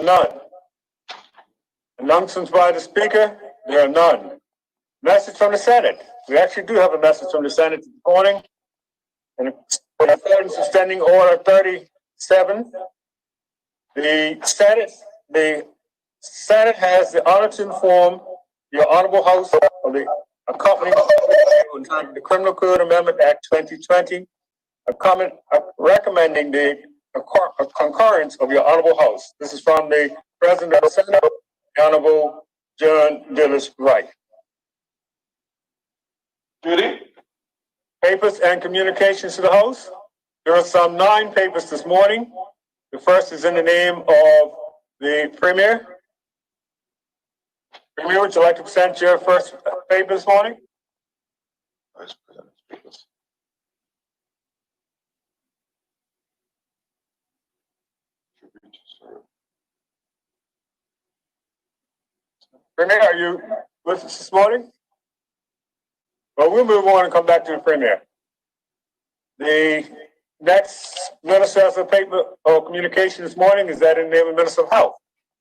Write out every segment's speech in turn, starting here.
None. Announcements by the Speaker? There are none. Message from the Senate. We actually do have a message from the Senate this morning. In accordance with Standing Order 37, the Senate has the honor to inform your Honorable House of the accompanying the Criminal Code Amendment Act 2020, recommending the concurrence of your Honorable House. This is from the President of the Senate, the Honorable John Dillis Wright. Judy? Papers and communications to the House. There are some 9 papers this morning. The first is in the name of the Premier. Premier, would you like to present your first paper this morning? Vice President speakers. Premier, are you with us this morning? Well, we'll move on and come back to the Premier. The next Minister has a paper of communication this morning. Is that in the name of Minister of Health?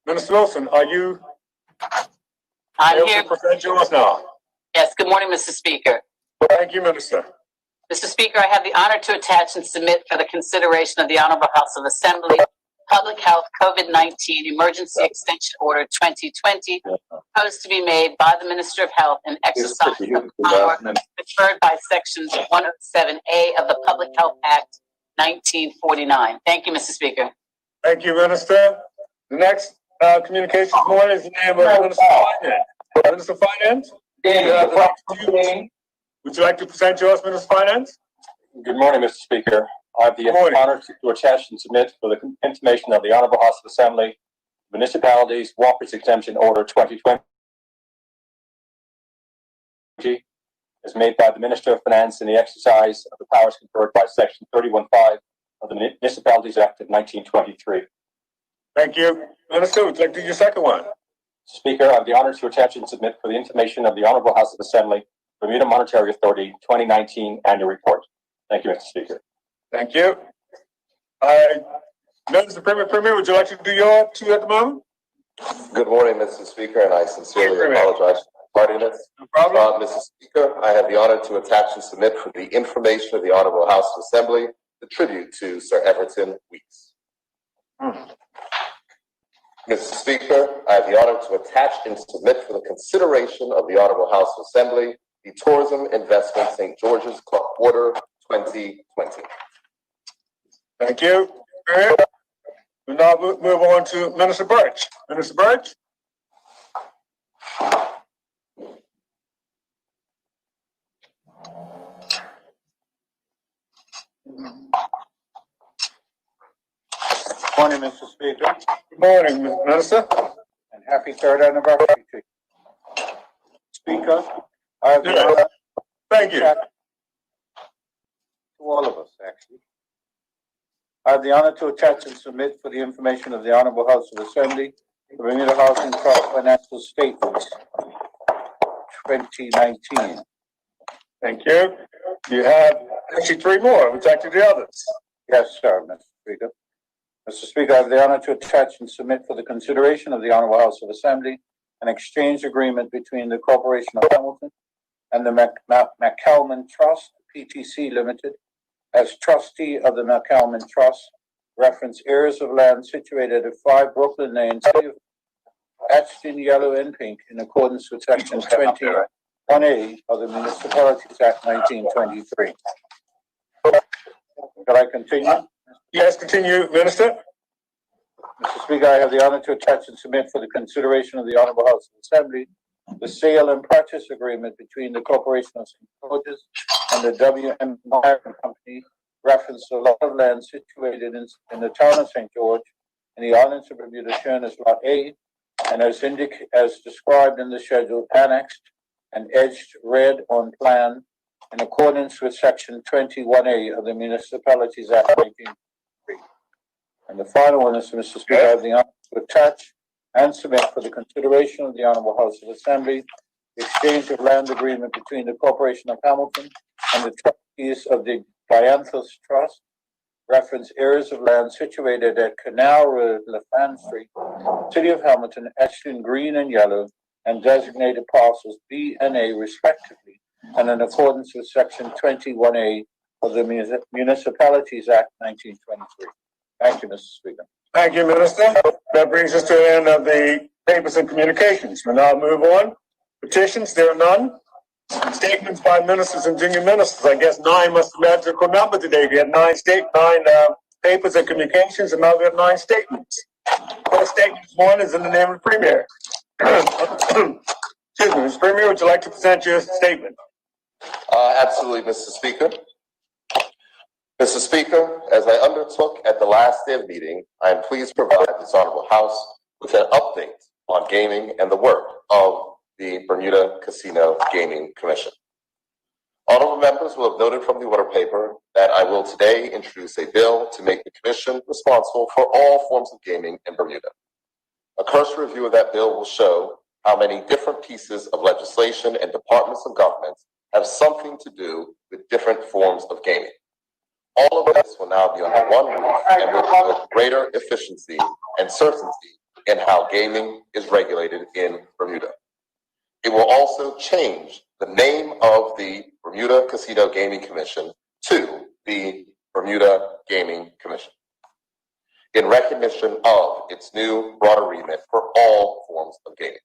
Minister Wilson, are you I'm here. to present yours now? Yes, good morning, Mr. Speaker. Thank you, Minister. Mr. Speaker, I have the honor to attach and submit for the consideration of the Honorable House of Assembly Public Health COVID-19 Emergency Extension Order 2020, proposed to be made by the Minister of Health and exercise of the power conferred by Section 107A of the Public Health Act 1949. Thank you, Mr. Speaker. Thank you, Minister. The next communication this morning is in the name of Minister of Finance. Minister of Finance? Would you like to present yours, Minister of Finance? Good morning, Mr. Speaker. I have the honor to attach and submit for the information of the Honorable House of Assembly, Municipalities Walker's Exemption Order 2020 is made by the Minister of Finance in the exercise of the powers conferred by Section 31.5 of the Municipalities Act of 1923. Thank you. Minister, would you like to do your second one? Speaker, I have the honor to attach and submit for the information of the Honorable House of Assembly, Bermuda Monetary Authority 2019 Annual Report. Thank you, Mr. Speaker. Thank you. Mr. Premier, would you like to do your 2 at the moment? Good morning, Mr. Speaker, and I sincerely apologize for tardiness. No problem. Mr. Speaker, I have the honor to attach and submit for the information of the Honorable House of Assembly the tribute to Sir Everton Weekes. Mr. Speaker, I have the honor to attach and submit for the consideration of the Honorable House of Assembly the Tourism Investment St. George's Club Order 2020. Thank you. We'll now move on to Minister Birch. Minister Birch? Good morning, Mr. Speaker. Good morning, Minister. And happy 3rd anniversary to you. Speaker, I have the honor Thank you. to all of us, actually. I have the honor to attach and submit for the information of the Honorable House of Assembly the Bermuda Housing Trust Financial Statements 2019. Thank you. You have actually 3 more. Would you like to do the others? Yes, sir, Mr. Speaker. Mr. Speaker, I have the honor to attach and submit for the consideration of the Honorable House of Assembly an exchange agreement between the Corporation of Hamilton and the McCalman Trust, PTC Limited, as trustee of the McCalman Trust, reference areas of land situated at 5 Brooklyn Lane, City of etched in yellow and pink in accordance with Section 21A of the Municipalities Act 1923. Could I continue? Yes, continue, Minister. Mr. Speaker, I have the honor to attach and submit for the consideration of the Honorable House of Assembly the sale and purchase agreement between the Corporation of St. George's and the W.M. Myron Company, reference to a lot of land situated in the town of St. George in the islands of Bermuda, shown as Lot A, and as described in the schedule annexed and edged red on plan in accordance with Section 21A of the Municipalities Act 1903. And the final one is, Mr. Speaker, I have the honor to attach and submit for the consideration of the Honorable House of Assembly the exchange of land agreement between the Corporation of Hamilton and the trustees of the Dianthus Trust, reference areas of land situated at Canal Road, LaFan Street, City of Hamilton, etched in green and yellow, and designated parcels B and A respectively, and in accordance with Section 21A of the Municipalities Act 1923. Thank you, Mr. Speaker. Thank you, Minister. That brings us to the end of the papers and communications. We'll now move on. Petitions, there are none. Statements by ministers and junior ministers. I guess 9 must be a magical number today. We had 9 papers and communications, and now we have 9 statements. First statement this morning is in the name of the Premier. Excuse me, Mr. Premier, would you like to present your statement? Absolutely, Mr. Speaker. Mr. Speaker, as I undertook at the last day of meeting, I am pleased to provide this Honorable House with an update on gaming and the work of the Bermuda Casino Gaming Commission. Honorable members will have noted from the order paper that I will today introduce a bill to make the Commission responsible for all forms of gaming in Bermuda. A cursory review of that bill will show how many different pieces of legislation and departments of government have something to do with different forms of gaming. All of this will now be under one roof and will promote greater efficiency and certainty in how gaming is regulated in Bermuda. It will also change the name of the Bermuda Casino Gaming Commission to the Bermuda Gaming Commission in recognition of its new broader remit for all forms of gaming.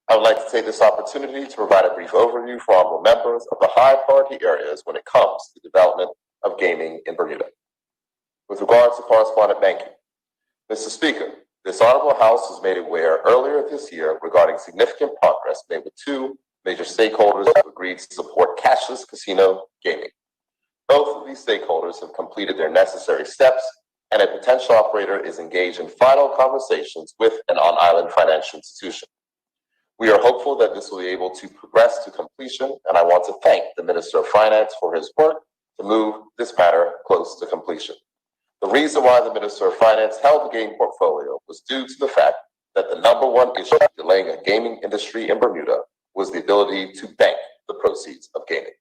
I would like to take this opportunity to provide a brief overview for honorable members of the high priority areas when it comes to the development of gaming in Bermuda. With regards to correspondent banking, Mr. Speaker, this Honorable House was made aware earlier this year regarding significant progress made with 2 major stakeholders who agreed to support cashless casino gaming. Both of these stakeholders have completed their necessary steps, and a potential operator is engaged in final conversations with an on-island financial institution. We are hopeful that this will be able to progress to completion, and I want to thank the Minister of Finance for his work to move this matter close to completion. The reason why the Minister of Finance held the game portfolio was due to the fact that the #1 issue delaying a gaming industry in Bermuda was the ability to bank the proceeds of gaming.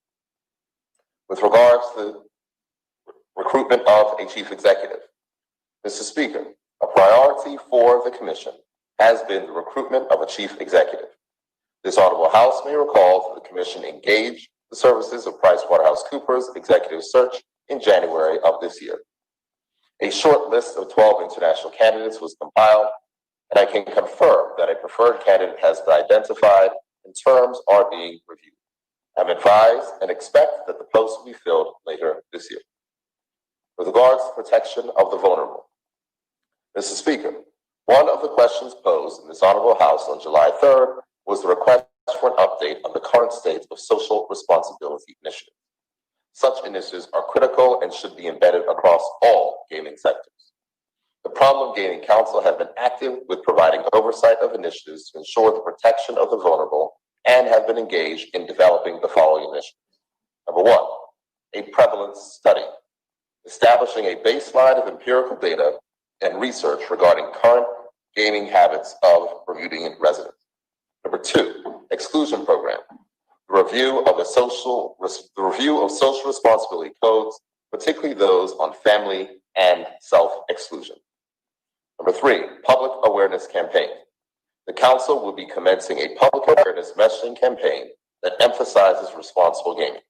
With regards to the recruitment of a chief executive, Mr. Speaker, a priority for the Commission has been the recruitment of a chief executive. This Honorable House may recall that the Commission engaged the services of PricewaterhouseCoopers Executive Search in January of this year. A short list of 12 international candidates was compiled, and I can confirm that a preferred candidate has been identified and terms are being reviewed. I'm advised and expect that the post will be filled later this year. With regards to protection of the vulnerable, Mr. Speaker, one of the questions posed in this Honorable House on July 3rd was the request for an update on the current state of social responsibility initiatives. Such initiatives are critical and should be embedded across all gaming sectors. The Problem Gaming Council have been active with providing oversight of initiatives to ensure the protection of the vulnerable and have been engaged in developing the following initiatives. #1, a prevalence study, establishing a baseline of empirical data and research regarding current gaming habits of Bermudian residents. #2, exclusion program, the review of social responsibility codes, particularly those on family and self-exclusion. #3, public awareness campaign. The Council will be commencing a public awareness messaging campaign that emphasizes responsible gaming.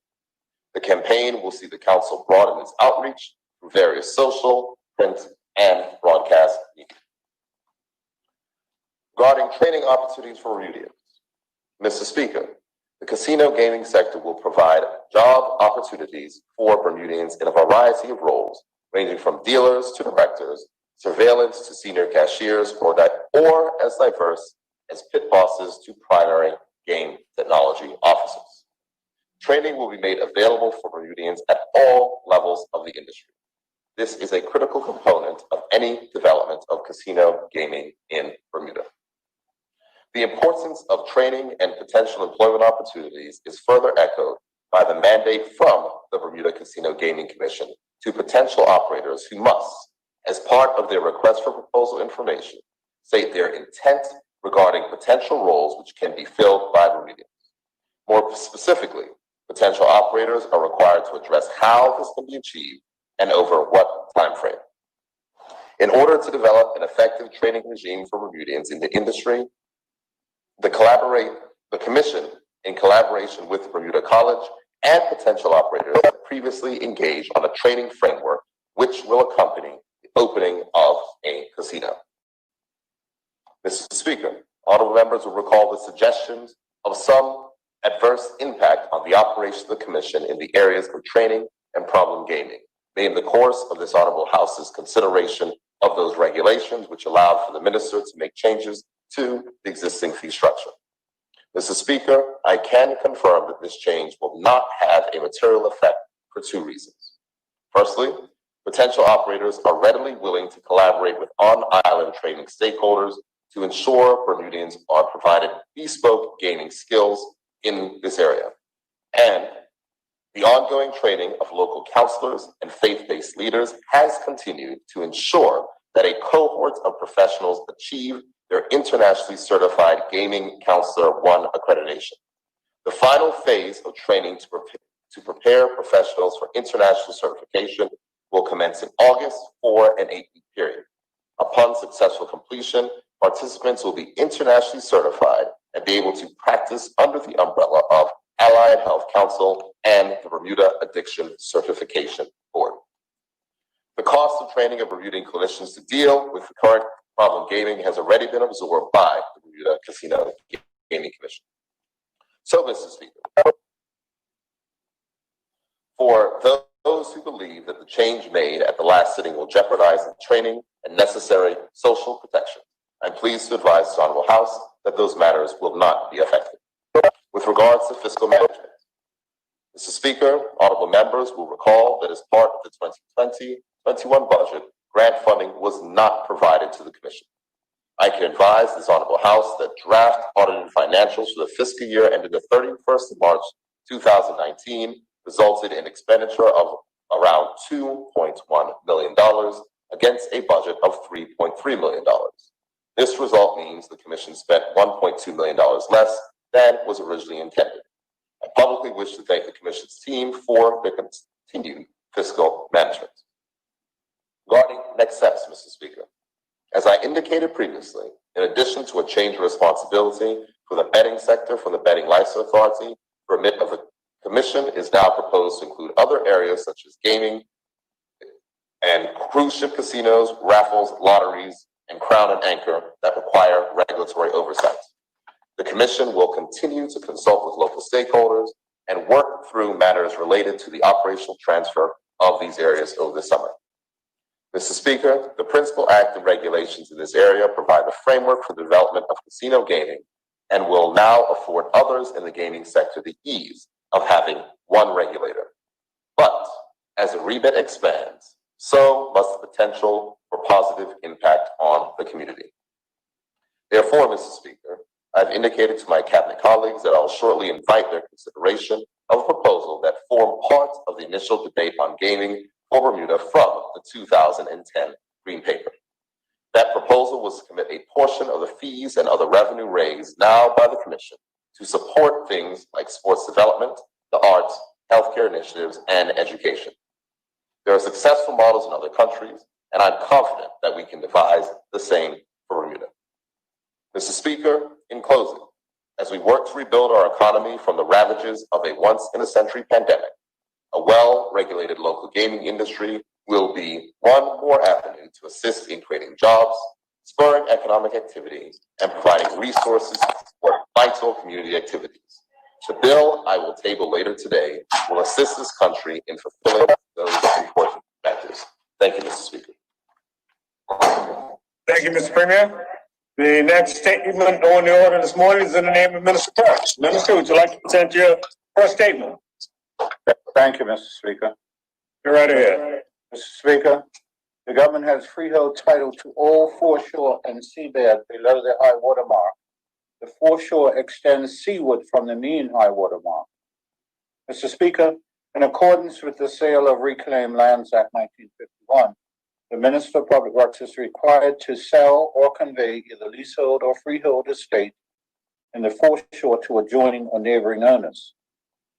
The campaign will see the Council broaden its outreach through various social, print, and broadcast media. Regarding training opportunities for Bermudians, Mr. Speaker, the casino gaming sector will provide job opportunities for Bermudians in a variety of roles, ranging from dealers to directors, surveillance to senior cashiers, or as diverse as pit bosses to primary game technology officers. Training will be made available for Bermudians at all levels of the industry. This is a critical component of any development of casino gaming in Bermuda. The importance of training and potential employment opportunities is further echoed by the mandate from the Bermuda Casino Gaming Commission to potential operators who must, as part of their request for proposal information, state their intent regarding potential roles which can be filled by Bermudians. More specifically, potential operators are required to address how this can be achieved and over what time frame. In order to develop an effective training regime for Bermudians in the industry, the Commission, in collaboration with Bermuda College and potential operators, have previously engaged on a training framework which will accompany the opening of a casino. Mr. Speaker, honorable members will recall the suggestions of some adverse impact on the operation of the Commission in the areas of training and problem gaming, made in the course of this Honorable House's consideration of those regulations which allowed for the minister to make changes to the existing fee structure. Mr. Speaker, I can confirm that this change will not have a material effect for two reasons. Firstly, potential operators are readily willing to collaborate with on-island training stakeholders to ensure Bermudians are provided bespoke gaming skills in this area. And the ongoing training of local counselors and faith-based leaders has continued to ensure that a cohort of professionals achieve their internationally certified Gaming Counselor 1 accreditation. The final phase of training to prepare professionals for international certification will commence in August for an 8-week period. Upon successful completion, participants will be internationally certified and be able to practice under the umbrella of Allied Health Council and the Bermuda Addiction Certification Board. The cost of training of Bermudian clinicians to deal with the current problem gaming has already been absorbed by the Bermuda Casino Gaming Commission. So, Mr. Speaker, for those who believe that the change made at the last sitting will jeopardize the training and necessary social protection, I'm pleased to advise the Honorable House that those matters will not be affected. With regards to fiscal management, Mr. Speaker, honorable members will recall that as part of the 2020-21 budget, grant funding was not provided to the Commission. I can advise this Honorable House that draft audited financials for the fiscal year ended the 31st of March 2019 resulted in expenditure of around $2.1 million against a budget of $3.3 million. This result means the Commission spent $1.2 million less than was originally intended. I publicly wish to thank the Commission's team for their continued fiscal management. Regarding next steps, Mr. Speaker, as I indicated previously, in addition to a change of responsibility for the betting sector from the Betting License Authority, remit of the Commission is now proposed to include other areas such as gaming and cruise ship casinos, raffles, lotteries, and Crown and Anchor that require regulatory oversight. The Commission will continue to consult with local stakeholders and work through matters related to the operational transfer of these areas over the summer. Mr. Speaker, the principal act and regulations in this area provide the framework for the development of casino gaming and will now afford others in the gaming sector the ease of having one regulator. But as the remit expands, so must the potential for positive impact on the community. Therefore, Mr. Speaker, I've indicated to my cabinet colleagues that I'll shortly invite their consideration of a proposal that form part of the initial debate on gaming for Bermuda from the 2010 Green Paper. That proposal was to commit a portion of the fees and other revenue raised now by the Commission to support things like sports development, the arts, healthcare initiatives, and education. There are successful models in other countries, and I'm confident that we can devise the same for Bermuda. Mr. Speaker, in closing, as we work to rebuild our economy from the ravages of a once-in-a-century pandemic, a well-regulated local gaming industry will be one more avenue to assist in creating jobs, spurring economic activity, and providing resources to support vital community activities. The bill I will table later today will assist this country in fulfilling those important objectives. Thank you, Mr. Speaker. Thank you, Mr. Premier. The next statement on the order this morning is in the name of Minister Parrish. Minister, would you like to present your first statement? Thank you, Mr. Speaker. Go right ahead. Mr. Speaker, the government has freehold title to all foreshore and seabed below the high water mark. The foreshore extends seaward from the mean high water mark. Mr. Speaker, in accordance with the Sale of Reclaimed Lands Act 1951, the Minister of Public Works is required to sell or convey either leasehold or freehold estate in the foreshore to adjoining or neighboring owners.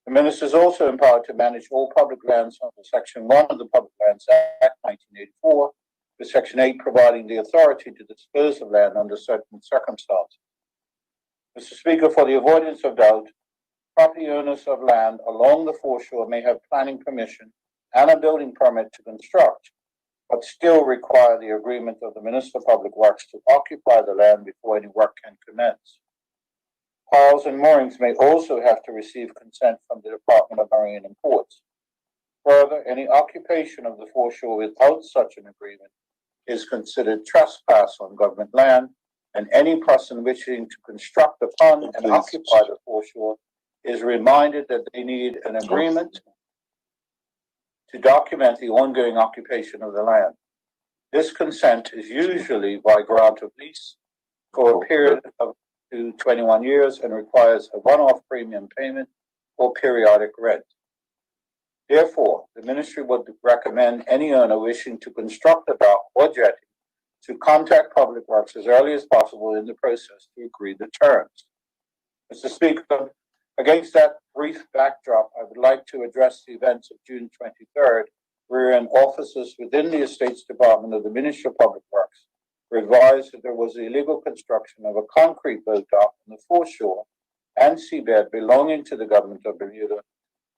The minister is also empowered to manage all public lands under Section 1 of the Public Lands Act 1984, with Section 8 providing the authority to dispose of land under certain circumstances. Mr. Speaker, for the avoidance of doubt, property owners of land along the foreshore may have planning permission and a building permit to construct, but still require the agreement of the Minister of Public Works to occupy the land before any work can commence. Piles and moorings may also have to receive consent from the Department of Marine and Ports. Further, any occupation of the foreshore without such an agreement is considered trespass on government land, and any person wishing to construct upon and occupy the foreshore is reminded that they need an agreement to document the ongoing occupation of the land. This consent is usually by grant of lease for a period of to 21 years and requires a one-off premium payment or periodic rent. Therefore, the ministry would recommend any owner wishing to construct a dock or jetty to contact Public Works as early as possible in the process to agree the terms. Mr. Speaker, against that brief backdrop, I would like to address the events of June 23rd, wherein officers within the Estates Department of the Ministry of Public Works were advised that there was illegal construction of a concrete boat dock on the foreshore and seabed belonging to the government of Bermuda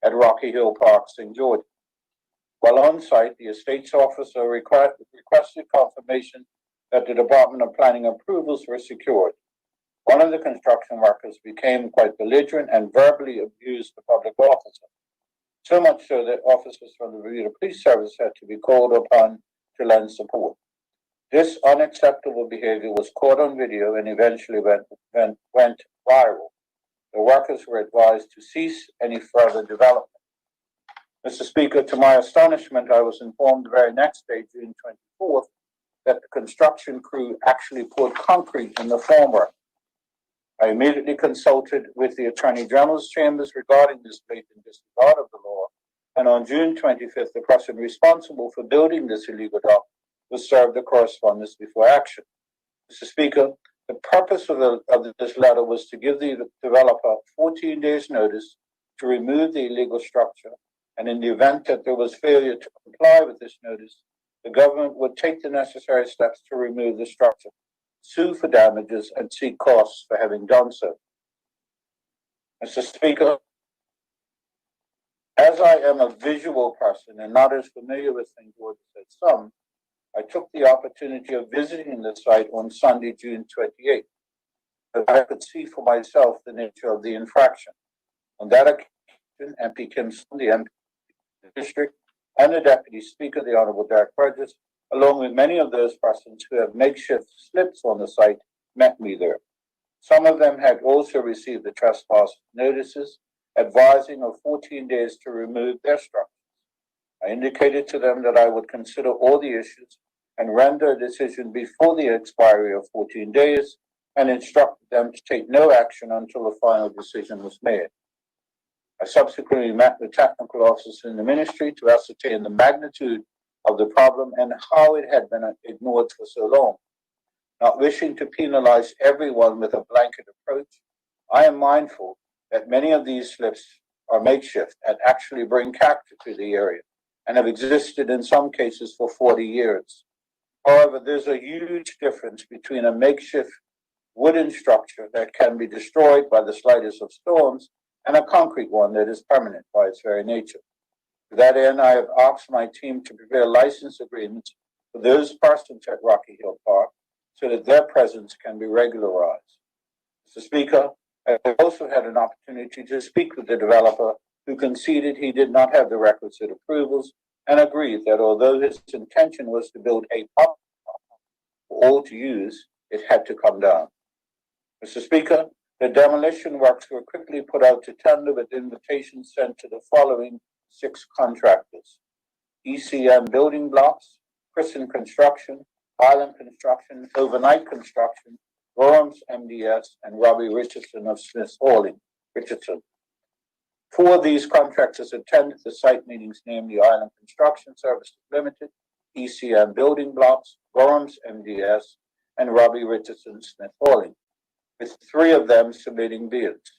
at Rocky Hill Park, St. George. While on site, the estates officer requested confirmation that the Department of Planning approvals were secured. One of the construction workers became quite belligerent and verbally abused the public officer, so much so that officers from the Bermuda Police Service had to be called upon to lend support. This unacceptable behavior was caught on video and eventually went viral. The workers were advised to cease any further development. Mr. Speaker, to my astonishment, I was informed the very next day, June 24th, that the construction crew actually poured concrete in the formwork. I immediately consulted with the Attorney General's chambers regarding this blatant disregard of the law, and on June 25th, the person responsible for building this illegal dock was served a correspondence before action. Mr. Speaker, the purpose of this letter was to give the developer 14 days' notice to remove the illegal structure, and in the event that there was failure to comply with this notice, the government would take the necessary steps to remove the structure, sue for damages, and seek costs for having done so. Mr. Speaker, as I am a visual person and not as familiar with St. George as some, I took the opportunity of visiting the site on Sunday, June 28th, so I could see for myself the nature of the infraction. On that occasion, MP Kimson, the MP of the district, and the Deputy Speaker, the Honorable Derek Burgess, along with many of those persons who have makeshift slips on the site, met me there. Some of them had also received the trespass notices, advising of 14 days to remove their structures. I indicated to them that I would consider all the issues and render a decision before the expiry of 14 days, and instructed them to take no action until a final decision was made. I subsequently met with technical officers in the ministry to ascertain the magnitude of the problem and how it had been ignored for so long. Not wishing to penalize everyone with a blanket approach, I am mindful that many of these slips are makeshift and actually bring character to the area and have existed in some cases for 40 years. However, there's a huge difference between a makeshift wooden structure that can be destroyed by the slightest of storms and a concrete one that is permanent by its very nature. To that end, I have asked my team to prepare license agreements for those persons at Rocky Hill Park so that their presence can be regularized. Mr. Speaker, I also had an opportunity to speak with the developer who conceded he did not have the requisite approvals and agreed that although his intention was to build a pub for all to use, it had to come down. Mr. Speaker, the demolition works were quickly put out to tender with invitations sent to the following 6 contractors: ECM Building Blocks, Christian Construction, Island Construction, Overnight Construction, Gorham's MDS, and Robbie Richardson of Smith Hauling, Richardson. 4 of these contractors attended the site meetings, namely Island Construction Services Limited, ECM Building Blocks, Gorham's MDS, and Robbie Richardson Smith Hauling, with 3 of them submitting bids.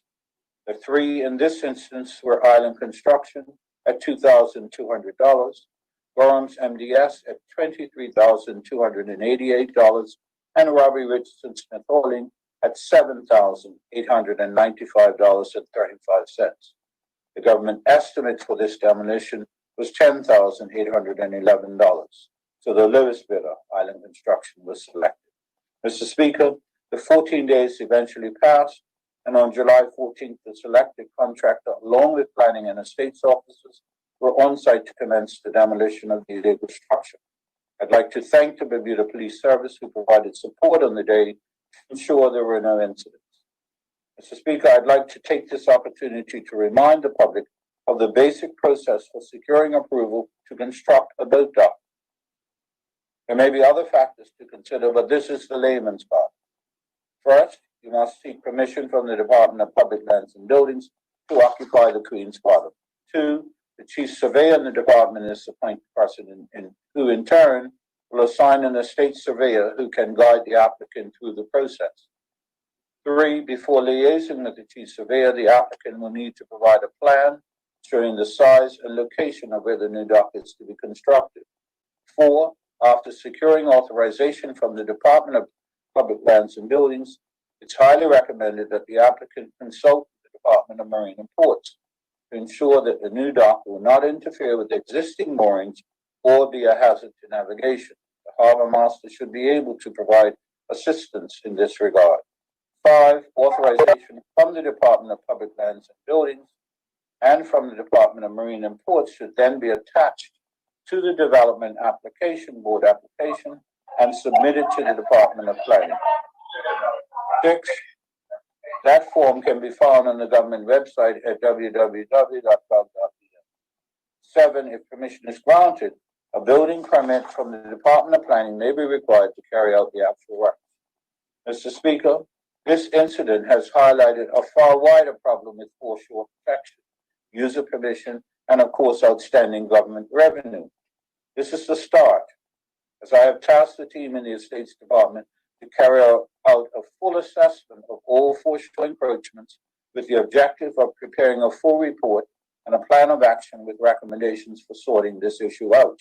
The three in this instance were Island Construction at $2,200, Gorham's MDS at $23,288, and Robbie Richardson Smith Hauling at $7,895.35. The government estimate for this demolition was $10,811. So the lowest bidder, Island Construction, was selected. Mr. Speaker, the 14 days eventually passed, and on July 14th, the selected contractor, along with planning and estates officers, were on site to commence the demolition of the illegal structure. I'd like to thank the Bermuda Police Service who provided support on the day to ensure there were no incidents. Mr. Speaker, I'd like to take this opportunity to remind the public of the basic process for securing approval to construct a boat dock. There may be other factors to consider, but this is the layman's part. First, you must seek permission from the Department of Public Lands and Buildings to occupy the Queen's Bottom. Two, the chief surveyor in the department is the appointed person who in turn will assign an estate surveyor who can guide the applicant through the process. Three, before liaising with the chief surveyor, the applicant will need to provide a plan showing the size and location of where the new dock is to be constructed. Four, after securing authorization from the Department of Public Lands and Buildings, it's highly recommended that the applicant consult with the Department of Marine and Ports to ensure that the new dock will not interfere with existing moorings or be a hazard to navigation. The harbor master should be able to provide assistance in this regard. Five, authorization from the Department of Public Lands and Buildings and from the Department of Marine and Ports should then be attached to the Development Application Board application and submitted to the Department of Planning. Six, that form can be found on the government website at www.gov.bm. Seven, if permission is granted, a building permit from the Department of Planning may be required to carry out the actual work. Mr. Speaker, this incident has highlighted a far wider problem with foreshore protection, user permission, and of course outstanding government revenue. This is the start, as I have tasked the team in the Estates Department to carry out a full assessment of all foreshore encroachments with the objective of preparing a full report and a plan of action with recommendations for sorting this issue out.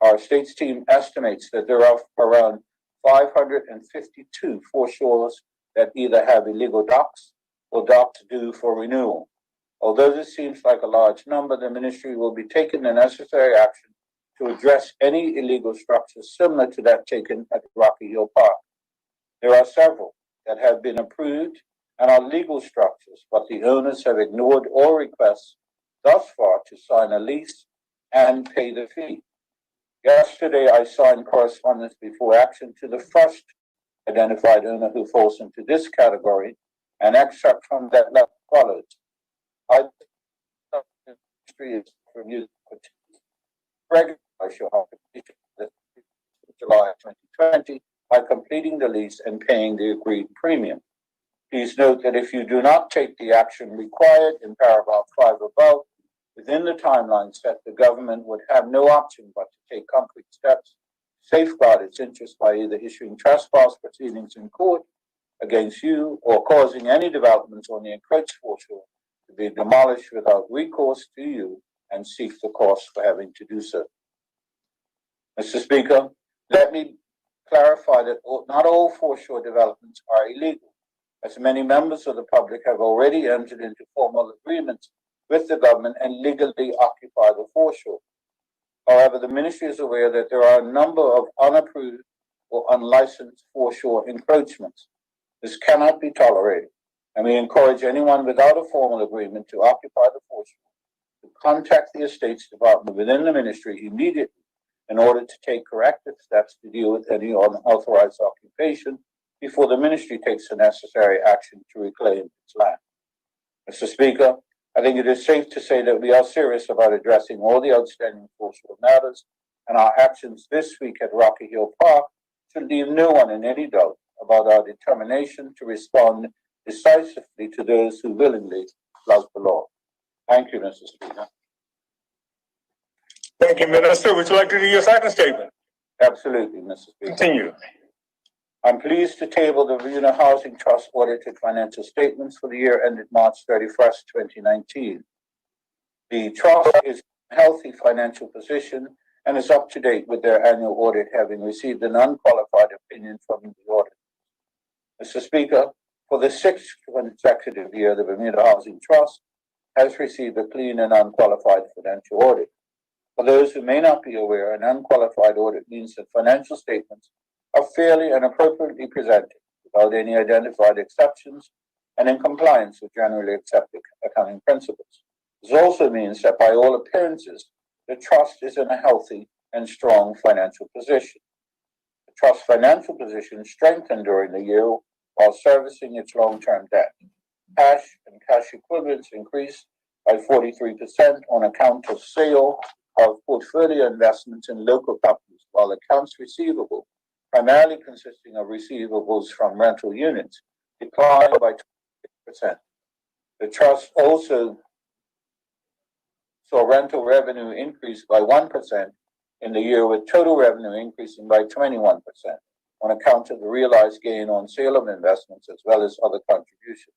Our Estates team estimates that there are around 552 foreshores that either have illegal docks or docks due for renewal. Although this seems like a large number, the ministry will be taking the necessary action to address any illegal structures similar to that taken at Rocky Hill Park. There are several that have been approved and are legal structures, but the owners have ignored all requests thus far to sign a lease and pay the fee. Yesterday, I signed correspondence before action to the first identified owner who falls into this category. An extract from that letter follows. I July 2020 by completing the lease and paying the agreed premium. Please note that if you do not take the action required in paragraph 5 above, within the timeline set, the government would have no option but to take concrete steps to safeguard its interests by either issuing trespass proceedings in court against you or causing any developments on the encroached foreshore to be demolished without recourse to you and seek the cost for having to do so. Mr. Speaker, let me clarify that not all foreshore developments are illegal, as many members of the public have already entered into formal agreements with the government and legally occupy the foreshore. However, the ministry is aware that there are a number of unapproved or unlicensed foreshore encroachments. This cannot be tolerated, and we encourage anyone without a formal agreement to occupy the foreshore to contact the Estates Department within the ministry immediately in order to take corrective steps to deal with any unauthorized occupation before the ministry takes the necessary action to reclaim its land. Mr. Speaker, I think it is safe to say that we are serious about addressing all the outstanding foreshore matters, and our actions this week at Rocky Hill Park should leave no one in any doubt about our determination to respond decisively to those who willingly flout the law. Thank you, Mr. Speaker. Thank you, Minister. Would you like to do your second statement? Absolutely, Mr. Speaker. Continue. I'm pleased to table the Bermuda Housing Trust audited financial statements for the year ended March 31st, 2019. The trust is in a healthy financial position and is up to date with their annual audit, having received an unqualified opinion from the audit. Mr. Speaker, for the sixth consecutive year, the Bermuda Housing Trust has received a clean and unqualified financial audit. For those who may not be aware, an unqualified audit means that financial statements are fairly and appropriately presented without any identified exceptions and in compliance with generally accepted accounting principles. This also means that by all appearances, the trust is in a healthy and strong financial position. The trust's financial position strengthened during the year while servicing its long-term debt. Cash and cash equivalents increased by 43% on account of sale of portfolio investments in local companies, while accounts receivable, primarily consisting of receivables from rental units, declined by 20%. The trust also saw rental revenue increase by 1% in the year, with total revenue increasing by 21% on account of the realized gain on sale of investments as well as other contributions.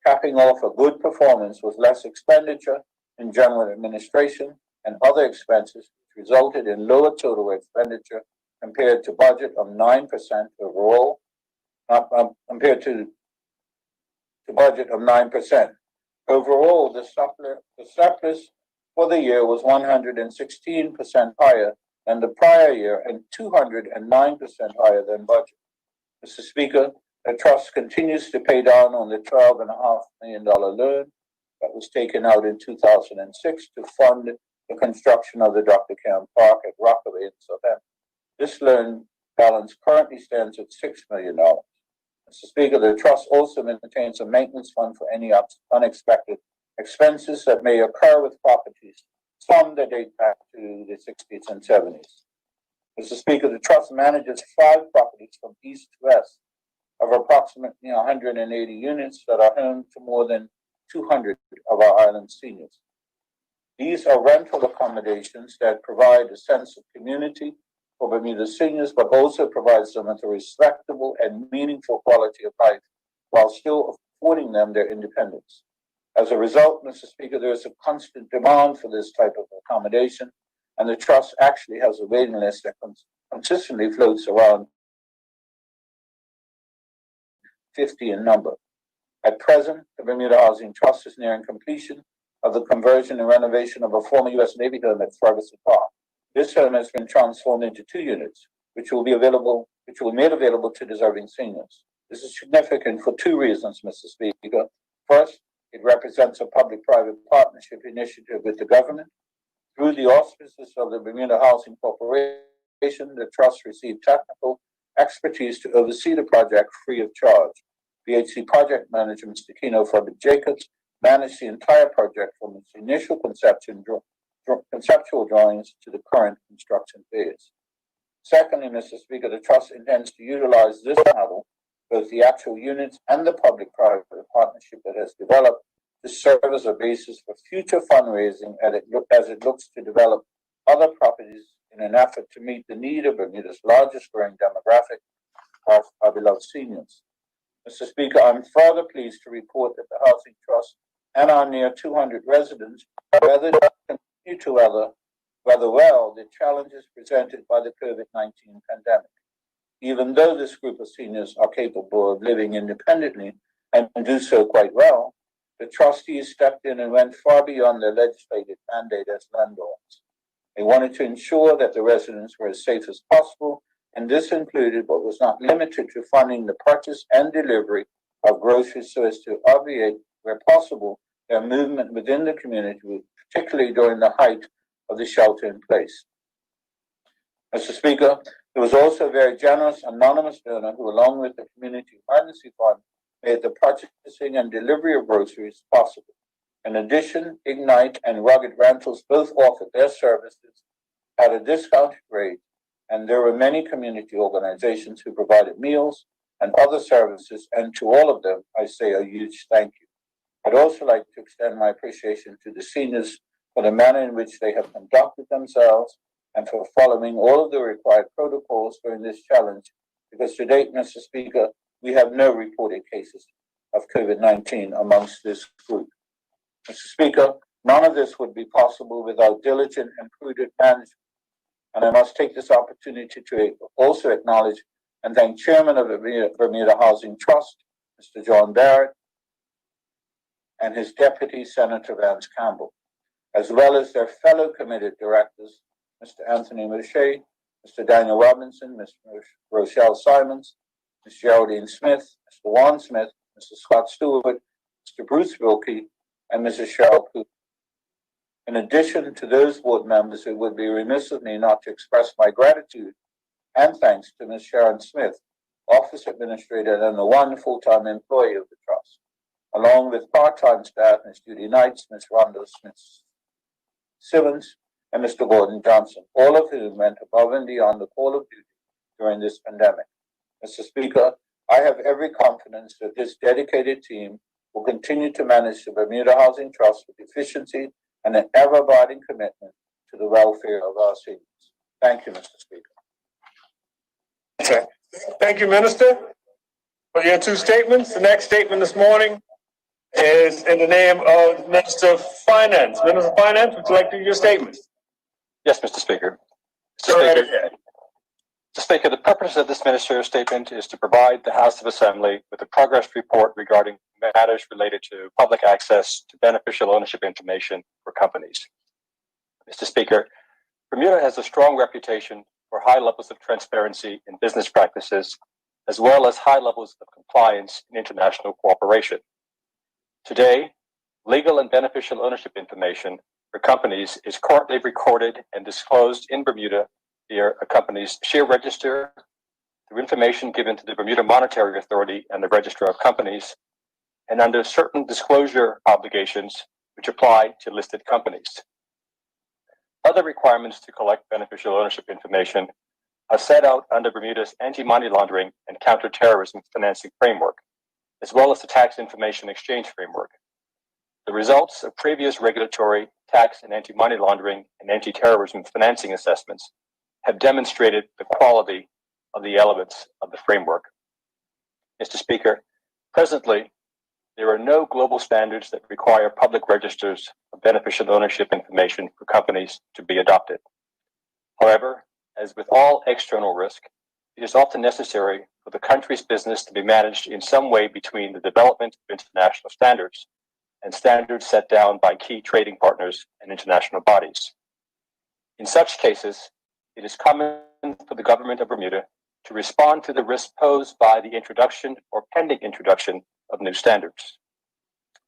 Capping off a good performance was less expenditure in general administration and other expenses, which resulted in lower total expenditure compared to budget of 9% overall, compared to budget of 9%. Overall, the surplus for the year was 116% higher than the prior year and 209% higher than budget. Mr. Speaker, the trust continues to pay down on the $12.5 million loan that was taken out in 2006 to fund the construction of the Dr. Camp Park at Rockaway in Southampton. This loan balance currently stands at $6 million. Mr. Speaker, the trust also maintains a maintenance fund for any unexpected expenses that may occur with properties, some that date back to the 60s and 70s. Mr. Speaker, the trust manages 5 properties from east to west of approximately 180 units that are home to more than 200 of our island seniors. These are rental accommodations that provide a sense of community for Bermuda seniors, but also provides them with a respectable and meaningful quality of life while still affording them their independence. As a result, Mr. Speaker, there is a constant demand for this type of accommodation, and the trust actually has a waiting list that consistently floats around 50 in number. At present, the Bermuda Housing Trust is nearing completion of the conversion and renovation of a former U.S. Navy home at Ferguson Park. This home has been transformed into 2 units, which will be made available to deserving seniors. This is significant for 2 reasons, Mr. Speaker. First, it represents a public-private partnership initiative with the government. Through the auspices of the Bermuda Housing Corporation, the trust received technical expertise to oversee the project free of charge. BHC project manager, Mr. Kino Jacobs, managed the entire project from its initial conceptual drawings to the current construction phase. Secondly, Mr. Speaker, the trust intends to utilize this model, both the actual units and the public-private partnership that has developed, to serve as a basis for future fundraising as it looks to develop other properties in an effort to meet the need of Bermuda's largest growing demographic of our beloved seniors. Mr. Speaker, I'm further pleased to report that the Housing Trust and our near 200 residents continue to weather well the challenges presented by the COVID-19 pandemic. Even though this group of seniors are capable of living independently and do so quite well, the trustees stepped in and went far beyond their legislated mandate as landlords. They wanted to ensure that the residents were as safe as possible, and this included, but was not limited to, funding the purchase and delivery of groceries so as to obviate, where possible, their movement within the community, particularly during the height of the shelter in place. Mr. Speaker, there was also a very generous anonymous donor who, along with the Community Emergency Fund, made the purchasing and delivery of groceries possible. In addition, Ignite and Rugged Rentals both offered their services at a discounted rate, and there were many community organizations who provided meals and other services, and to all of them, I say a huge thank you. I'd also like to extend my appreciation to the seniors for the manner in which they have conducted themselves and for following all of the required protocols during this challenge because to date, Mr. Speaker, we have no reported cases of COVID-19 amongst this group. Mr. Speaker, none of this would be possible without diligent and prudent management. And I must take this opportunity to also acknowledge and thank Chairman of the Bermuda Housing Trust, Mr. John Barrett, and his Deputy Senator Vance Campbell, as well as their fellow committed directors, Mr. Anthony Mouche, Mr. Daniel Robinson, Ms. Rochelle Simons, Ms. Geraldine Smith, Mr. Juan Smith, Mr. Scott Stewart, Mr. Bruce Wilkie, and Mrs. Cheryl Cooper. In addition to those board members, it would be remiss of me not to express my gratitude and thanks to Ms. Sharon Smith, Office Administrator and the one full-time employee of the Trust, along with part-time staff, Ms. Judy Knights, Ms. Rhonda Smith-Simmons, and Mr. Gordon Johnson, all of whom went above and beyond the call of duty during this pandemic. Mr. Speaker, I have every confidence that this dedicated team will continue to manage the Bermuda Housing Trust with efficiency and an ever-abiding commitment to the welfare of our seniors. Thank you, Mr. Speaker. Okay. Thank you, Minister, for your two statements. The next statement this morning is in the name of Minister of Finance. Minister of Finance, would you like to do your statement? Yes, Mr. Speaker. Go right ahead. Mr. Speaker, the purpose of this ministerial statement is to provide the House of Assembly with a progress report regarding matters related to public access to beneficial ownership information for companies. Mr. Speaker, Bermuda has a strong reputation for high levels of transparency in business practices, as well as high levels of compliance in international cooperation. Today, legal and beneficial ownership information for companies is currently recorded and disclosed in Bermuda via a company's share register, through information given to the Bermuda Monetary Authority and the Register of Companies, and under certain disclosure obligations which apply to listed companies. Other requirements to collect beneficial ownership information are set out under Bermuda's anti-money laundering and counter-terrorism financing framework, as well as the tax information exchange framework. The results of previous regulatory, tax and anti-money laundering and anti-terrorism financing assessments have demonstrated the quality of the elements of the framework. Mr. Speaker, presently, there are no global standards that require public registers of beneficial ownership information for companies to be adopted. However, as with all external risk, it is often necessary for the country's business to be managed in some way between the development of international standards and standards set down by key trading partners and international bodies. In such cases, it is common for the government of Bermuda to respond to the risk posed by the introduction or pending introduction of new standards.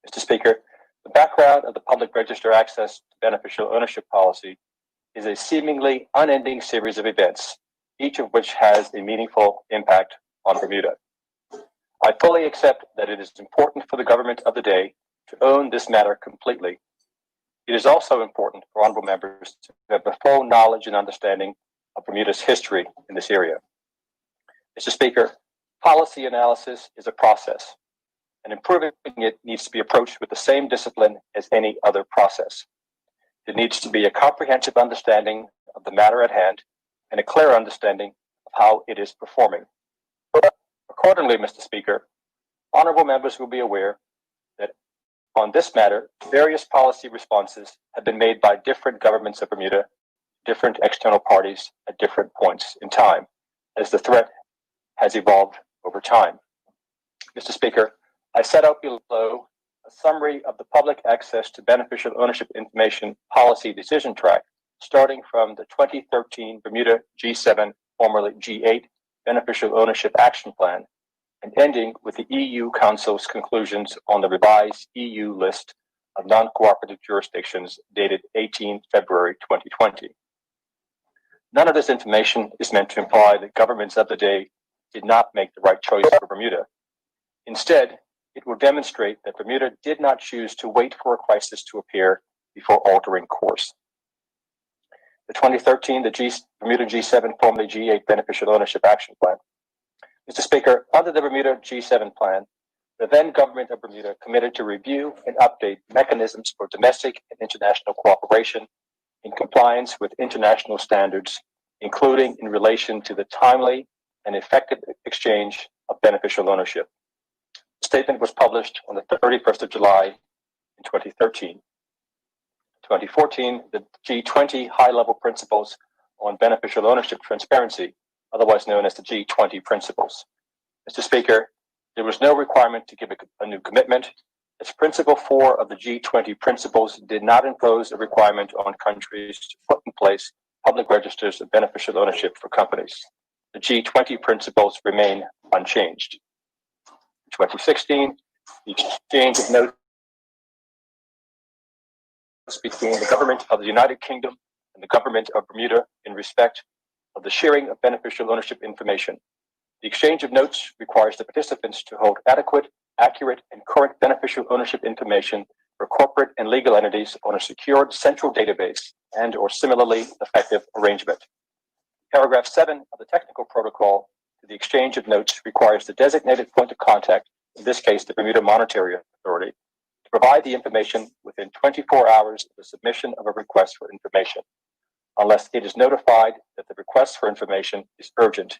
Mr. Speaker, the background of the public register access to beneficial ownership policy is a seemingly unending series of events, each of which has a meaningful impact on Bermuda. I fully accept that it is important for the government of the day to own this matter completely. It is also important for honorable members to have the full knowledge and understanding of Bermuda's history in this area. Mr. Speaker, policy analysis is a process, and improving it needs to be approached with the same discipline as any other process. There needs to be a comprehensive understanding of the matter at hand and a clear understanding of how it is performing. Accordingly, Mr. Speaker, honorable members will be aware that on this matter, various policy responses have been made by different governments of Bermuda, different external parties at different points in time, as the threat has evolved over time. Mr. Speaker, I set out below a summary of the public access to beneficial ownership information policy decision track, starting from the 2013 Bermuda G7, formerly G8, Beneficial Ownership Action Plan, and ending with the EU Council's conclusions on the revised EU list of non-cooperative jurisdictions dated 18 February 2020. None of this information is meant to imply that governments of the day did not make the right choice for Bermuda. Instead, it will demonstrate that Bermuda did not choose to wait for a crisis to appear before altering course. The 2013 Bermuda G7, formerly G8 Beneficial Ownership Action Plan. Mr. Speaker, under the Bermuda G7 plan, the then government of Bermuda committed to review and update mechanisms for domestic and international cooperation in compliance with international standards, including in relation to the timely and effective exchange of beneficial ownership. The statement was published on the 31st of July in 2013. 2014, the G20 high-level principles on beneficial ownership transparency, otherwise known as the G20 principles. Mr. Speaker, there was no requirement to give a new commitment, as Principle 4 of the G20 principles did not impose a requirement on countries to put in place public registers of beneficial ownership for companies. The G20 principles remain unchanged. In 2016, the exchange of notes between the government of the United Kingdom and the government of Bermuda in respect of the sharing of beneficial ownership information. The exchange of notes requires the participants to hold adequate, accurate, and current beneficial ownership information for corporate and legal entities on a secured central database and or similarly effective arrangement. Paragraph 7 of the technical protocol to the exchange of notes requires the designated point of contact, in this case the Bermuda Monetary Authority, to provide the information within 24 hours of the submission of a request for information, unless it is notified that the request for information is urgent,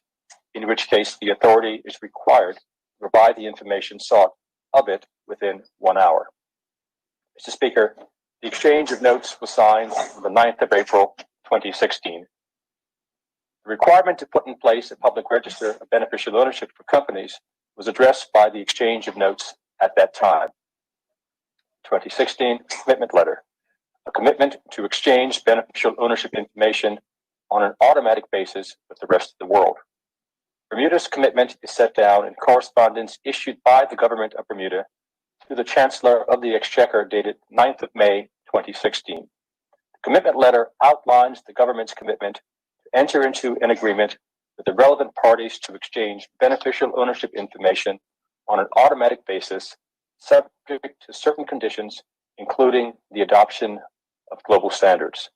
in which case the authority is required to provide the information sought of it within 1 hour. Mr. Speaker, the exchange of notes was signed on the 9th of April, 2016. The requirement to put in place a public register of beneficial ownership for companies was addressed by the exchange of notes at that time. 2016 commitment letter, a commitment to exchange beneficial ownership information on an automatic basis with the rest of the world. Bermuda's commitment is set down in correspondence issued by the government of Bermuda to the Chancellor of the Exchequer dated 9th of May, 2016. The commitment letter outlines the government's commitment to enter into an agreement with the relevant parties to exchange beneficial ownership information on an automatic basis, subject to certain conditions, including the adoption of global standards.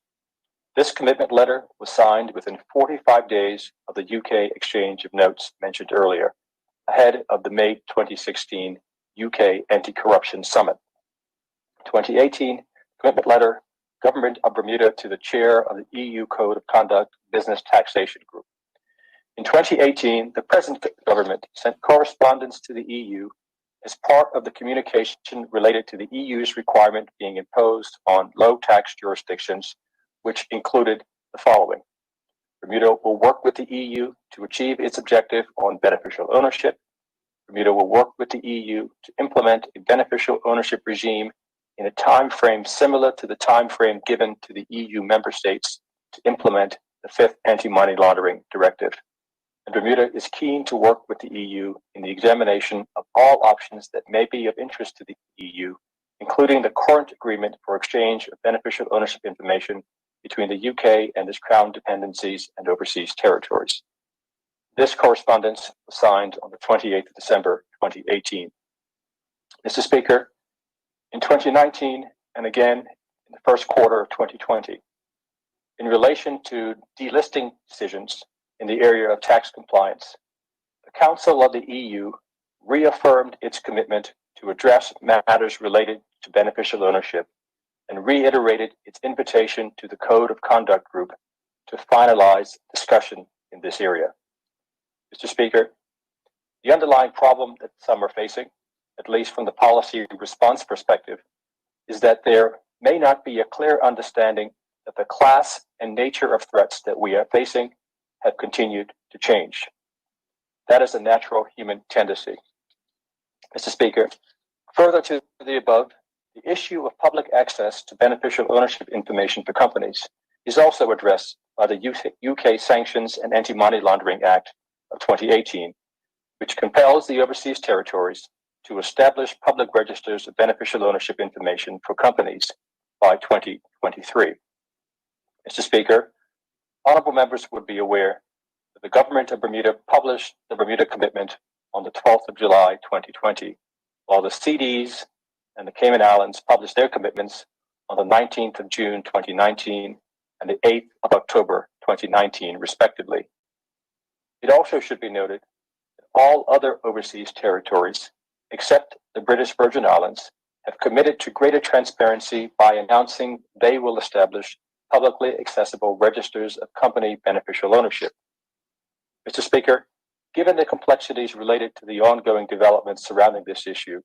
This commitment letter was signed within 45 days of the UK exchange of notes mentioned earlier, ahead of the May 2016 UK Anti-Corruption Summit. 2018 commitment letter, Government of Bermuda to the Chair of the EU Code of Conduct Business Taxation Group. In 2018, the present government sent correspondence to the EU as part of the communication related to the EU's requirement being imposed on low-tax jurisdictions, which included the following. Bermuda will work with the EU to achieve its objective on beneficial ownership. Bermuda will work with the EU to implement a beneficial ownership regime in a time frame similar to the time frame given to the EU member states to implement the 5th Anti-Money Laundering Directive. And Bermuda is keen to work with the EU in the examination of all options that may be of interest to the EU, including the current agreement for exchange of beneficial ownership information between the UK and its Crown dependencies and overseas territories. This correspondence was signed on the 28th of December, 2018. Mr. Speaker, in 2019 and again in the first quarter of 2020, in relation to delisting decisions in the area of tax compliance, the Council of the EU reaffirmed its commitment to address matters related to beneficial ownership and reiterated its invitation to the Code of Conduct Group to finalize discussion in this area. Mr. Speaker, the underlying problem that some are facing, at least from the policy response perspective, is that there may not be a clear understanding that the class and nature of threats that we are facing have continued to change. That is a natural human tendency. Mr. Speaker, further to the above, the issue of public access to beneficial ownership information for companies is also addressed by the UK Sanctions and Anti-Money Laundering Act of 2018, which compels the overseas territories to establish public registers of beneficial ownership information for companies by 2023. Mr. Speaker, honorable members would be aware that the government of Bermuda published the Bermuda Commitment on the 12th of July, 2020, while the CDs and the Cayman Islands published their commitments on the 19th of June, 2019, and the 8th of October, 2019, respectively. It also should be noted that all other overseas territories, except the British Virgin Islands, have committed to greater transparency by announcing they will establish publicly accessible registers of company beneficial ownership. Mr. Speaker, Given the complexities related to the ongoing developments surrounding this issue,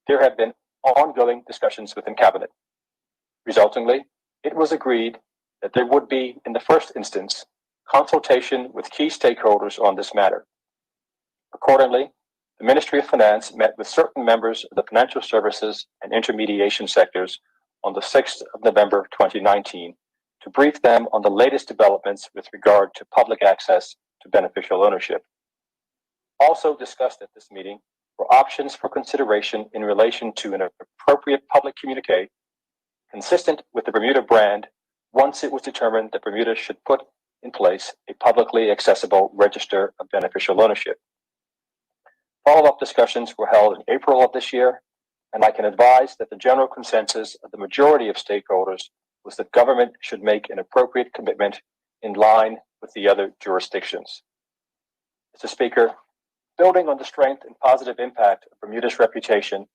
there have been ongoing discussions within Cabinet. Resultingly, it was agreed that there would be, in the first instance, consultation with key stakeholders on this matter. Accordingly, the Ministry of Finance met with certain members of the financial services and intermediation sectors on the 6th of November 2019 to brief them on the latest developments with regard to public access to beneficial ownership. Also discussed at this meeting were options for consideration in relation to an appropriate public communique consistent with the Bermuda brand once it was determined that Bermuda should put in place a publicly accessible register of beneficial ownership. Follow-up discussions were held in April of this year, and I can advise that the general consensus of the majority of stakeholders was that government should make an appropriate commitment in line with the other jurisdictions. Mr. Speaker, building on the strength and positive impact of Bermuda's reputation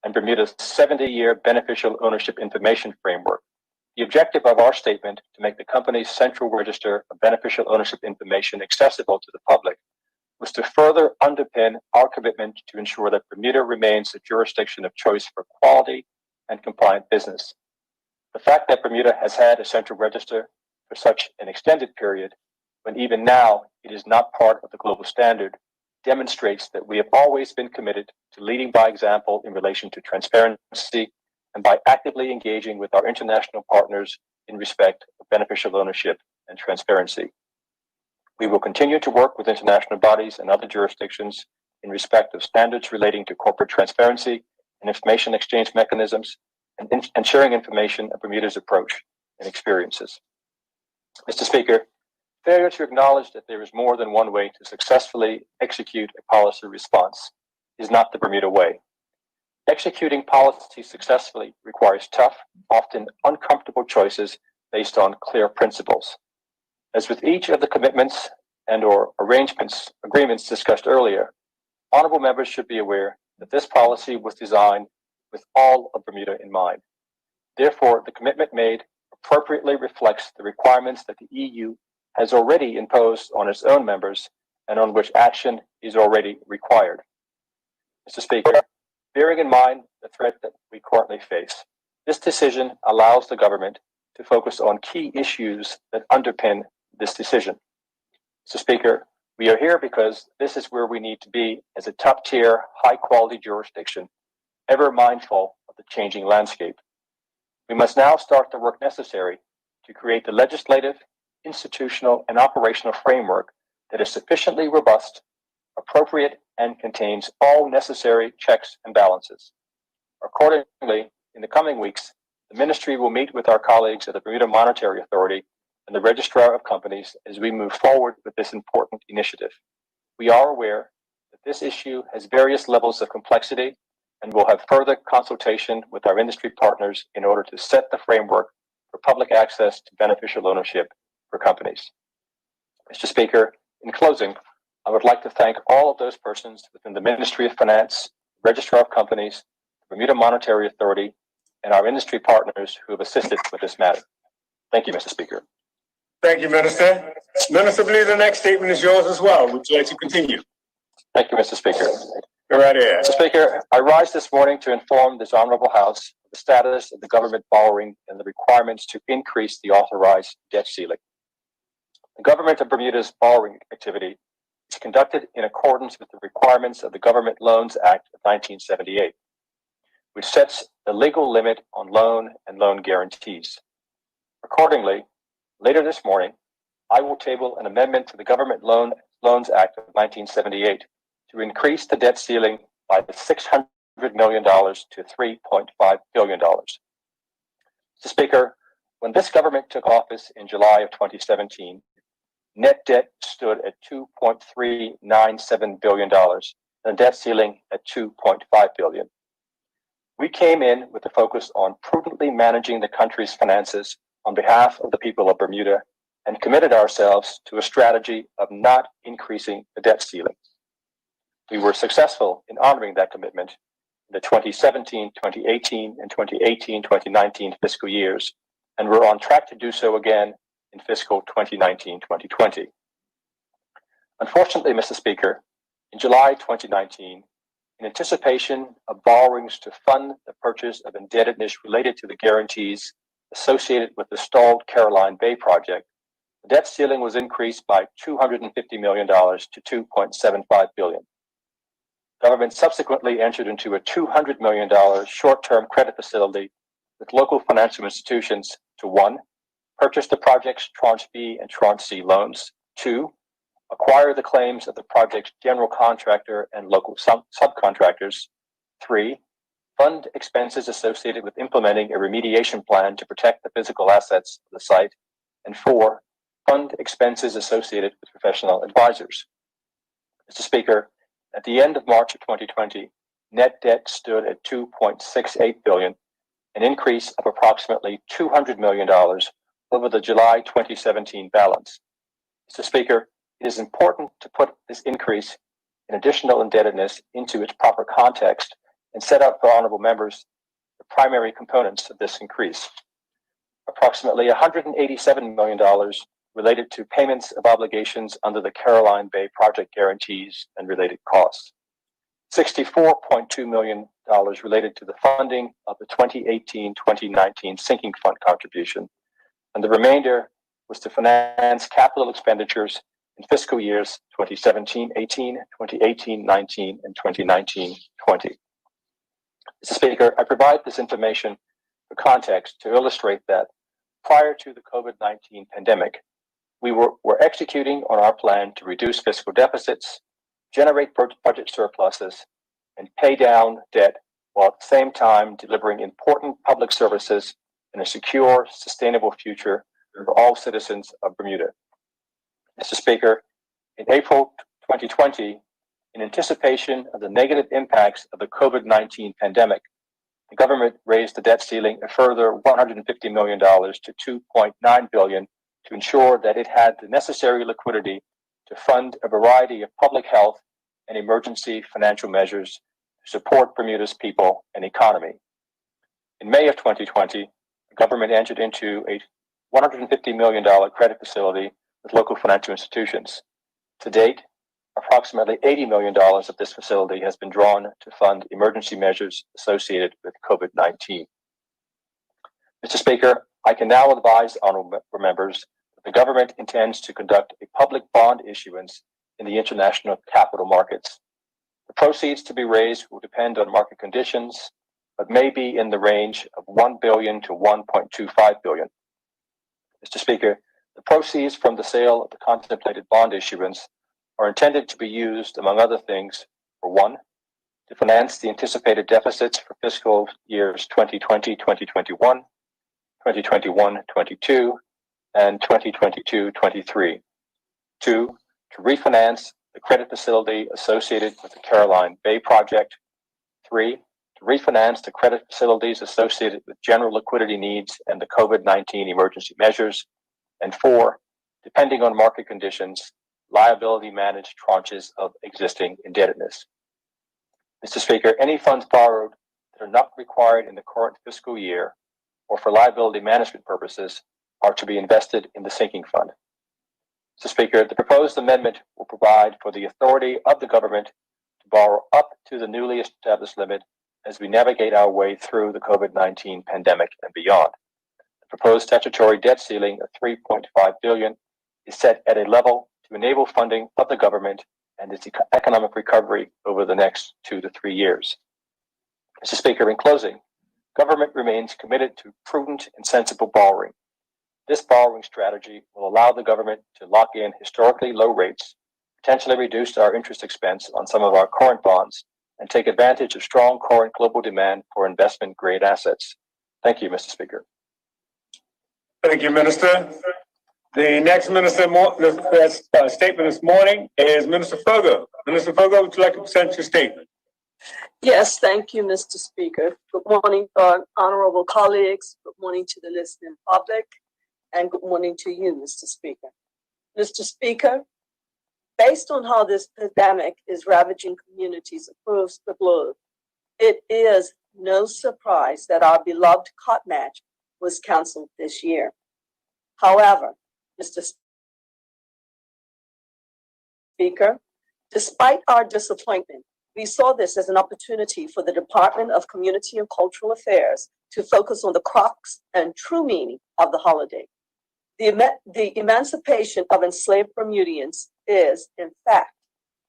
and Bermuda's 70-year beneficial ownership information framework, the objective of our statement to make the company's central register of beneficial ownership information accessible to the public was to further underpin our commitment to ensure that Bermuda remains the jurisdiction of choice for quality and compliant business. The fact that Bermuda has had a central register for such an extended period, when even now it is not part of the global standard, demonstrates that we have always been committed to leading by example in relation to transparency and by actively engaging with our international partners in respect of beneficial ownership and transparency. We will continue to work with international bodies and other jurisdictions in respect of standards relating to corporate transparency and information exchange mechanisms and sharing information of Bermuda's approach and experiences. Mr. Speaker, failure to acknowledge that there is more than one way to successfully execute a policy response is not the Bermuda way. Executing policy successfully requires tough, often uncomfortable choices based on clear principles. As with each of the commitments and/or agreements discussed earlier, honorable members should be aware that this policy was designed with all of Bermuda in mind. Therefore, the commitment made appropriately reflects the requirements that the EU has already imposed on its own members and on which action is already required. Mr. Speaker, bearing in mind the threat that we currently face, this decision allows the government to focus on key issues that underpin this decision. Mr. Speaker, we are here because this is where we need to be as a top-tier, high-quality jurisdiction, ever mindful of the changing landscape. We must now start the work necessary to create the legislative, institutional, and operational framework that is sufficiently robust, appropriate, and contains all necessary checks and balances. Accordingly, in the coming weeks, the Ministry will meet with our colleagues at the Bermuda Monetary Authority and the Registrar of Companies as we move forward with this important initiative. We are aware that this issue has various levels of complexity and will have further consultation with our industry partners in order to set the framework for public access to beneficial ownership for companies. Mr. Speaker, in closing, I would like to thank all of those persons within the Ministry of Finance, Registrar of Companies, the Bermuda Monetary Authority, and our industry partners who have assisted with this matter. Thank you, Mr. Speaker. Thank you, Minister. Minister, I believe the next statement is yours as well. Would you like to continue? Thank you, Mr. Speaker. Go right ahead. Mr. Speaker, I rise this morning to inform this honorable House of the status of the government borrowing and the requirements to increase the authorized debt ceiling. The government of Bermuda's borrowing activity is conducted in accordance with the requirements of the Government Loans Act of 1978, which sets the legal limit on loan and loan guarantees. Accordingly, later this morning, I will table an amendment to the Government Loans Act of 1978 to increase the debt ceiling by $600 million to $3.5 billion. Mr. Speaker, when this government took office in July of 2017, net debt stood at $2.397 billion and the debt ceiling at $2.5 billion. We came in with a focus on prudently managing the country's finances on behalf of the people of Bermuda and committed ourselves to a strategy of not increasing the debt ceiling. We were successful in honoring that commitment in the 2017, 2018, and 2018-2019 fiscal years, and we're on track to do so again in fiscal 2019-2020. Unfortunately, Mr. Speaker, In July 2019, in anticipation of borrowings to fund the purchase of indebtedness related to the guarantees associated with the stalled Caroline Bay project, the debt ceiling was increased by $250 million to $2.75 billion. Government subsequently entered into a $200 million short-term credit facility with local financial institutions to 1. Purchase the project's Tranche B and Tranche C loans, 2. Acquire the claims of the project's general contractor and local subcontractors, 3. Fund expenses associated with implementing a remediation plan to protect the physical assets of the site, and 4. Fund expenses associated with professional advisors. Mr. Speaker, at the end of March of 2020, net debt stood at $2.68 billion, an increase of approximately $200 million over the July 2017 balance. Mr. Speaker, it is important to put this increase in additional indebtedness into its proper context and set out for honorable members the primary components of this increase. Approximately $187 million related to payments of obligations under the Caroline Bay project guarantees and related costs. $64.2 million related to the funding of the 2018-2019 sinking fund contribution, and the remainder was to finance capital expenditures in fiscal years 2017-18, 2018-19, and 2019-20. Mr. Speaker, I provide this information for context to illustrate that prior to the COVID-19 pandemic, we were executing on our plan to reduce fiscal deficits, generate budget surpluses, and pay down debt, while at the same time delivering important public services and a secure, sustainable future for all citizens of Bermuda. Mr. Speaker, in April 2020, in anticipation of the negative impacts of the COVID-19 pandemic, the government raised the debt ceiling a further $150 million to $2.9 billion to ensure that it had the necessary liquidity to fund a variety of public health and emergency financial measures to support Bermuda's people and economy. In May of 2020, the government entered into a $150 million credit facility with local financial institutions. To date, approximately $80 million of this facility has been drawn to fund emergency measures associated with COVID-19. Mr. Speaker, I can now advise honorable members that the government intends to conduct a public bond issuance in the international capital markets. The proceeds to be raised will depend on market conditions, but may be in the range of $1 billion to $1.25 billion. Mr. Speaker, the proceeds from the sale of the contemplated bond issuance are intended to be used, among other things, for 1, to finance the anticipated deficits for fiscal years 2020, 2021, 2021, 22, and 2022, 23. 2, to refinance the credit facility associated with the Caroline Bay project. 3, to refinance the credit facilities associated with general liquidity needs and the COVID-19 emergency measures. And 4, depending on market conditions, liability managed tranches of existing indebtedness. Mr. Speaker, any funds borrowed that are not required in the current fiscal year or for liability management purposes are to be invested in the sinking fund. Mr. Speaker, the proposed amendment will provide for the authority of the government to borrow up to the newly established limit as we navigate our way through the COVID-19 pandemic and beyond. The proposed statutory debt ceiling of $3.5 billion is set at a level to enable funding of the government and its economic recovery over the next 2 to 3 years. Mr. Speaker, in closing, government remains committed to prudent and sensible borrowing. This borrowing strategy will allow the government to lock in historically low rates, potentially reduce our interest expense on some of our current bonds, and take advantage of strong current global demand for investment-grade assets. Thank you, Mr. Speaker. Thank you, Minister. The next statement this morning is Minister Fogo. Minister Fogo, would you like to present your statement? Yes, thank you, Mr. Speaker. Good morning, honorable colleagues. Good morning to the listening public, and good morning to you, Mr. Speaker. Mr. Speaker, based on how this pandemic is ravaging communities across the globe, it is no surprise that our beloved COT match was canceled this year. However, Mr. Speaker, Despite our disappointment, we saw this as an opportunity for the Department of Community and Cultural Affairs to focus on the crux and true meaning of the holiday. The emancipation of enslaved Bermudians is, in fact,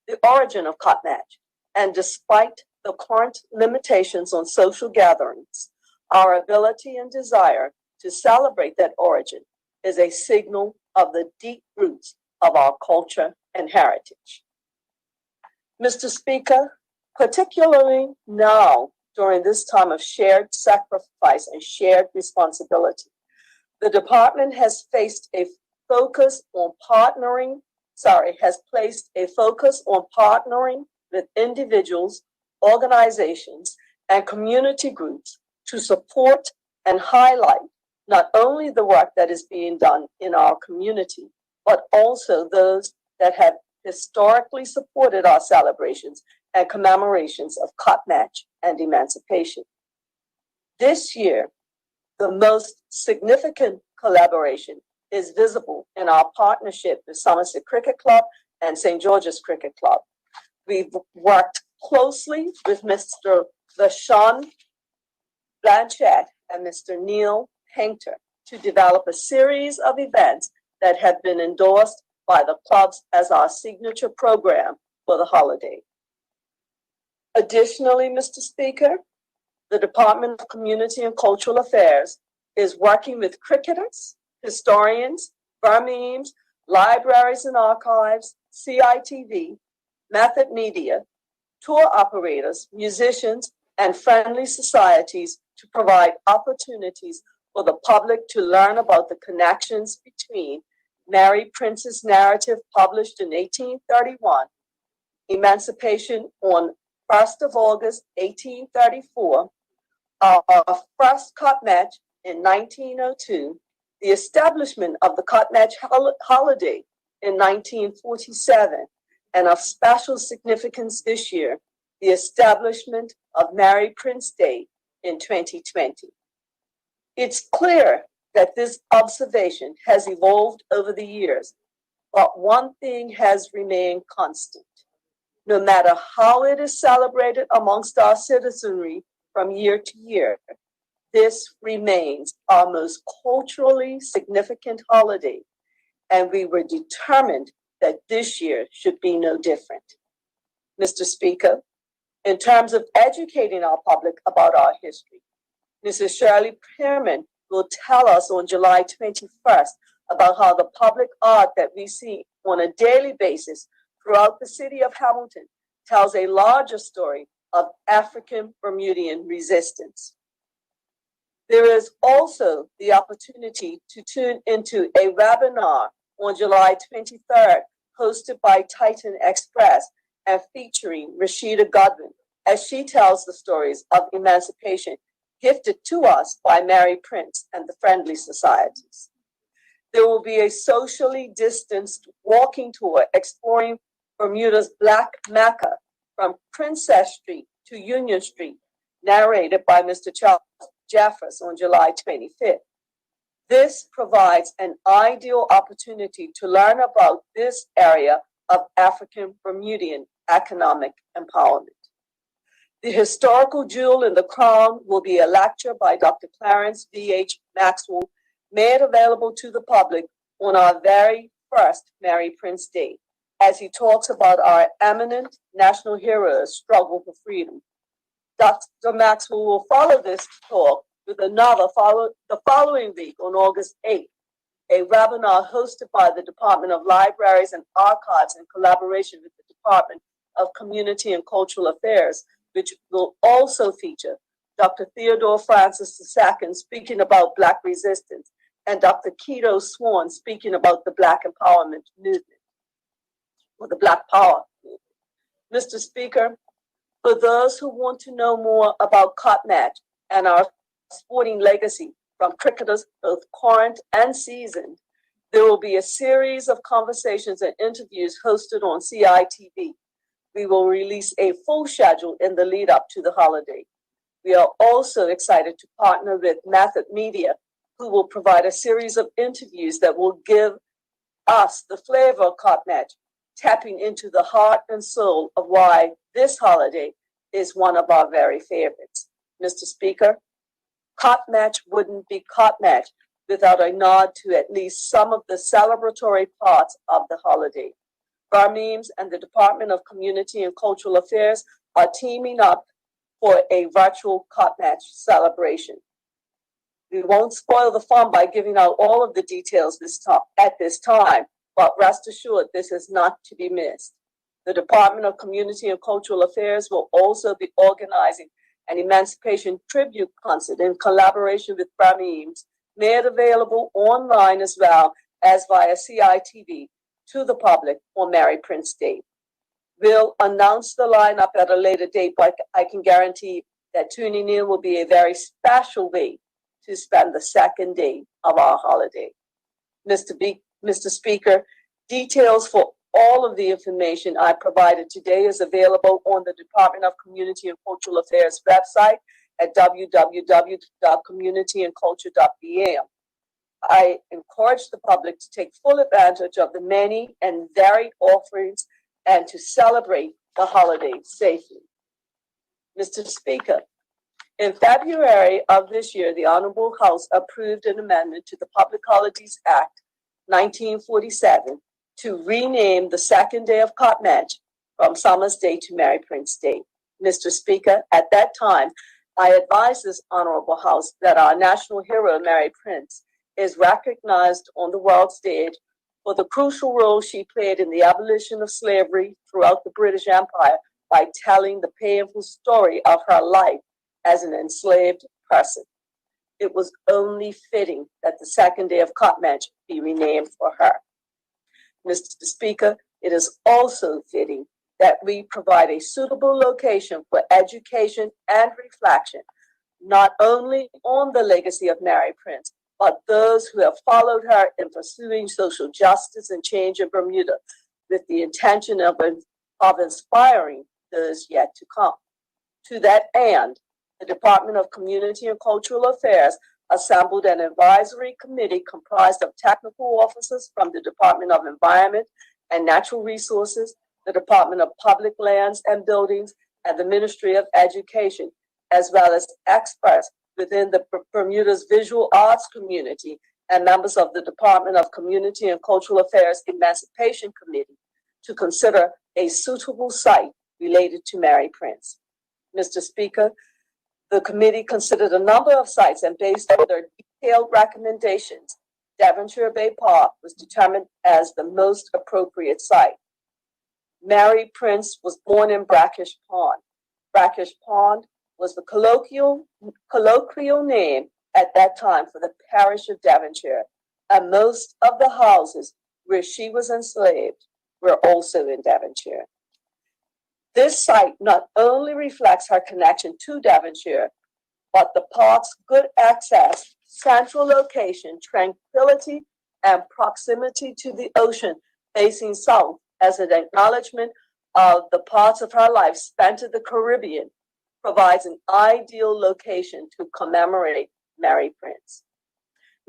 the origin of Cotton Match, and despite the current limitations on social gatherings, our ability and desire to celebrate that origin is a signal of the deep roots of our culture and heritage. Mr. Speaker, particularly now during this time of shared sacrifice and shared responsibility, the department has placed a focus on partnering with individuals, organizations, and community groups to support and highlight not only the work that is being done in our community, but also those that have historically supported our celebrations and commemorations of Cotton Match and emancipation. This year, the most significant collaboration is visible in our partnership with Somerset Cricket Club and St. George's Cricket Club. We've worked closely with Mr. Vashon Blanchett and Mr. Neil Painter to develop a series of events that have been endorsed by the clubs as our signature program for the holiday. Additionally, Mr. Speaker, the Department of Community and Cultural Affairs is working with cricketers, historians, Burmemes, libraries and archives, CITV, Method Media, tour operators, musicians, and friendly societies to provide opportunities for the public to learn about the connections between Mary Prince's narrative published in 1831, emancipation on 1st of August, 1834, our first Cotton Match in 1902, the establishment of the Cotton Match holiday in 1947, and of special significance this year, the establishment of Mary Prince Day in 2020. It's clear that this observation has evolved over the years, but one thing has remained constant. No matter how it is celebrated amongst our citizenry from year to year, this remains our most culturally significant holiday, and we were determined that this year should be no different. Mr. Speaker, in terms of educating our public about our history, Mrs. Shirley Pearman will tell us on July 21st about how the public art that we see on a daily basis throughout the city of Hamilton tells a larger story of African Bermudian resistance. There is also the opportunity to tune into a webinar on July 23rd, hosted by Titan Express and featuring Rashida Godwin, as she tells the stories of emancipation gifted to us by Mary Prince and the Friendly Societies. There will be a socially distanced walking tour exploring Bermuda's Black Mecca from Princess Street to Union Street, narrated by Mr. Charles Jeffers on July 25th. This provides an ideal opportunity to learn about this area of African Bermudian economic empowerment. The historical jewel in the crown will be a lecture by Dr. Clarence V.H. Maxwell, made available to the public on our very first Mary Prince Day, as he talks about our eminent national heroes' struggle for freedom. Dr. Maxwell will follow this talk with another the following week on August 8th, a webinar hosted by the Department of Libraries and Archives in collaboration with the Department of Community and Cultural Affairs, which will also feature Dr. Theodore Francis II speaking about Black resistance and Dr. Keto Swan speaking about the Black empowerment movement, or the Black Power movement. Mr. Speaker, for those who want to know more about Cotton Match and our sporting legacy from cricketers both current and seasoned, there will be a series of conversations and interviews hosted on CITV. We will release a full schedule in the lead up to the holiday. We are also excited to partner with Method Media, who will provide a series of interviews that will give us the flavor of Cotton Match, tapping into the heart and soul of why this holiday is one of our very favorites. Mr. Speaker, Cot Match wouldn't be Cot Match without a nod to at least some of the celebratory parts of the holiday. Barmeems and the Department of Community and Cultural Affairs are teaming up for a virtual Cot Match celebration. We won't spoil the fun by giving out all of the details at this time, but rest assured this is not to be missed. The Department of Community and Cultural Affairs will also be organizing an Emancipation Tribute Concert in collaboration with Barmeems, made available online as well as via CITV to the public on Mary Prince Day. We'll announce the lineup at a later date, but I can guarantee that tuning in will be a very special way to spend the second day of our holiday. Mr. Speaker, details for all of the information I provided today is available on the Department of Community and Cultural Affairs website at www.communityandculture.bm. I encourage the public to take full advantage of the many and varied offerings and to celebrate the holiday safely. Mr. Speaker, in February of this year, the Honorable House approved an amendment to the Public Holidays Act 1947 to rename the second day of Cot Match from Summer's Day to Mary Prince Day. Mr. Speaker, at that time, I advised this Honorable House that our national hero, Mary Prince, is recognized on the world stage for the crucial role she played in the abolition of slavery throughout the British Empire by telling the painful story of her life as an enslaved person. It was only fitting that the second day of Cot Match be renamed for her. Mr. Speaker, it is also fitting that we provide a suitable location for education and reflection, not only on the legacy of Mary Prince, but those who have followed her in pursuing social justice and change in Bermuda with the intention of inspiring those yet to come. To that end, the Department of Community and Cultural Affairs assembled an advisory committee comprised of technical officers from the Department of Environment and Natural Resources, the Department of Public Lands and Buildings, and the Ministry of Education, as well as experts within the Bermuda's visual arts community and members of the Department of Community and Cultural Affairs Emancipation Committee to consider a suitable site related to Mary Prince. Mr. Speaker, the committee considered a number of sites, and based on their detailed recommendations, Devonshire Bay Park was determined as the most appropriate site. Mary Prince was born in Brackish Pond. Brackish Pond was the colloquial name at that time for the parish of Devonshire, and most of the houses where she was enslaved were also in Devonshire. This site not only reflects her connection to Devonshire, but the park's good access, central location, tranquility, and proximity to the ocean facing south as an acknowledgement of the parts of her life spent in the Caribbean provides an ideal location to commemorate Mary Prince.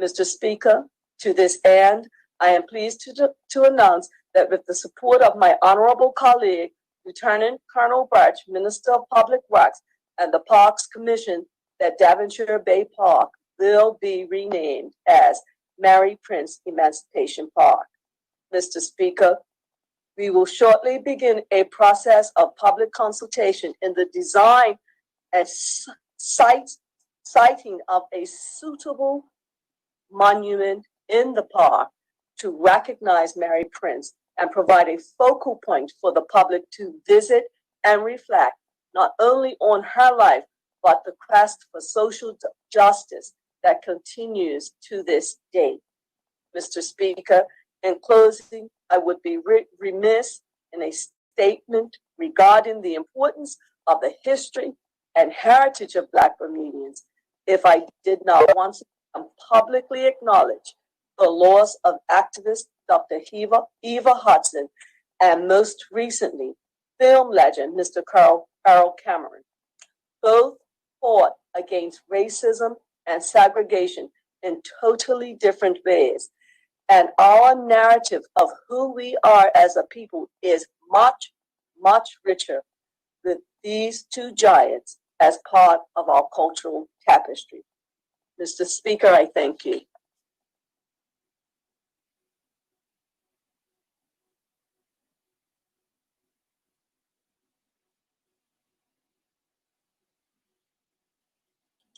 Mr. Speaker, to this end, I am pleased to announce that with the support of my honorable colleague, Lieutenant Colonel Birch, Minister of Public Works, and the Parks Commission, that Devonshire Bay Park will be renamed as Mary Prince Emancipation Park. Mr. Speaker, we will shortly begin a process of public consultation in the design and siting of a suitable monument in the park to recognize Mary Prince and provide a focal point for the public to visit and reflect not only on her life, but the quest for social justice that continues to this day. Mr. Speaker, in closing, I would be remiss in a statement regarding the importance of the history and heritage of Black Bermudians if I did not once publicly acknowledge the loss of activist Dr. Eva Hudson, and most recently, film legend Mr. Carl Cameron. Both fought against racism and segregation in totally different ways, And our narrative of who we are as a people is much, much richer with these two giants as part of our cultural tapestry. Mr. Speaker, I thank you.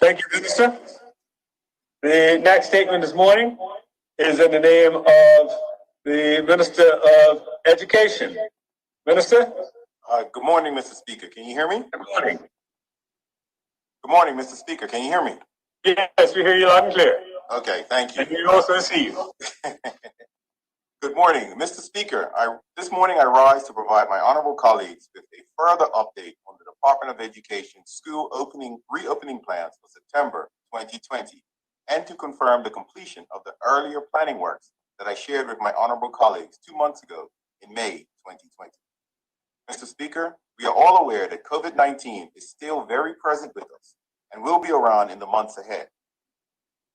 Thank you, Minister. The next statement this morning is in the name of the Minister of Education. Minister? Good morning, Mr. Speaker. Can you hear me? Good morning. Good morning, Mr. Speaker. Can you hear me? Yes, we hear you loud and clear. Okay, thank you. And we also see you. Good morning, Mr. Speaker. This morning I rise to provide my honorable colleagues with a further update on the Department of Education school reopening plans for September 2020, and to confirm the completion of the earlier planning works that I shared with my honorable colleagues 2 months ago in May 2020. Mr. Speaker, we are all aware that COVID-19 is still very present with us and will be around in the months ahead.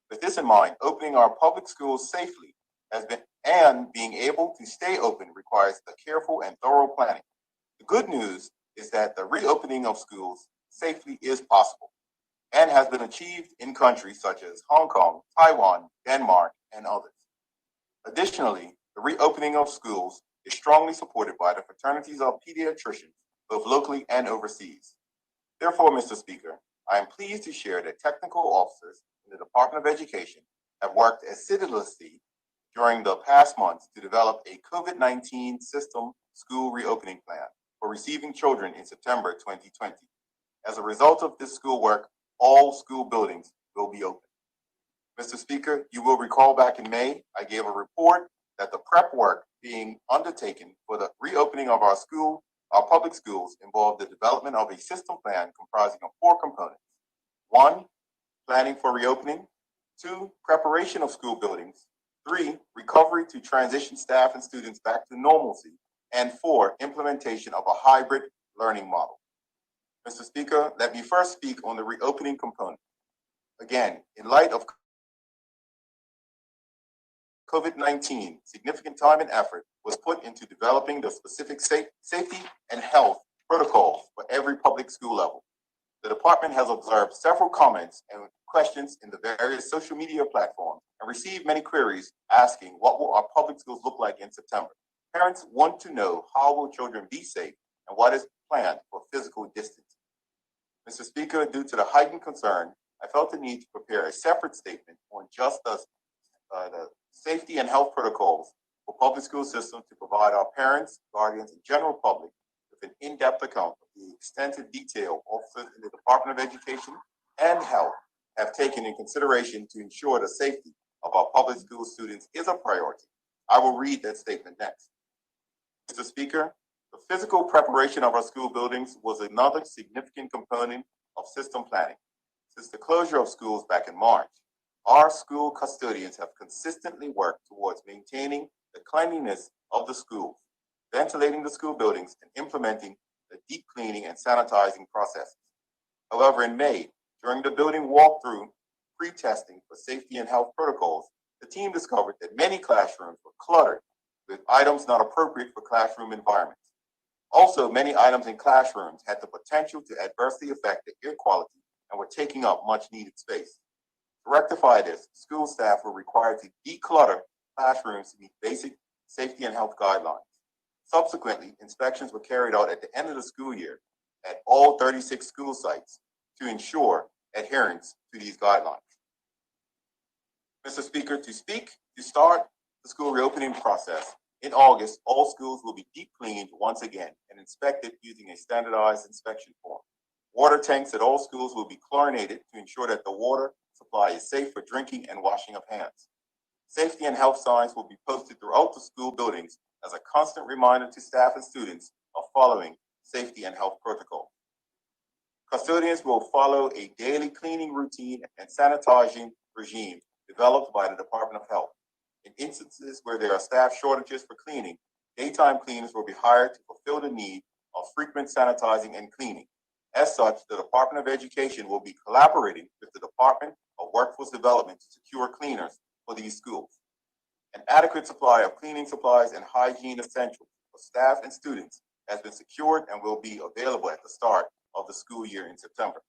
With this in mind, opening our public schools safely and being able to stay open requires a careful and thorough planning. The good news is that the reopening of schools safely is possible and has been achieved in countries such as Hong Kong, Taiwan, Denmark, and others. Additionally, the reopening of schools is strongly supported by the fraternities of pediatricians, both locally and overseas. Therefore, Mr. Speaker, I am pleased to share that technical officers in the Department of Education have worked assiduously during the past months to develop a COVID-19 system school reopening plan for receiving children in September 2020. As a result of this schoolwork, all school buildings will be open. Mr. Speaker, you will recall back in May, I gave a report that the prep work being undertaken for the reopening of our public schools involved the development of a system plan comprising of 4 components. 1, planning for reopening. 2, preparation of school buildings. 3, recovery to transition staff and students back to normalcy. And 4, implementation of a hybrid learning model. Mr. Speaker, let me first speak on the reopening component. Again, in light of COVID-19, significant time and effort was put into developing the specific safety and health protocols for every public school level. The department has observed several comments and questions in the various social media platforms and received many queries asking what will our public schools look like in September. Parents want to know how will children be safe and what is planned for physical distancing. Mr. Speaker, due to the heightened concern, I felt the need to prepare a separate statement on just the safety and health protocols for public school systems to provide our parents, guardians, and general public with an in-depth account of the extensive detail officers in the Department of Education and Health have taken in consideration to ensure the safety of our public school students is a priority. I will read that statement next. Mr. Speaker, the physical preparation of our school buildings was another significant component of system planning. Since the closure of schools back in March, our school custodians have consistently worked towards maintaining the cleanliness of the schools, ventilating the school buildings, and implementing the deep cleaning and sanitizing processes. However, in May, during the building walkthrough pre-testing for safety and health protocols, the team discovered that many classrooms were cluttered with items not appropriate for classroom environments. Also, many items in classrooms had the potential to adversely affect the air quality and were taking up much needed space. To rectify this, school staff were required to declutter classrooms to meet basic safety and health guidelines. Subsequently, inspections were carried out at the end of the school year at all 36 school sites to ensure adherence to these guidelines. Mr. Speaker, to start the school reopening process, in August, all schools will be deep cleaned once again and inspected using a standardized inspection form. Water tanks at all schools will be chlorinated to ensure that the water supply is safe for drinking and washing of hands. Safety and health signs will be posted throughout the school buildings as a constant reminder to staff and students of following safety and health protocols. Custodians will follow a daily cleaning routine and sanitizing regime developed by the Department of Health. In instances where there are staff shortages for cleaning, daytime cleaners will be hired to fulfill the need of frequent sanitizing and cleaning. As such, the Department of Education will be collaborating with the Department of Workforce Development to secure cleaners for these schools. An adequate supply of cleaning supplies and hygiene essentials for staff and students has been secured and will be available at the start of the school year in September.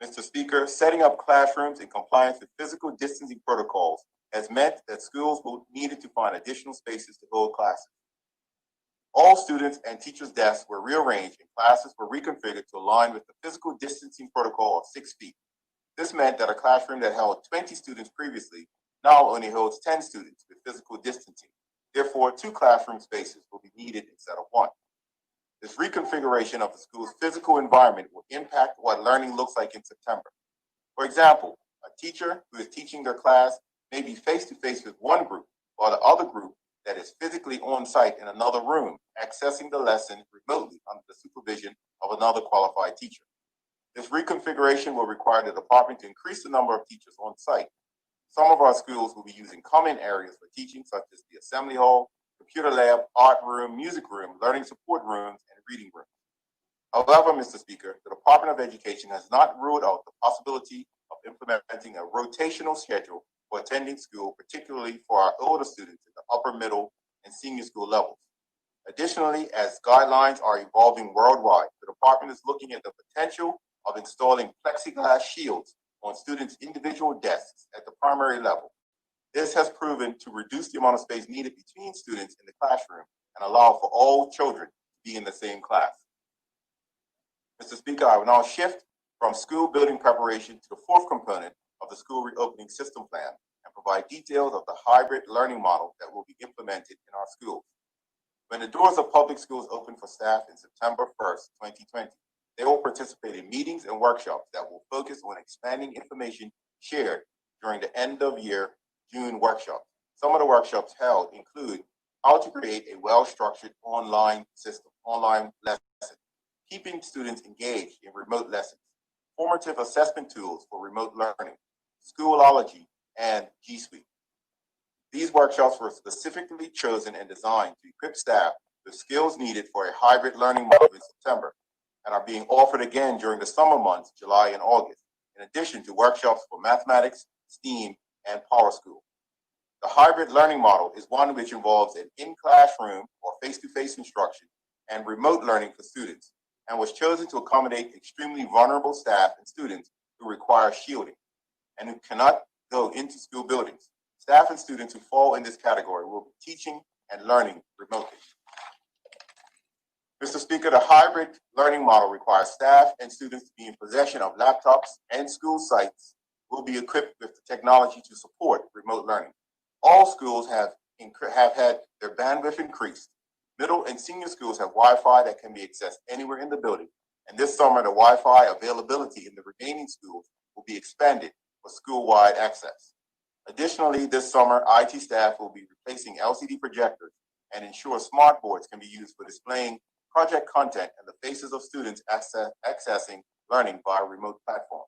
Mr. Speaker, setting up classrooms in compliance with physical distancing protocols has meant that schools will needed to find additional spaces to hold classes. All students and teachers' desks were rearranged and classes were reconfigured to align with the physical distancing protocol of 6 feet. This meant that a classroom that held 20 students previously now only holds 10 students with physical distancing. Therefore, 2 classroom spaces will be needed instead of 1. This reconfiguration of the school's physical environment will impact what learning looks like in September. For example, a teacher who is teaching their class may be face-to-face with one group, while the other group that is physically on site in another room, accessing the lesson remotely under the supervision of another qualified teacher. This reconfiguration will require the department to increase the number of teachers on site. Some of our schools will be using common areas for teaching, such as the assembly hall, computer lab, art room, music room, learning support rooms, and reading rooms. However, Mr. Speaker, the Department of Education has not ruled out the possibility of implementing a rotational schedule for attending school, particularly for our older students in the upper, middle, and senior school levels. Additionally, as guidelines are evolving worldwide, the department is looking at the potential of installing plexiglass shields on students' individual desks at the primary level. This has proven to reduce the amount of space needed between students in the classroom and allow for all children to be in the same class. Mr. Speaker, I will now shift from school building preparation to the fourth component of the school reopening system plan and provide details of the hybrid learning model that will be implemented in our schools. When the doors of public schools open for staff in September 1st, 2020, they will participate in meetings and workshops that will focus on expanding information shared during the end of year June workshop. Some of the workshops held include how to create a well-structured online lesson, keeping students engaged in remote lessons, formative assessment tools for remote learning, Schoolology, and G Suite. These workshops were specifically chosen and designed to equip staff with skills needed for a hybrid learning model in September and are being offered again during the summer months, July and August, in addition to workshops for mathematics, STEAM, and Power School. The hybrid learning model is one which involves an in-classroom or face-to-face instruction and remote learning for students, and was chosen to accommodate extremely vulnerable staff and students who require shielding and who cannot go into school buildings. Staff and students who fall in this category will be teaching and learning remotely. Mr. Speaker, the hybrid learning model requires staff and students to be in possession of laptops, and school sites will be equipped with the technology to support remote learning. All schools have had their bandwidth increased. Middle and senior schools have Wi-Fi that can be accessed anywhere in the building, and this summer the Wi-Fi availability in the remaining schools will be expanded for school-wide access. Additionally, this summer, IT staff will be replacing LCD projectors and ensure smart boards can be used for displaying project content and the faces of students accessing learning via remote platforms.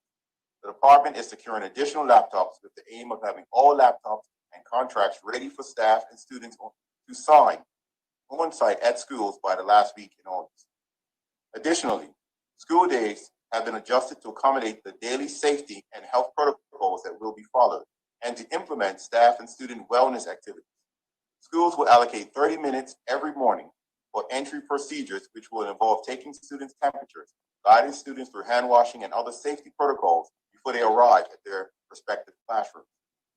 The department is securing additional laptops with the aim of having all laptops and contracts ready for staff and students to sign on site at schools by the last week in August. Additionally, school days have been adjusted to accommodate the daily safety and health protocols that will be followed and to implement staff and student wellness activities. Schools will allocate 30 minutes every morning for entry procedures, which will involve taking students' temperatures, guiding students through hand washing and other safety protocols before they arrive at their respective classrooms.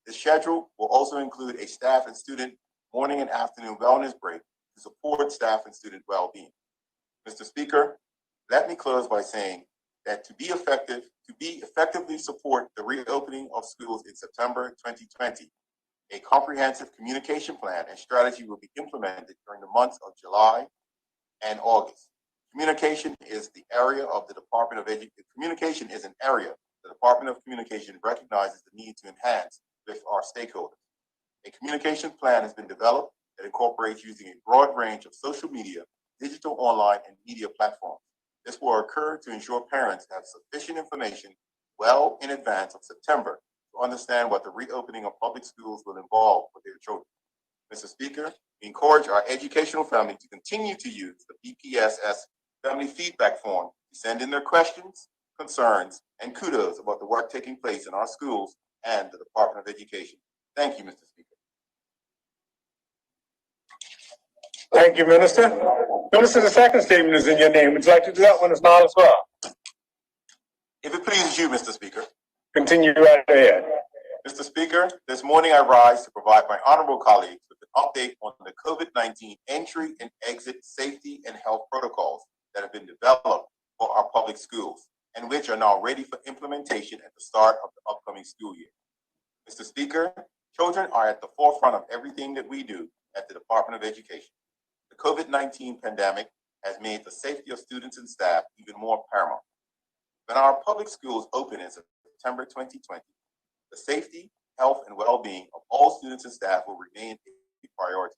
This schedule will also include a staff and student morning and afternoon wellness break to support staff and student well-being. Mr. Speaker, let me close by saying that to effectively support the reopening of schools in September 2020, a comprehensive communication plan and strategy will be implemented during the months of July and August. Communication is the area of the Department of Education. Communication is an area the Department of Communication recognizes the need to enhance with our stakeholders. A communication plan has been developed that incorporates using a broad range of social media, digital, online, and media platforms. This will occur to ensure parents have sufficient information well in advance of September to understand what the reopening of public schools will involve for their children. Mr. Speaker, we encourage our educational family to continue to use the BPSS family feedback form to send in their questions, concerns, and kudos about the work taking place in our schools and the Department of Education. Thank you, Mr. Speaker. Thank you, Minister. Minister, the second statement is in your name. Would you like to do that one as well as well? If it pleases you, Mr. Speaker. Continue right ahead. Mr. Speaker, this morning I rise to provide my honorable colleagues with an update on the COVID-19 entry and exit safety and health protocols that have been developed for our public schools and which are now ready for implementation at the start of the upcoming school year. Mr. Speaker, children are at the forefront of everything that we do at the Department of Education. The COVID-19 pandemic has made the safety of students and staff even more paramount. When our public schools opened in September 2020, the safety, health, and well-being of all students and staff will remain a priority.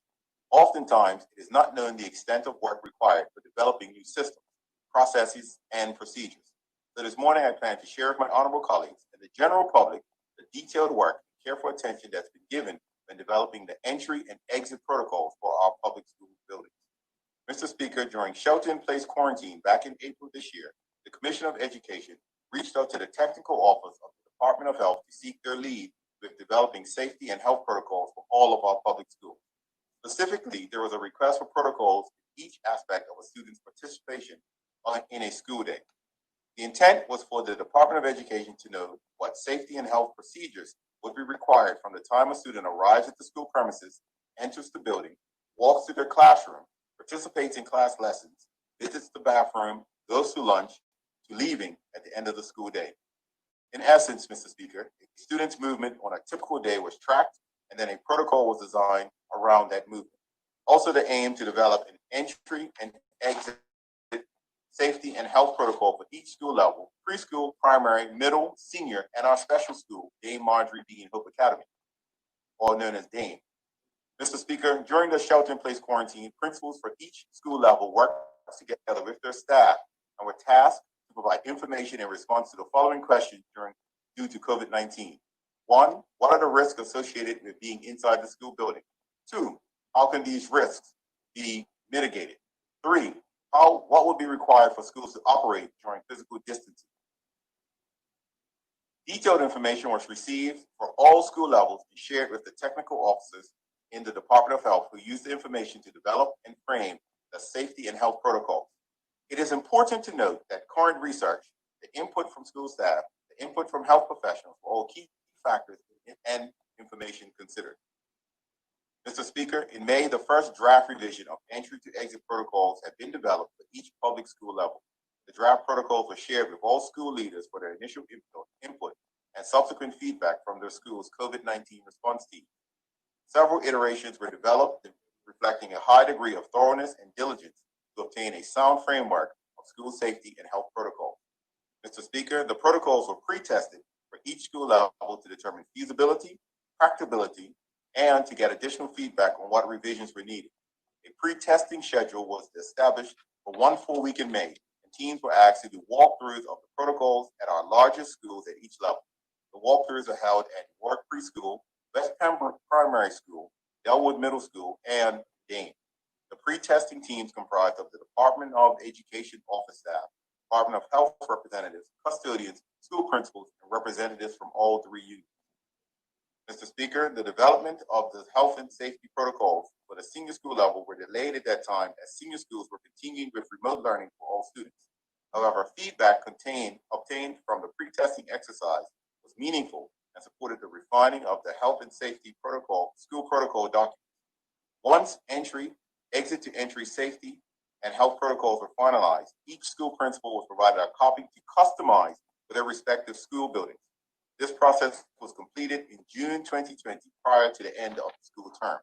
Oftentimes, it is not known the extent of work required for developing new systems, processes, and procedures. So this morning, I plan to share with my honorable colleagues and the general public the detailed work and careful attention that's been given when developing the entry and exit protocols for our public school buildings. Mr. Speaker, during shelter-in-place quarantine back in April this year, the Commission of Education reached out to the technical office of the Department of Health to seek their lead with developing safety and health protocols for all of our public schools. Specifically, there was a request for protocols in each aspect of a student's participation in a school day. The intent was for the Department of Education to know what safety and health procedures would be required from the time a student arrives at the school premises, enters the building, walks to their classroom, participates in class lessons, visits the bathroom, goes to lunch, to leaving at the end of the school day. In essence, Mr. Speaker, a student's movement on a typical day was tracked, and then a protocol was designed around that movement. Also, the aim to develop an entry and exit safety and health protocol for each school level: preschool, primary, middle, senior, and our special school, Dame Marjorie B. and Hope Academy, all known as Dame. Mr. Speaker, during the shelter-in-place quarantine, principals for each school level worked together with their staff and were tasked to provide information in response to the following questions due to COVID-19. 1, what are the risks associated with being inside the school building? 2, how can these risks be mitigated? 3, what would be required for schools to operate during physical distancing? Detailed information was received for all school levels and shared with the technical officers in the Department of Health, who used the information to develop and frame the safety and health protocols. It is important to note that current research, the input from school staff, the input from health professionals were all key factors and information considered. Mr. Speaker, in May, the first draft revision of entry to exit protocols had been developed for each public school level. The draft protocols were shared with all school leaders for their initial input and subsequent feedback from their school's COVID-19 response team. Several iterations were developed, reflecting a high degree of thoroughness and diligence to obtain a sound framework of school safety and health protocols. Mr. Speaker, the protocols were pre-tested for each school level to determine feasibility, practicability, and to get additional feedback on what revisions were needed. A pre-testing schedule was established for 1 full week in May, and teams were asked to do walkthroughs of the protocols at our largest schools at each level. The walkthroughs are held at York Preschool, West Pembroke Primary School, Delwood Middle School, and Dane. The pre-testing teams comprised of the Department of Education office staff, Department of Health representatives, custodians, school principals, and representatives from all 3 units. Mr. Speaker, the development of the health and safety protocols for the senior school level were delayed at that time as senior schools were continuing with remote learning for all students. However, feedback obtained from the pre-testing exercise was meaningful and supported the refining of the health and safety protocol, school protocol documents. Once exit to entry safety and health protocols were finalized, each school principal was provided a copy to customize for their respective school buildings. This process was completed in June 2020, prior to the end of the school term.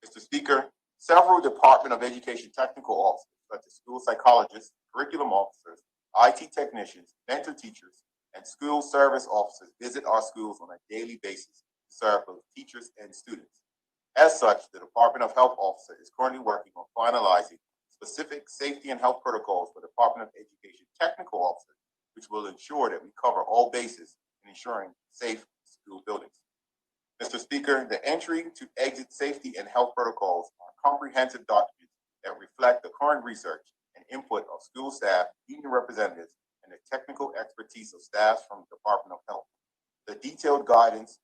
Mr. Speaker, several Department of Education technical officers, such as school psychologists, curriculum officers, IT technicians, mentor teachers, and school service officers visit our schools on a daily basis to serve both teachers and students. As such, the Department of Health officer is currently working on finalizing specific safety and health protocols for Department of Education technical officers, which will ensure that we cover all bases in ensuring safe school buildings. Mr. Speaker, the entry to exit safety and health protocols are comprehensive documents that reflect the current research and input of school staff, union representatives, and the technical expertise of staff from the Department of Health. The detailed guidance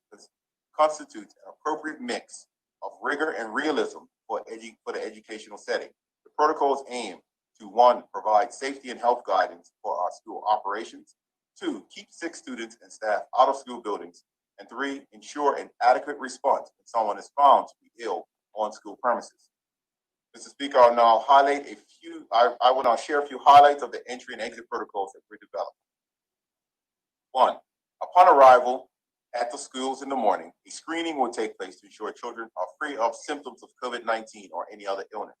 constitutes an appropriate mix of rigor and realism for the educational setting. The protocols aim to 1, provide safety and health guidance for our school operations, 2, keep sick students and staff out of school buildings, and 3, ensure an adequate response when someone is found to be ill on school premises. Mr. Speaker, I'll now highlight I will now share a few highlights of the entry and exit protocols that we developed. 1, upon arrival at the schools in the morning, a screening will take place to ensure children are free of symptoms of COVID-19 or any other illness.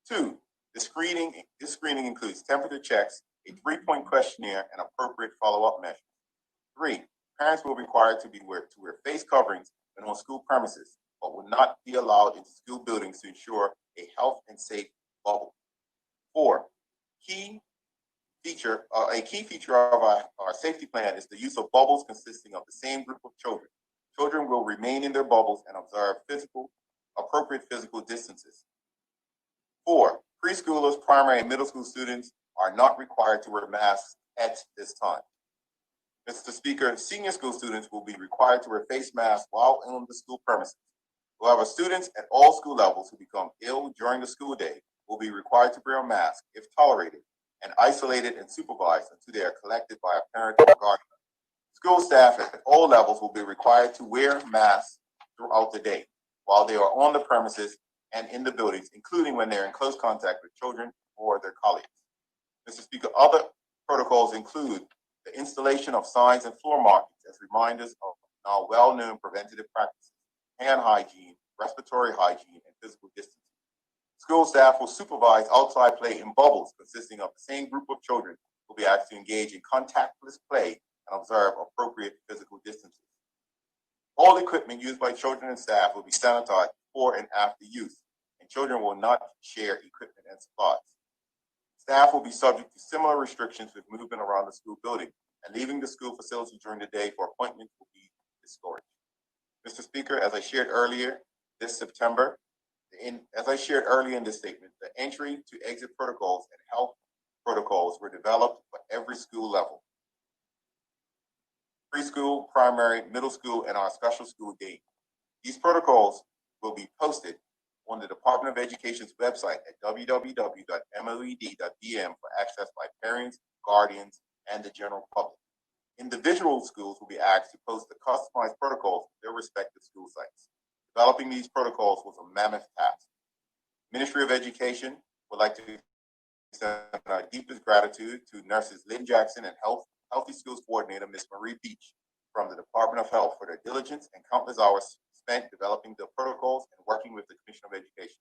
2, this screening includes temperature checks, a 3-point questionnaire, and appropriate follow-up measures. 3, parents will be required to wear face coverings when on school premises, but will not be allowed into school buildings to ensure a health and safe bubble. 4, a key feature of our safety plan is the use of bubbles consisting of the same group of children. Children will remain in their bubbles and observe appropriate physical distances. 4, preschoolers, primary and middle school students are not required to wear masks at this time. Mr. Speaker, senior school students will be required to wear face masks while on the school premises. However, students at all school levels who become ill during the school day will be required to wear a mask if tolerated and isolated and supervised until they are collected by a parent or guardian. School staff at all levels will be required to wear masks throughout the day while they are on the premises and in the buildings, including when they're in close contact with children or their colleagues. Mr. Speaker, other protocols include the installation of signs and floor markings as reminders of now well-known preventative practices, hand hygiene, respiratory hygiene, and physical distancing. School staff will supervise outside play in bubbles consisting of the same group of children who will be asked to engage in contactless play and observe appropriate physical distances. All equipment used by children and staff will be sanitized before and after use, and children will not share equipment and supplies. Staff will be subject to similar restrictions with movement around the school building, and leaving the school facility during the day for appointments will be discouraged. Mr. Speaker, as I shared earlier this September, as I shared earlier in this statement, the entry to exit protocols and health protocols were developed for every school level: preschool, primary, middle school, and our special school day. These protocols will be posted on the Department of Education's website at www.moed.bm for access by parents, guardians, and the general public. Individual schools will be asked to post the customized protocols for their respective school sites. Developing these protocols was a mammoth task. Ministry of Education would like to extend our deepest gratitude to nurses Lynn Jackson and Healthy Schools Coordinator Ms. Marie Beach from the Department of Health for their diligence and countless hours spent developing the protocols and working with the Commission of Education.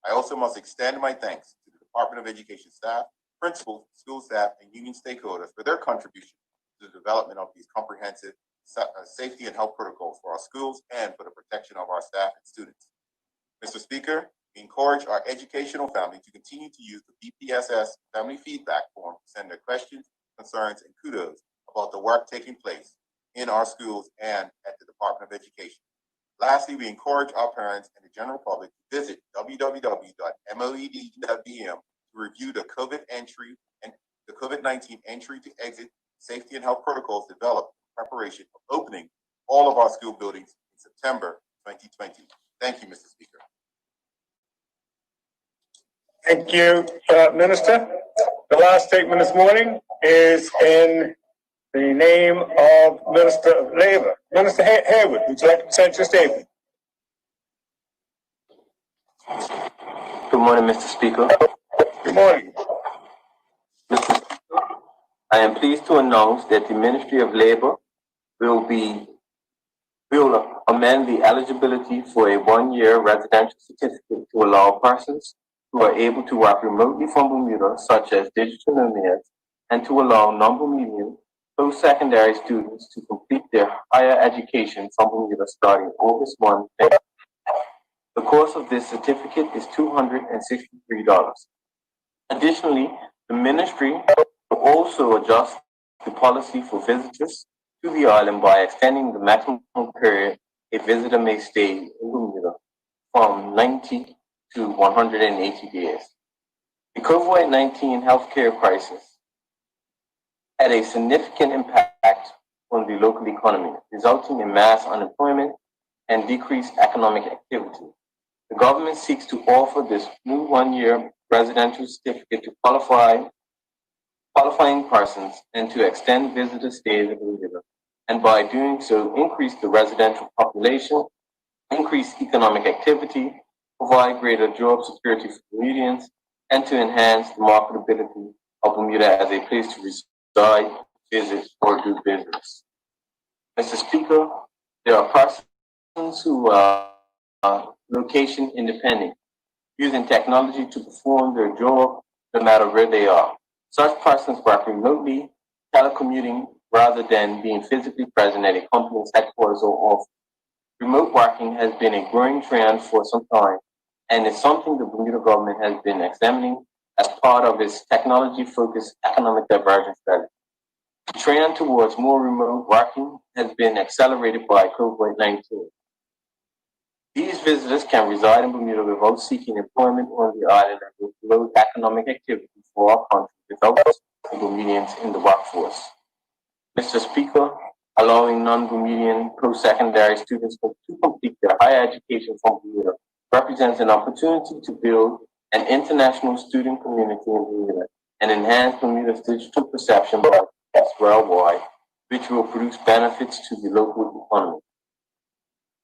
I also must extend my thanks to the Department of Education staff, principals, school staff, and union stakeholders for their contribution to the development of these comprehensive safety and health protocols for our schools and for the protection of our staff and students. Mr. Speaker, we encourage our educational family to continue to use the BPSS family feedback form to send their questions, concerns, and kudos about the work taking place in our schools and at the Department of Education. Lastly, we encourage our parents and the general public to visit www.moed.bm to review the COVID-19 entry to exit safety and health protocols developed in preparation of opening all of our school buildings in September 2020. Thank you, Mr. Speaker. Thank you, Minister. The last statement this morning is in the name of Minister of Labor. Minister Hayward, would you like to present your statement? Good morning, Mr. Speaker. Good morning. I am pleased to announce that the Ministry of Labor will amend the eligibility for a one-year residential certificate to allow persons who are able to work remotely from Bermuda, such as digital nomads, and to allow non-Bermudian post-secondary students to complete their higher education from Bermuda starting August 1. The cost of this certificate is $263. Additionally, the ministry will also adjust the policy for visitors to the island by extending the maximum period a visitor may stay in Bermuda from 90 to 180 days. The COVID-19 healthcare crisis had a significant impact on the local economy, resulting in mass unemployment and decreased economic activity. The government seeks to offer this new one-year residential certificate to qualifying persons and to extend visitor stays in Bermuda, and by doing so, increase the residential population, increase economic activity, provide greater job security for Bermudians, and to enhance the marketability of Bermuda as a place to reside, visit, or do business. Mr. Speaker, there are persons who are location independent, using technology to perform their job no matter where they are. Such persons work remotely, telecommuting, rather than being physically present at a company's headquarters or office. Remote working has been a growing trend for some time, and is something the Bermuda government has been examining as part of its technology-focused economic diversion strategy. The trend towards more remote working has been accelerated by COVID-19. These visitors can reside in Bermuda without seeking employment on the island and with low economic activity for our country without Bermudians in the workforce. Mr. Speaker, allowing non-Bermudian post-secondary students to complete their higher education from Bermuda represents an opportunity to build an international student community in Bermuda and enhance Bermuda's digital perception worldwide, which will produce benefits to the local economy.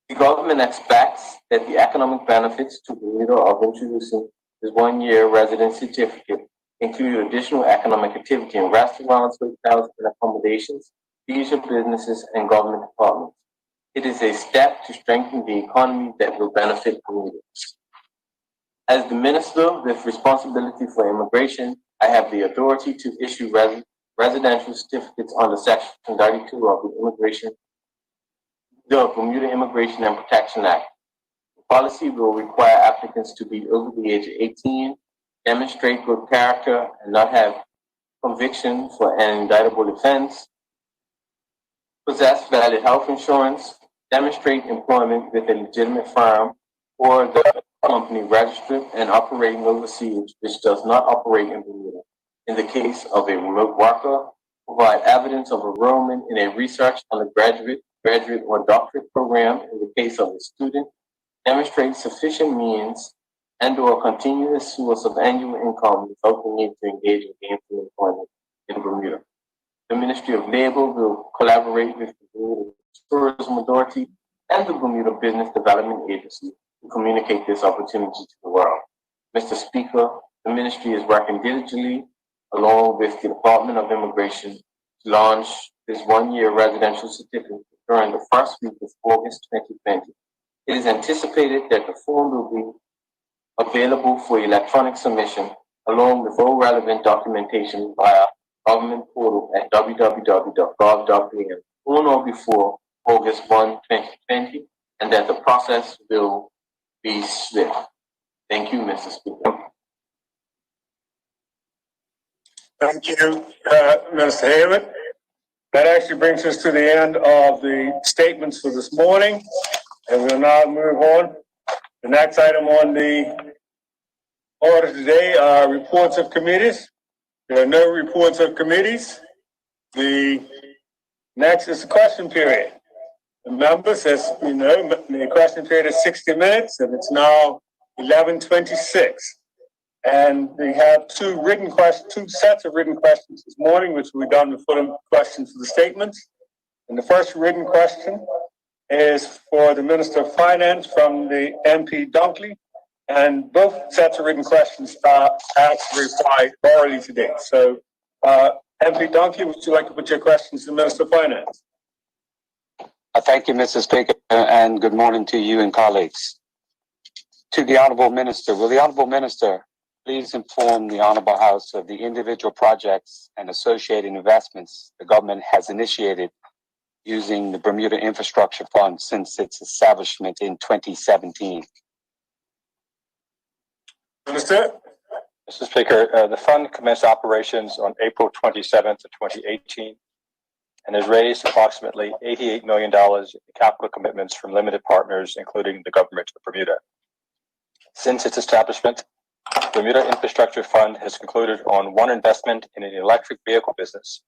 The government expects that the economic benefits to Bermuda of introducing this one-year residency certificate include additional economic activity in restaurants, hotels, and accommodations, leisure businesses, and government departments. It is a step to strengthen the economy that will benefit Bermudans. As the Minister with responsibility for immigration, I have the authority to issue residential certificates under Section 32 of the Bermuda Immigration and Protection Act. The policy will require applicants to be over the age of 18, demonstrate good character, and not have conviction for an indictable offense, possess valid health insurance, demonstrate employment with a legitimate firm or the company registered and operating overseas, which does not operate in Bermuda. In the case of a remote worker, provide evidence of enrollment in a research, undergraduate, graduate, or doctorate program. In the case of a student, demonstrate sufficient means and/or continuous source of annual income without the need to engage in gainful employment in Bermuda. The Ministry of Labor will collaborate with the Bermuda Tourism Authority and the Bermuda Business Development Agency to communicate this opportunity to the world. Mr. Speaker, the Ministry is working diligently along with the Department of Immigration to launch this one-year residential certificate during the first week of August 2020. It is anticipated that the form will be available for electronic submission along with all relevant documentation via government portal at www.gov.bm on or before August 1, 2020, and that the process will be swift. Thank you, Mr. Speaker. Thank you, Minister Hayward. That actually brings us to the end of the statements for this morning, and we'll now move on. The next item on the order today are reports of committees. There are no reports of committees. The next is the question period. The members, as you know, the question period is 60 minutes, and it's now 11:26. And we have two sets of written questions this morning, which will be done before the questions for the statements. And the first written question is for the Minister of Finance from the MP Dunkley. And both sets of written questions are asked to reply orally today. So, MP Dunkley, would you like to put your questions to the Minister of Finance? Thank you, Mr. Speaker, and good morning to you and colleagues. To the Honorable Minister, will the Honorable Minister please inform the Honorable House of the individual projects and associated investments the government has initiated using the Bermuda Infrastructure Fund since its establishment in 2017? Minister? Mr. Speaker, the fund commenced operations on April 27th of 2018 and has raised approximately $88 million in capital commitments from limited partners, including the government of Bermuda. Since its establishment, Bermuda Infrastructure Fund has concluded on one investment in an electric vehicle business.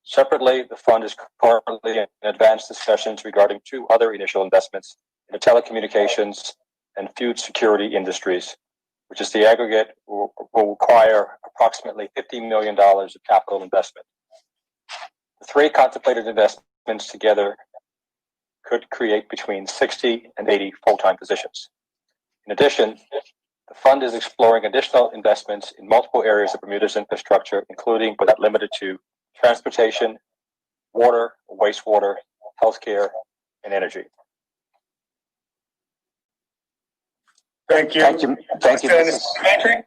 Separately, the fund is currently in advanced discussions regarding two other initial investments in the telecommunications and food security industries, which is the aggregate will require approximately $50 million of capital investment. The three contemplated investments together could create between 60 and 80 full-time positions. In addition, the fund is exploring additional investments in multiple areas of Bermuda's infrastructure, including but not limited to transportation, water, wastewater, healthcare, and energy. Thank you. Thank you. Thank you, Mrs. Supplementary?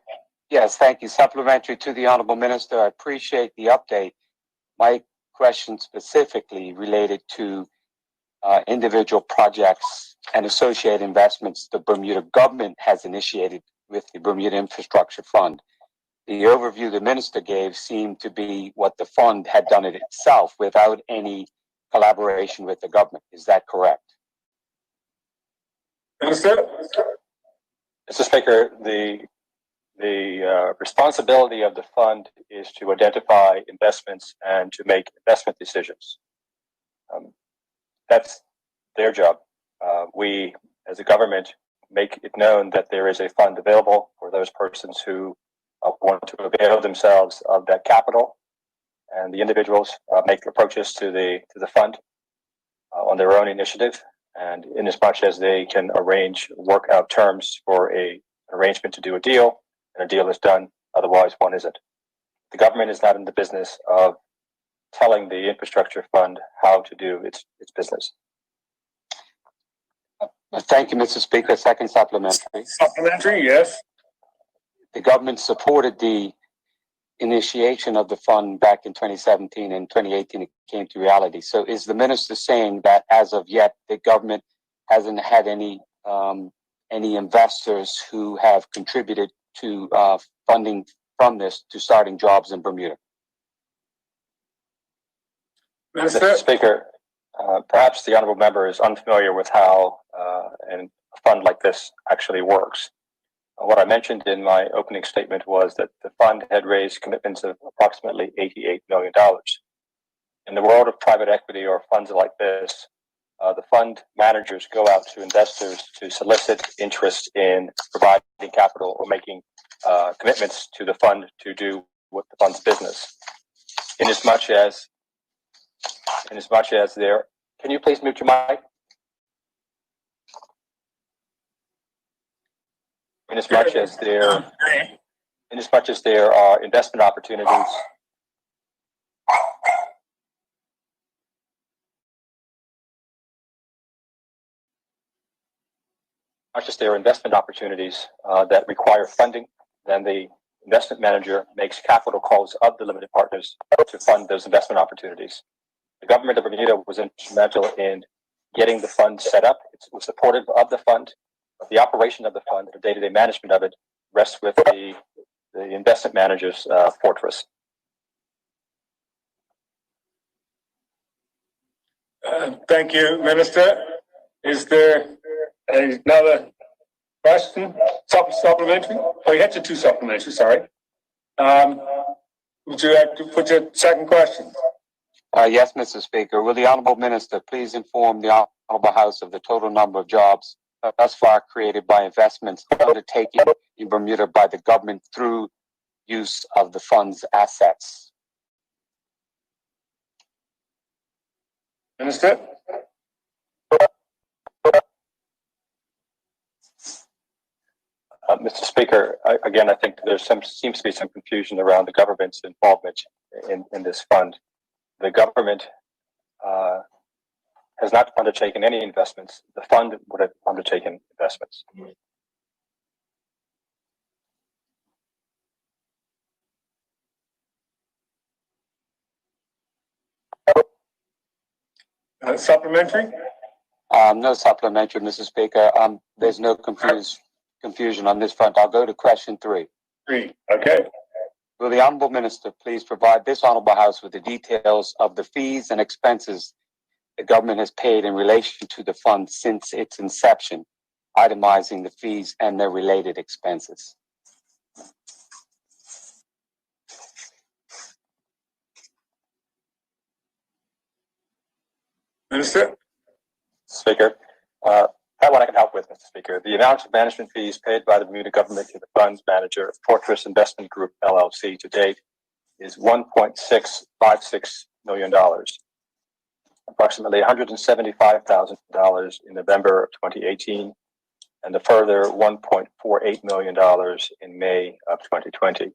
Yes, thank you. Supplementary to the Honorable Minister. I appreciate the update. My question specifically related to individual projects and associated investments the Bermuda government has initiated with the Bermuda Infrastructure Fund. The overview the minister gave seemed to be what the fund had done it itself without any collaboration with the government. Is that correct? Minister? Mr. Speaker, the responsibility of the fund is to identify investments and to make investment decisions. That's their job. We, as a government, make it known that there is a fund available for those persons who want to avail themselves of that capital, and the individuals make approaches to the fund on their own initiative, and in as much as they can work out terms for an arrangement to do a deal, and a deal is done, otherwise one isn't. The government is not in the business of telling the infrastructure fund how to do its business. Thank you, Mr. Speaker. Second supplementary. Supplementary, yes. The government supported the initiation of the fund back in 2017 and 2018 it came to reality. So is the minister saying that as of yet the government hasn't had any investors who have contributed to funding from this to starting jobs in Bermuda? Mr. Speaker, perhaps the honourable member is unfamiliar with how a fund like this actually works. What I mentioned in my opening statement was that the fund had raised commitments of approximately $88 million. In the world of private equity or funds like this, the fund managers go out to investors to solicit interest in providing capital or making commitments to the fund to do what the fund's business. Inasmuch as there, can you please mute your mic? Inasmuch as there are investment opportunities. Not just there are investment opportunities that require funding, then the investment manager makes capital calls of the limited partners to fund those investment opportunities. The government of Bermuda was instrumental in getting the fund set up. It was supportive of the fund, but the operation of the fund, the day-to-day management of it, rests with the investment manager's fortress. Thank you, Minister. Is there another question? Supplementary? Oh, you had your two supplementary, sorry. Would you like to put your second question? Yes, Mr. Speaker. Will the Honourable Minister please inform the Honourable House of the total number of jobs thus far created by investments undertaken in Bermuda by the government through use of the fund's assets? Minister? Mr. Speaker, again, I think there seems to be some confusion around the government's involvement in this fund. The government has not undertaken any investments. The fund would have undertaken investments. Supplementary? No supplementary, Mr. Speaker. There's no confusion on this front. I'll go to question 3. Okay. Will the Honourable Minister please provide this Honourable House with the details of the fees and expenses the government has paid in relation to the fund since its inception, itemizing the fees and their related expenses? Minister? Speaker, that one I can help with, Mr. Speaker. The amount of management fees paid by the Bermuda government to the funds manager, Fortress Investment Group LLC, to date is $1.656 million, approximately $175,000 in November of 2018, and a further $1.48 million in May of 2020.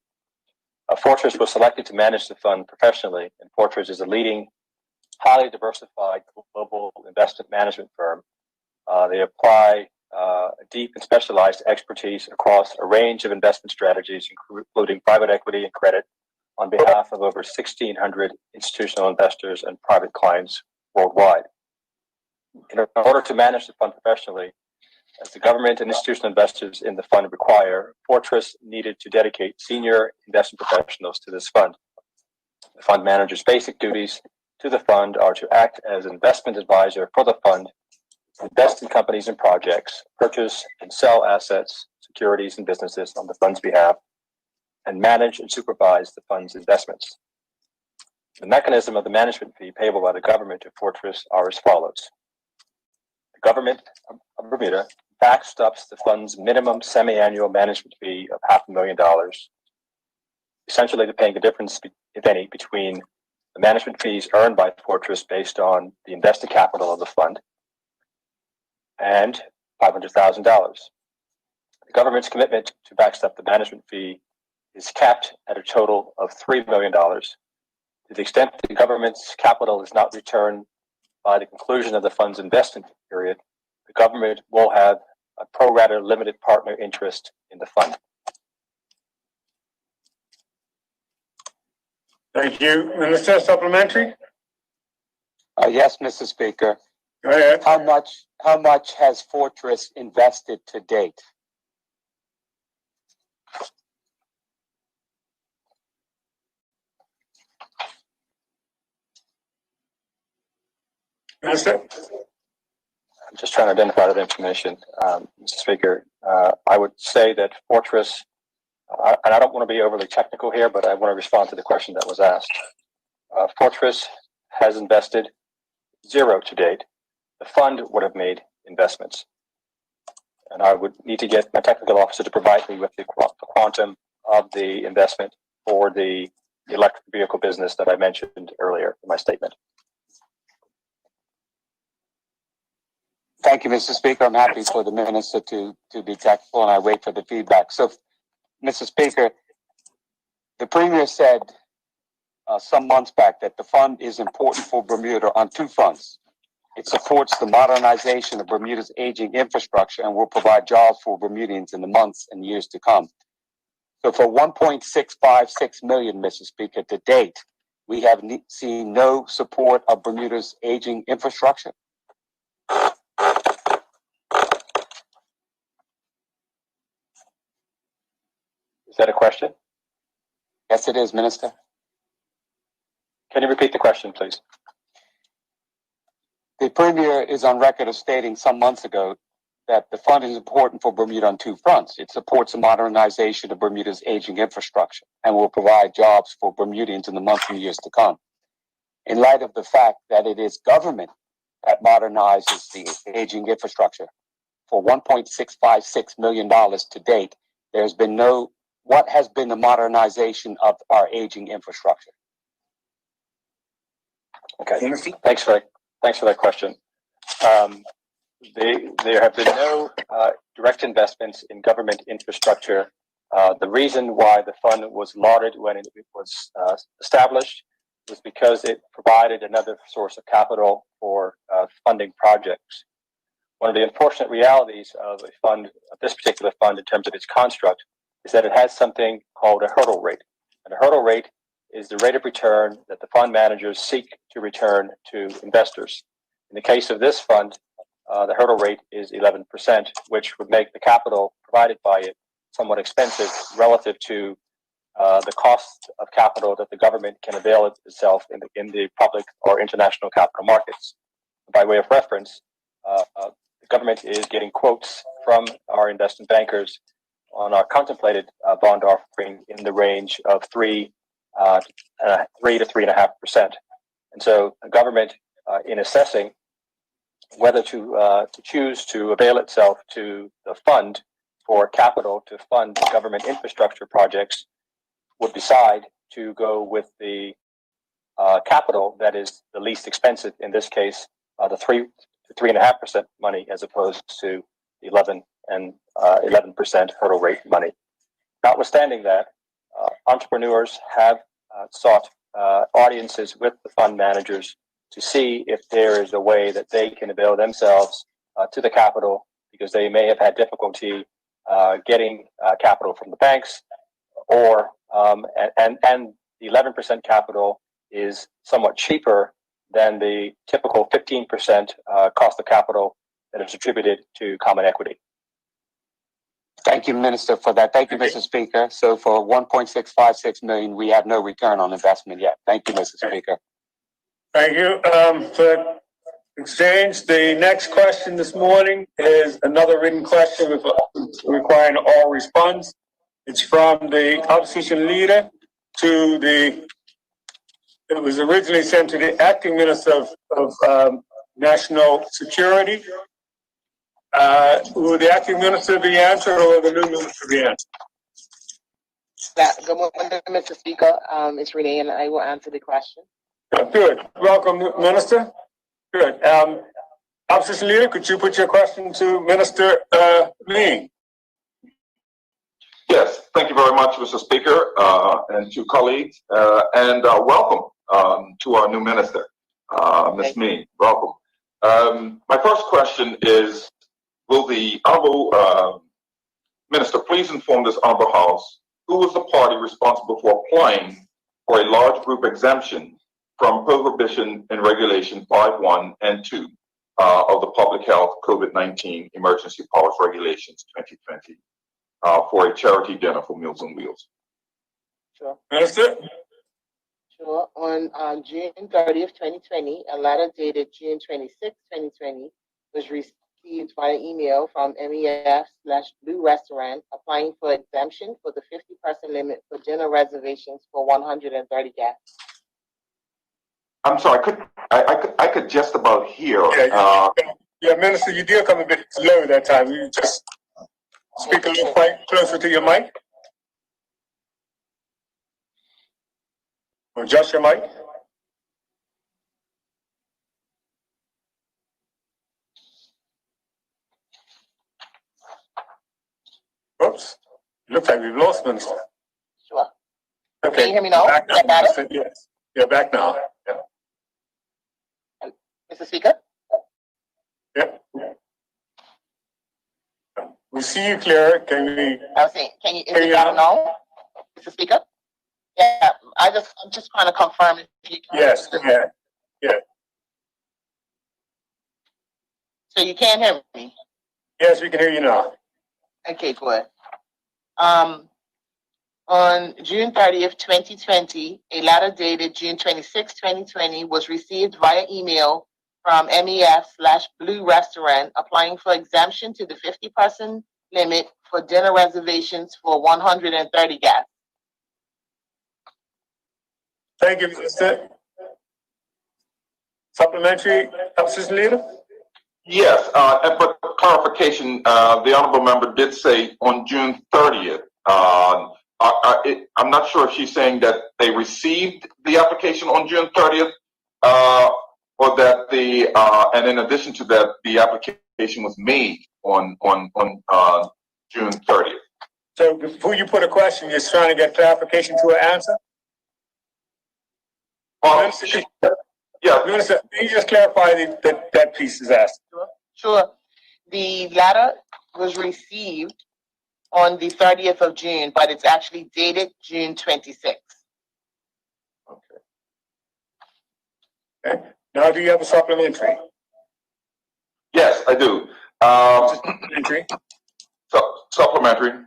Fortress was selected to manage the fund professionally, and Fortress is a leading, highly diversified global investment management firm. They apply deep and specialized expertise across a range of investment strategies, including private equity and credit, on behalf of over 1,600 institutional investors and private clients worldwide. In order to manage the fund professionally, as the government and institutional investors in the fund require, Fortress needed to dedicate senior investment professionals to this fund. The fund manager's basic duties to the fund are to act as an investment advisor for the fund, invest in companies and projects, purchase and sell assets, securities, and businesses on the fund's behalf, and manage and supervise the fund's investments. The mechanism of the management fee payable by the government to Fortress are as follows. The government of Bermuda backstops the fund's minimum semi-annual management fee of $500,000, essentially paying the difference, if any, between the management fees earned by Fortress based on the invested capital of the fund and $500,000. The government's commitment to backstop the management fee is capped at a total of $3 million. To the extent that the government's capital is not returned by the conclusion of the fund's investment period, the government will have a pro rata limited partner interest in the fund. Thank you. Minister, supplementary? Yes, Mr. Speaker. Go ahead. How much has Fortress invested to date? Minister? I'm just trying to identify that information, Mr. Speaker. I would say that Fortress, and I don't want to be overly technical here, but I want to respond to the question that was asked. Fortress has invested zero to date. The fund would have made investments. And I would need to get my technical officer to provide me with the quantum of the investment for the electric vehicle business that I mentioned earlier in my statement. Thank you, Mr. Speaker. I'm happy for the minister to be tactful, and I wait for the feedback. So, Mr. Speaker, the Premier said some months back that the fund is important for Bermuda on two fronts. It supports the modernization of Bermuda's aging infrastructure and will provide jobs for Bermudians in the months and years to come. So for $1.656 million, Mr. Speaker, to date, we have seen no support of Bermuda's aging infrastructure. Is that a question? Yes, it is, Minister. Can you repeat the question, please? The Premier is on record of stating some months ago that the fund is important for Bermuda on two fronts. It supports the modernization of Bermuda's aging infrastructure and will provide jobs for Bermudians in the months and years to come. In light of the fact that it is government that modernizes the aging infrastructure, for $1.656 million to date, there's been what has been the modernization of our aging infrastructure? Okay, thanks for that question. There have been no direct investments in government infrastructure. The reason why the fund was lauded when it was established was because it provided another source of capital for funding projects. One of the unfortunate realities of a fund, of this particular fund, in terms of its construct, is that it has something called a hurdle rate. And a hurdle rate is the rate of return that the fund managers seek to return to investors. In the case of this fund, the hurdle rate is 11%, which would make the capital provided by it somewhat expensive relative to the cost of capital that the government can avail itself in the public or international capital markets. By way of reference, the government is getting quotes from our investment bankers on our contemplated bond offering in the range of 3 to 3.5%. And so the government, in assessing whether to choose to avail itself to the fund for capital to fund government infrastructure projects, would decide to go with the capital that is the least expensive, in this case, the 3 to 3.5% money, as opposed to 11% hurdle rate money. Notwithstanding that, entrepreneurs have sought audiences with the fund managers to see if there is a way that they can avail themselves to the capital, because they may have had difficulty getting capital from the banks, or and the 11% capital is somewhat cheaper than the typical 15% cost of capital that is attributed to common equity. Thank you, Minister, for that. Thank you, Mr. Speaker. So for 1.656 million, we have no return on investment yet. Thank you, Mr. Speaker. Thank you. For exchange, the next question this morning is another written question requiring all response. It's from the opposition leader to it was originally sent to the acting minister of national security. Will the acting minister be answered, or will the new minister be answered? Good morning, Mr. Speaker. It's Renee, and I will answer the question. Good. Welcome, Minister. Good. Opposition leader, could you put your question to Minister Lee? Yes, thank you very much, Mr. Speaker, and to colleagues, and welcome to our new minister, Ms. Mee. Welcome. My first question is, will the Honorable Minister please inform this Honorable House who was the party responsible for applying for a large group exemption from Prohibition and Regulation 5.1 and 2 of the Public Health COVID-19 Emergency Powers Regulations 2020 for a charity dinner for Meals on Wheels? Sure. Minister? Sure. On June 30th, 2020, a letter dated June 26th, 2020 was received via email from MEF/Blue Restaurant applying for exemption for the 50-person limit for dinner reservations for 130 guests. I'm sorry, I could just about hear. Yeah, Minister, you did come a bit slow that time. You just speak a little quite closer to your mic. Or adjust your mic. Oops. Looks like we've lost Minister. Sure. Okay. Can you hear me now? Back Is that better? Minister. Yes. You're back now. Yeah. Mr. Speaker? Yep. We see you clear. Can we? I was saying, is it better now, Mr. Speaker? Yeah, I'm just trying to confirm if you can. Yes. Yeah. So you can't hear me? Yes, we can hear you now. Okay, good. On June 30th, 2020, a letter dated June 26, 2020 was received via email from MEF/Blue Restaurant applying for exemption to the 50-person limit for dinner reservations for 130 guests. Thank you, Minister. Supplementary, opposition leader? Yes, and for clarification, the honorable member did say on June 30th. I'm not sure if she's saying that they received the application on June 30th, or that and in addition to that, the application was made on June 30th. So before you put a question, you're trying to get clarification to an answer? Minister, yeah. Minister, can you just clarify that piece is asked? Sure. The letter was received on the 30th of June, but it's actually dated June 26th. Okay. Now, do you have a supplementary? Yes, I do. Supplementary. Supplementary.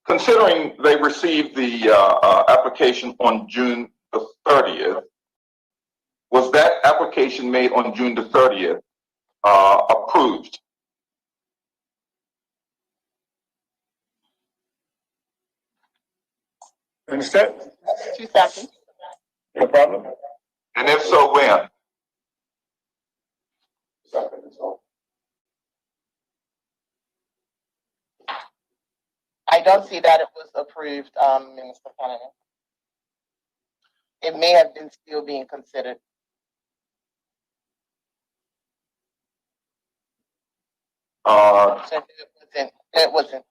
Considering they received the application on June the 30th, was that application made on June the 30th approved? Understand? 2 seconds. No problem. And if so, when? I don't see that it was approved, Minister Kennedy. It may have been still being considered. So it wasn't.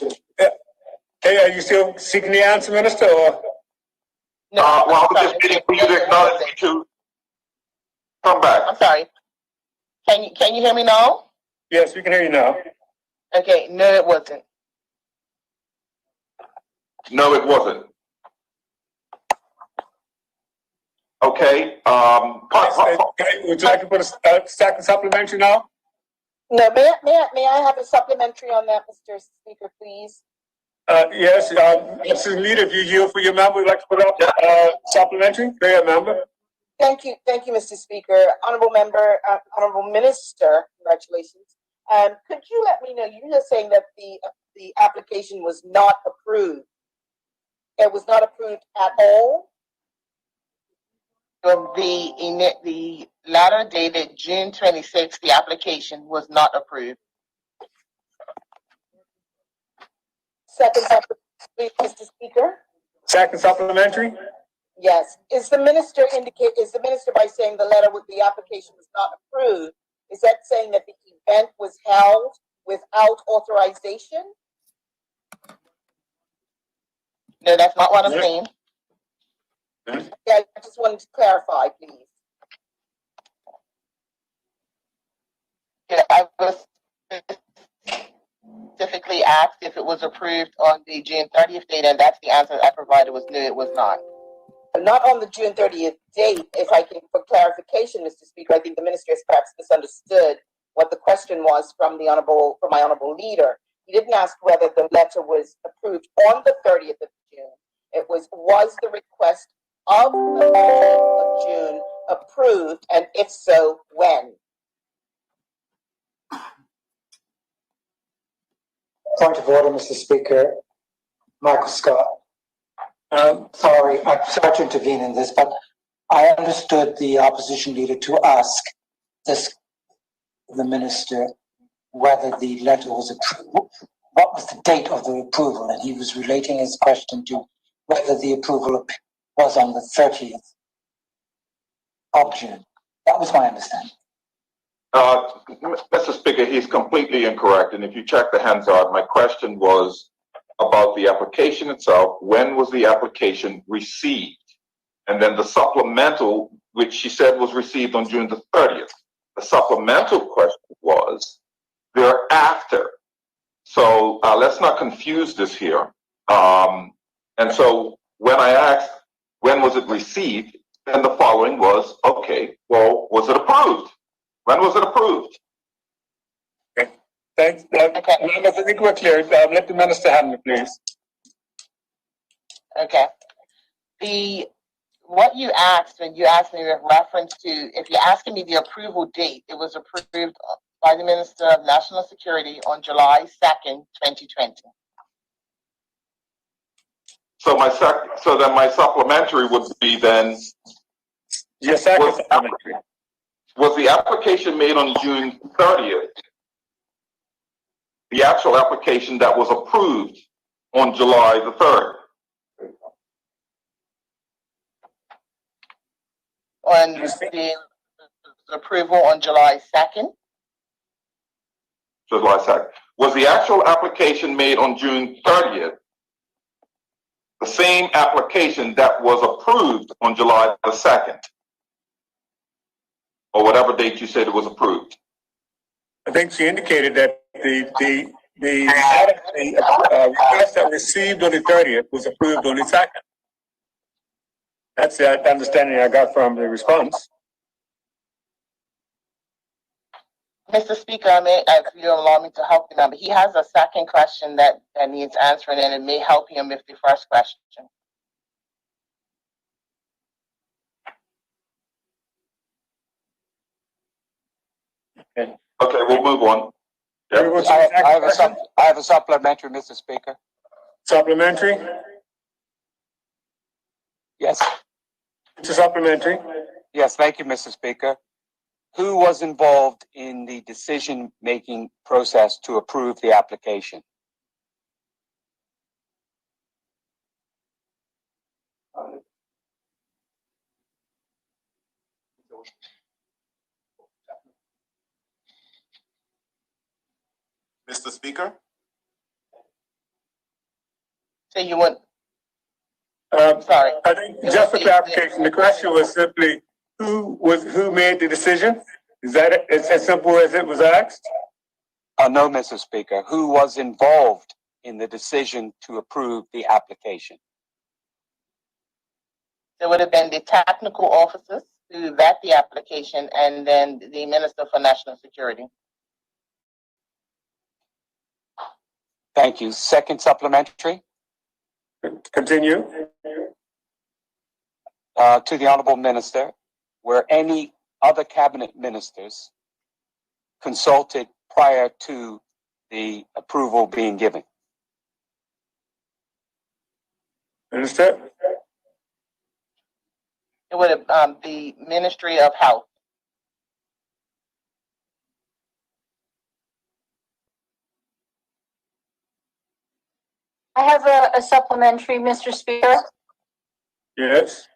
Okay, are you still seeking the answer, Minister, or? No, well, I'm I'm just waiting for you to acknowledge me to come back. I'm sorry. Can you hear me now? Yes, we can hear you now. Okay, no, it wasn't. No, it wasn't. Okay, Would you like to put a second supplementary now? No, may I have a supplementary on that, Mr. Speaker, please? Yes, Mrs. Leader, if you yield for your member, would like to put up supplementary for your member? Thank you, Mr. Speaker. Honorable member, honorable minister, congratulations. Could you let me know, you were saying that the application was not approved. It was not approved at all? The letter dated June 26th, the application was not approved. Second supplementary, Mr. Speaker? Second supplementary? Yes. Is the minister by saying the letter with the application was not approved, is that saying that the event was held without authorization? No, that's not what I'm saying. Yeah, I just wanted to clarify, please. Yeah, I was specifically asked if it was approved on the June 30th date, and that's the answer I provided was no, it was not. Not on the June 30th date. If I can, for clarification, Mr. Speaker, I think the minister has perhaps misunderstood what the question was from my honorable leader. He didn't ask whether the letter was approved on the 30th of June. It was the request of the 30th of June approved, and if so, when? Point of order, Mr. Speaker. Michael Scott. Sorry to intervene in this, but I understood the opposition leader to ask the minister whether the letter was approved. What was the date of the approval? And he was relating his question to whether the approval was on the 30th of June. That was my understanding. Mr. Speaker, he's completely incorrect. And if you check the Hansard, my question was about the application itself. When was the application received? And then the supplemental, which she said was received on June the 30th. The supplemental question was thereafter. So let's not confuse this here. And so when I asked, when was it received? Then the following was, okay, well, was it approved? When was it approved? Okay. Thanks. Members, I think we're clear. Let the minister handle it, please. Okay. What you asked when you asked me with reference to, if you're asking me the approval date, it was approved by the Minister of National Security on July 2nd, 2020. So then my supplementary would be then. Yes, second supplementary. Was the application made on June 30th the actual application that was approved on July the 3rd? On the approval on July 2nd? July 2nd. Was the actual application made on June 30th the same application that was approved on July the 2nd? Or whatever date you said it was approved? I think she indicated that the request that received on the 30th was approved on the 2nd. That's the understanding I got from the response. Mr. Speaker, if you allow me to help the member, he has a second question that needs answering, and it may help him with the first question. Okay, we'll move on. Yep. I have a supplementary, Mr. Speaker. Supplementary? Yes. It's a supplementary. Yes, thank you, Mr. Speaker. who was involved in the decision-making process to approve the application? Mr. Speaker, So you want, Sorry. I think just for clarification, the question was simply who made the decision? Is that it? It's as simple as it was asked? No, Mr. Speaker. Who was involved in the decision to approve the application? it would have been the technical officers who vet the application and then the Minister for National Security. Thank you. Second supplementary. Continue. To the Honorable Minister, were any other cabinet ministers consulted prior to the approval being given? Minister? It would have the Ministry of Health. I have a supplementary, Mr. Speaker. Yes.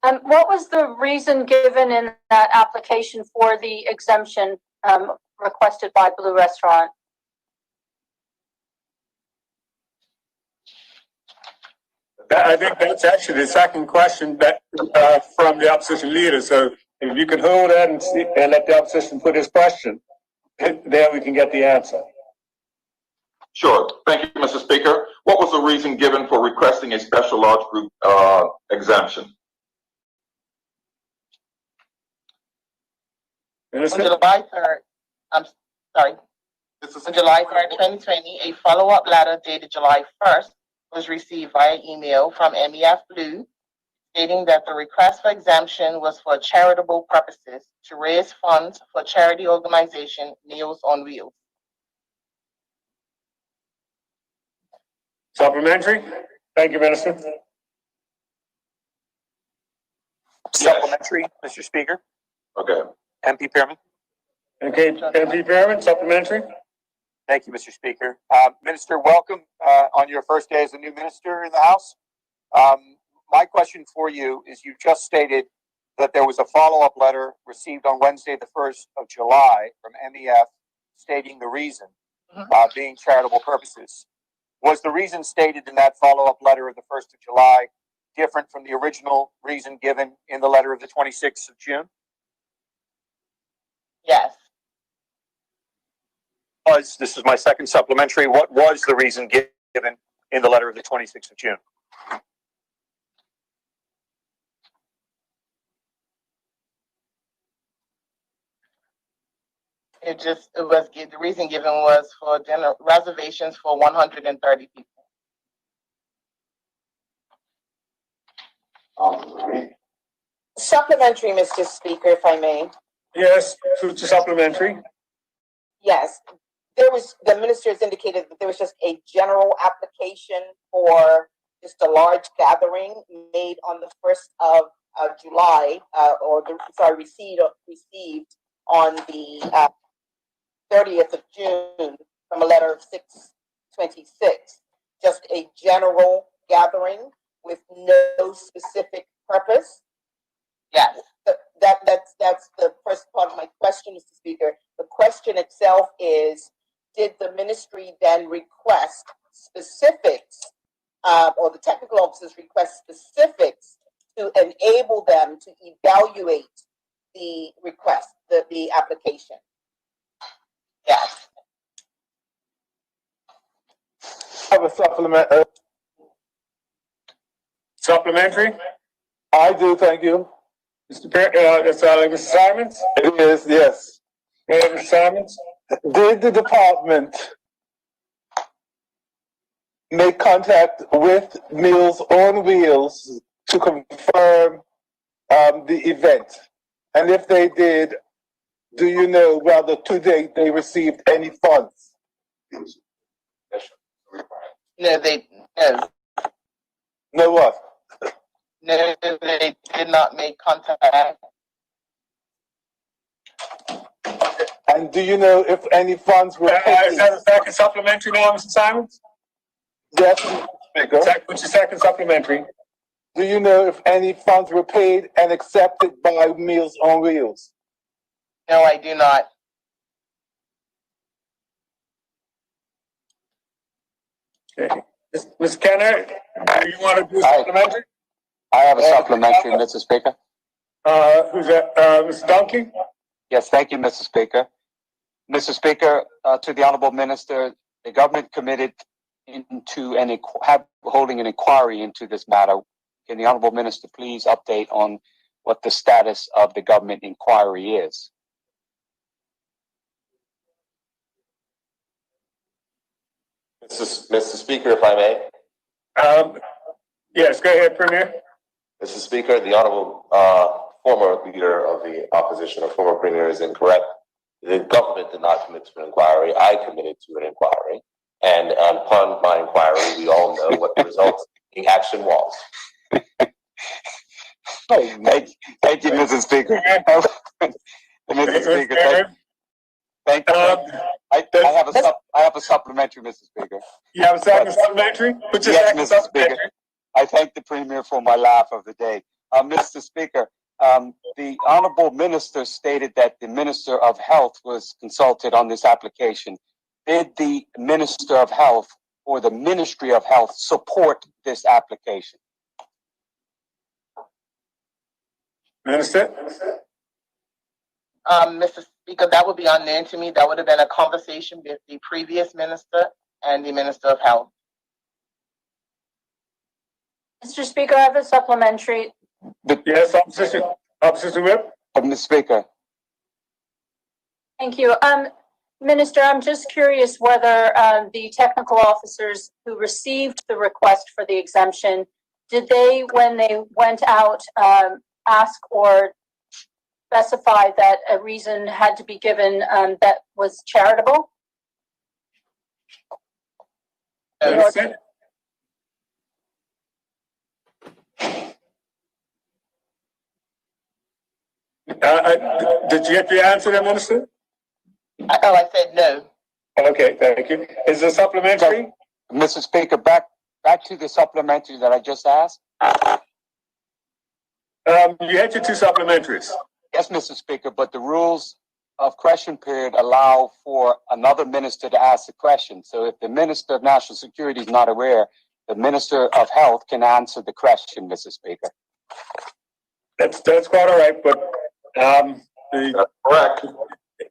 What was the reason given in that application for the exemption requested by Blue Restaurant? I think that's actually the second question that from the opposition leader. So if you could hold that and let the opposition put his question, then we can get the answer. Sure. Thank you, Mr. Speaker. What was the reason given for requesting a special large group exemption? On July 3rd, I'm sorry, on July 3rd, 2020, a follow-up letter dated July 1st was received via email from MEF Blue stating that the request for exemption was for charitable purposes to raise funds for charity organization Meals on Wheels. Supplementary? Thank you, Minister. Supplementary, Mr. Speaker. Okay. MP Pearman. Okay, MP Pearman, supplementary. Thank you, Mr. Speaker. Minister, welcome on your first day as a new minister in the House. My question for you is, you just stated that there was a follow-up letter received on Wednesday, the 1st of July from MEF stating the reason being charitable purposes. Was the reason stated in that follow-up letter of the 1st of July different from the original reason given in the letter of the 26th of June? Yes. This is my second supplementary. What was the reason given in the letter of the 26th of June? The reason given was for dinner reservations for 130 people. Supplementary, Mr. Speaker, if I may. Yes, supplementary. Yes, the minister has indicated that there was just a general application for just a large gathering made on the 1st of July, received on the 30th of June from a letter of 6/26. Just a general gathering with no specific purpose. Yes. That's the first part of my question, Mr. Speaker. The question itself is, did the ministry then request specifics, or the technical officers request specifics to enable them to evaluate the request, the application? Yes. I have a supplement. Supplementary? I do, thank you. Mr. Simons? It is, yes. Mr. Simons? Did the department make contact with Meals on Wheels to confirm the event? And if they did, do you know whether to date they received any funds? No, no. No what? No, they did not make contact. And do you know if any funds were paid? Is that a second supplementary now, Mr. Simons? Yes, Mr. Speaker. What's your second supplementary? Do you know if any funds were paid and accepted by Meals on Wheels? No, I do not. Okay. Ms. Kenner, do you want to do a supplementary? I have a supplementary, Mr. Speaker. Who's that? Mr. Donkey? Yes, thank you, Mr. Speaker. Mr. Speaker, to the Honorable Minister, the government committed into holding an inquiry into this matter. Can the Honorable Minister please update on what the status of the government inquiry is? Mr. Speaker, if I may. Yes, go ahead, Premier. Mr. Speaker, the honorable former leader of the opposition or former premier is incorrect. The government did not commit to an inquiry. I committed to an inquiry. And upon my inquiry, we all know what the results of the action was. Thank you, Mr. Speaker. Mr. Speaker, thank you. I have a supplementary, Mr. Speaker. You have a second supplementary? Yes, Mr. Speaker. I thank the Premier for my laugh of the day. Mr. Speaker, the Honorable Minister stated that the Minister of Health was consulted on this application. Did the Minister of Health or the Ministry of Health support this application? Minister? Mr. Speaker, that would be unknown to me. That would have been a conversation with the previous minister and the Minister of Health. Mr. Speaker, I have a supplementary. Yes, Opposition Whip? Mr. Speaker. Thank you. Minister, I'm just curious whether the technical officers who received the request for the exemption, did they, when they went out, ask or specify that a reason had to be given that was charitable? Did you get the answer there, Minister? I said no. Okay, thank you. Is there supplementary? Mr. Speaker, back to the supplementary that I just asked. You had your two supplementaries. Yes, Mr. Speaker, but the rules of question period allow for another minister to ask the question. So if the Minister of National Security is not aware, the Minister of Health can answer the question, Mr. Speaker. That's quite all right, but correct.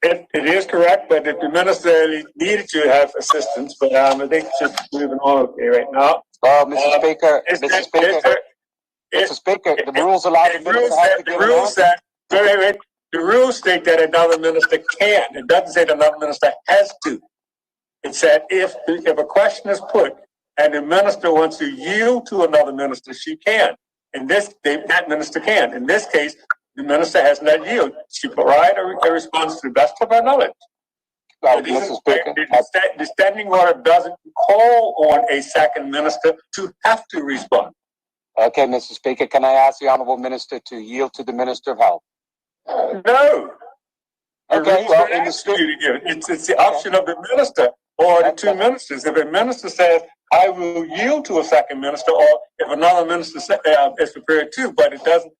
It is correct, but if the minister needed to have assistance, but I think it's just moving on okay right now. Well, Mr. Speaker, Mr. Speaker, the rules allow the minister to have to give an answer. The rules state that another minister can. It doesn't say that another minister has to. It said if a question is put and the minister wants to yield to another minister, she can. That minister can. In this case, the minister has not yielded. She provided a response to the best of her knowledge. Well, Mr. Speaker, the standing order doesn't call on a second minister to have to respond. Okay, Mr. Speaker, can I ask the Honorable Minister to yield to the Minister of Health? No. Okay, well, in the it's the option of the minister or the two ministers. If a minister says, I will yield to a second minister, or if another minister is prepared to, but it doesn't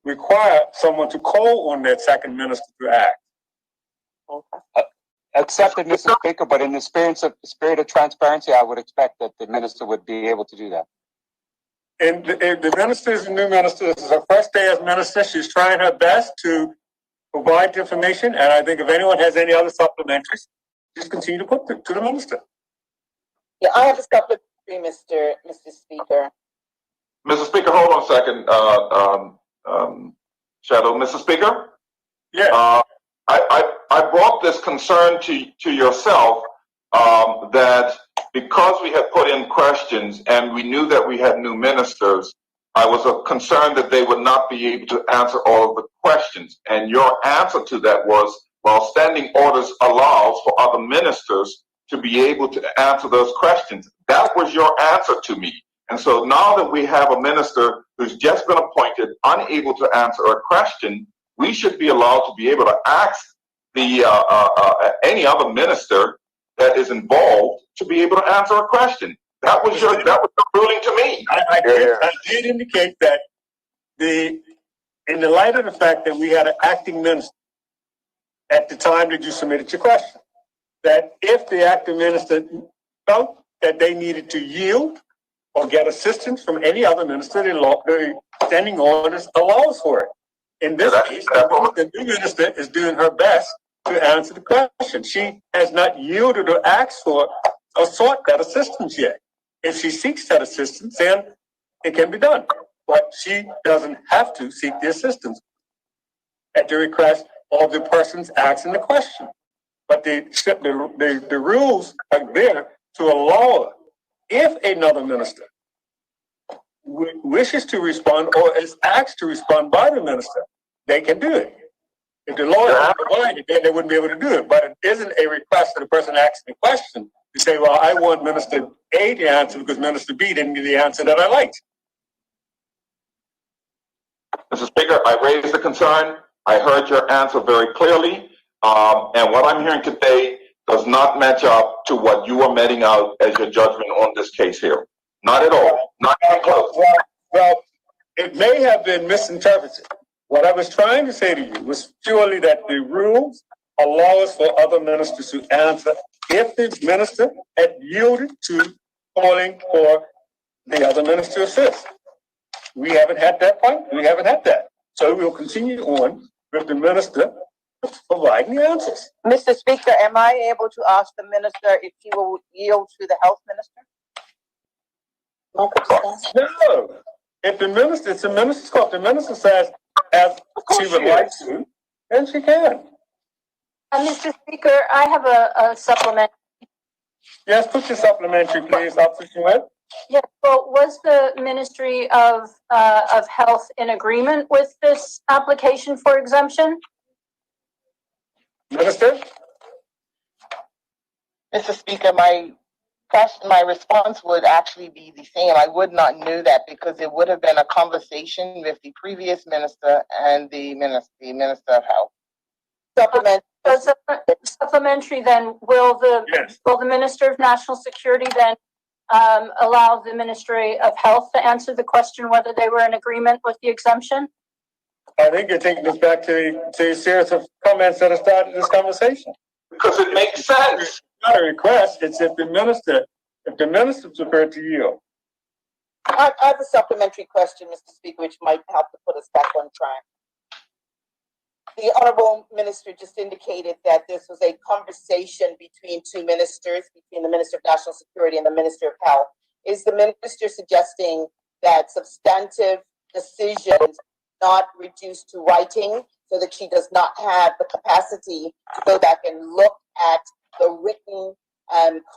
require someone to call on that second minister to act. Accepted, Mr. Speaker, but in the spirit of transparency, I would expect that the minister would be able to do that. And the minister is a new minister. This is her first day as minister. She's trying her best to provide information, and I think if anyone has any other supplementaries, just continue to put to the minister. Yeah, I have a supplementary, Mr. Speaker. Mr. Speaker, hold on a second. Shadow, Mr. Speaker? Yeah. I brought this concern to yourself that because we had put in questions and we knew that we had new ministers, I was concerned that they would not be able to answer all of the questions. And your answer to that was, well, standing orders allows for other ministers to be able to answer those questions. That was your answer to me. And so now that we have a minister who's just been appointed, unable to answer a question, we should be allowed to be able to ask any other minister that is involved to be able to answer a question. That was your ruling to me. I did indicate that in the light of the fact that we had an acting minister at the time that you submitted your question, that if the acting minister felt that they needed to yield or get assistance from any other minister, the standing orders allows for it. In this case, the new minister is doing her best to answer the question. She has not yielded or asked for or sought that assistance yet. If she seeks that assistance, then it can be done. But she doesn't have to seek the assistance at the request of the persons asking the question. But the rules are there to allow her, if another minister wishes to respond or is asked to respond by the minister, they can do it. If the law is provided, then they wouldn't be able to do it. But it isn't a request to the person asking the question to say, well, I want Minister A to answer because Minister B didn't give the answer that I liked. Mr. Speaker, I raised the concern. I heard your answer very clearly. And what I'm hearing today does not match up to what you are meting out as your judgment on this case here. Not at all. Not even close. Well, it may have been misinterpreted. What I was trying to say to you was purely that the rules allow us for other ministers to answer if the minister had yielded to calling for the other minister to assist. We haven't had that point. We haven't had that. So we'll continue on with the minister providing the answers. Mr. Speaker, am I able to ask the minister if he will yield to the health minister? No. If the minister, it's the minister's call. If the minister says, as she would like to, then she can. Mr. Speaker, I have a supplement. Yes, put your supplementary, please, Officer Schmidt. Yes, well, was the Ministry of Health in agreement with this application for exemption? Minister? Mr. Speaker, my response would actually be the same. I would not know that because it would have been a conversation with the previous minister and the minister of health. Supplementary then, will the Minister of National Security then allow the Ministry of Health to answer the question whether they were in agreement with the exemption? I think you're taking this back to a series of comments that have started this conversation. Because it makes sense. It's not a request, it's if the minister's prepared to yield. I have a supplementary question, Mr. Speaker, which might help to put us back on track. The Honorable Minister just indicated that this was a conversation between two ministers, between the Minister of National Security and the Minister of Health. Is the minister suggesting that substantive decisions not reduced to writing so that she does not have the capacity to go back and look at the written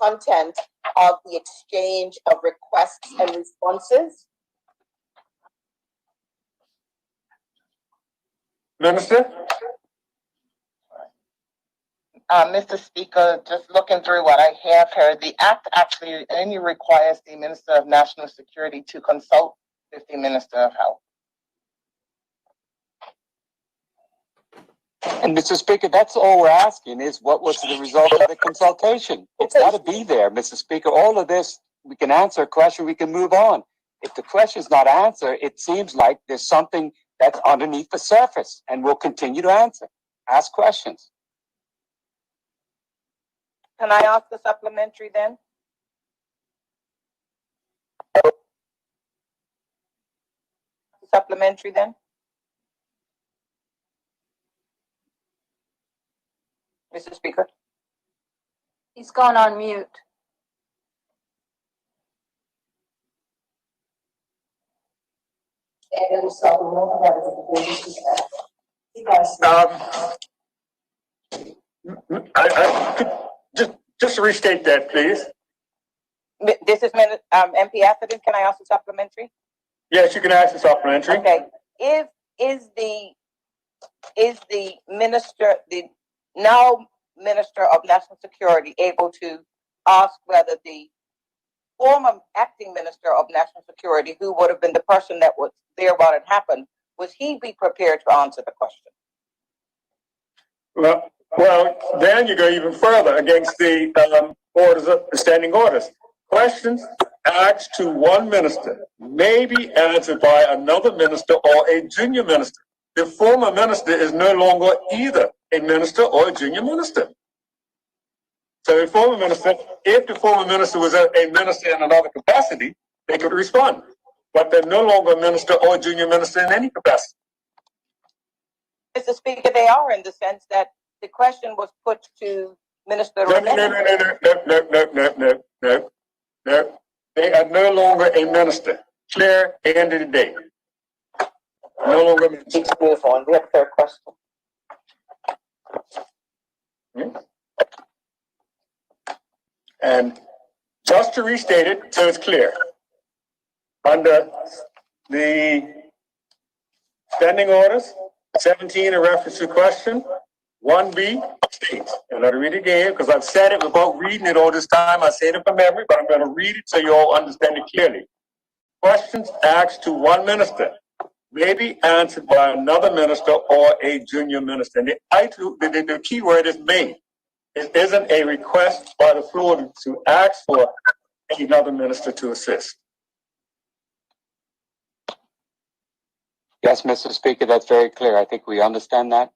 content of the exchange of requests and responses? Minister? Mr. Speaker, just looking through what I have here, the act actually only requires the Minister of National Security to consult with the Minister of Health. And Mr. Speaker, that's all we're asking is what was the result of the consultation? It's got to be there, Mr. Speaker. All of this, we can answer a question, we can move on. If the question is not answered, it seems like there's something that's underneath the surface, and we'll continue to ask questions. Can I ask a supplementary then? Supplementary then? Mr. Speaker? He's gone on mute. Just restate that, please. This is MP Atherton. Can I ask a supplementary? Yes, you can ask a supplementary. Okay. Is the minister, the now Minister of National Security, able to ask whether the former acting Minister of National Security, who would have been the person that was there while it happened, would he be prepared to answer the question? Well, Well, then you go even further against the orders of the standing orders. Questions asked to one minister may be answered by another minister or a junior minister. The former minister is no longer either a minister or a junior minister. So a former minister, if the former minister was a minister in another capacity, they could respond. But they're no longer a minister or a junior minister in any capacity. Mr. Speaker, they are in the sense that the question was put to Minister. No. They are no longer a minister. Clear, end of the day. No longer a minister. Let's move on. We have a third question. And just to restate it so it's clear, under the standing orders, 17 in reference to question, 1B states, and I'll read it again because I've said it without reading it all this time. I said it from memory, but I'm going to read it so you all understand it clearly. Questions asked to one minister may be answered by another minister or a junior minister. And the key word is may. It isn't a request by the floor to ask for another minister to assist. Yes, Mr. Speaker, that's very clear. I think we understand that.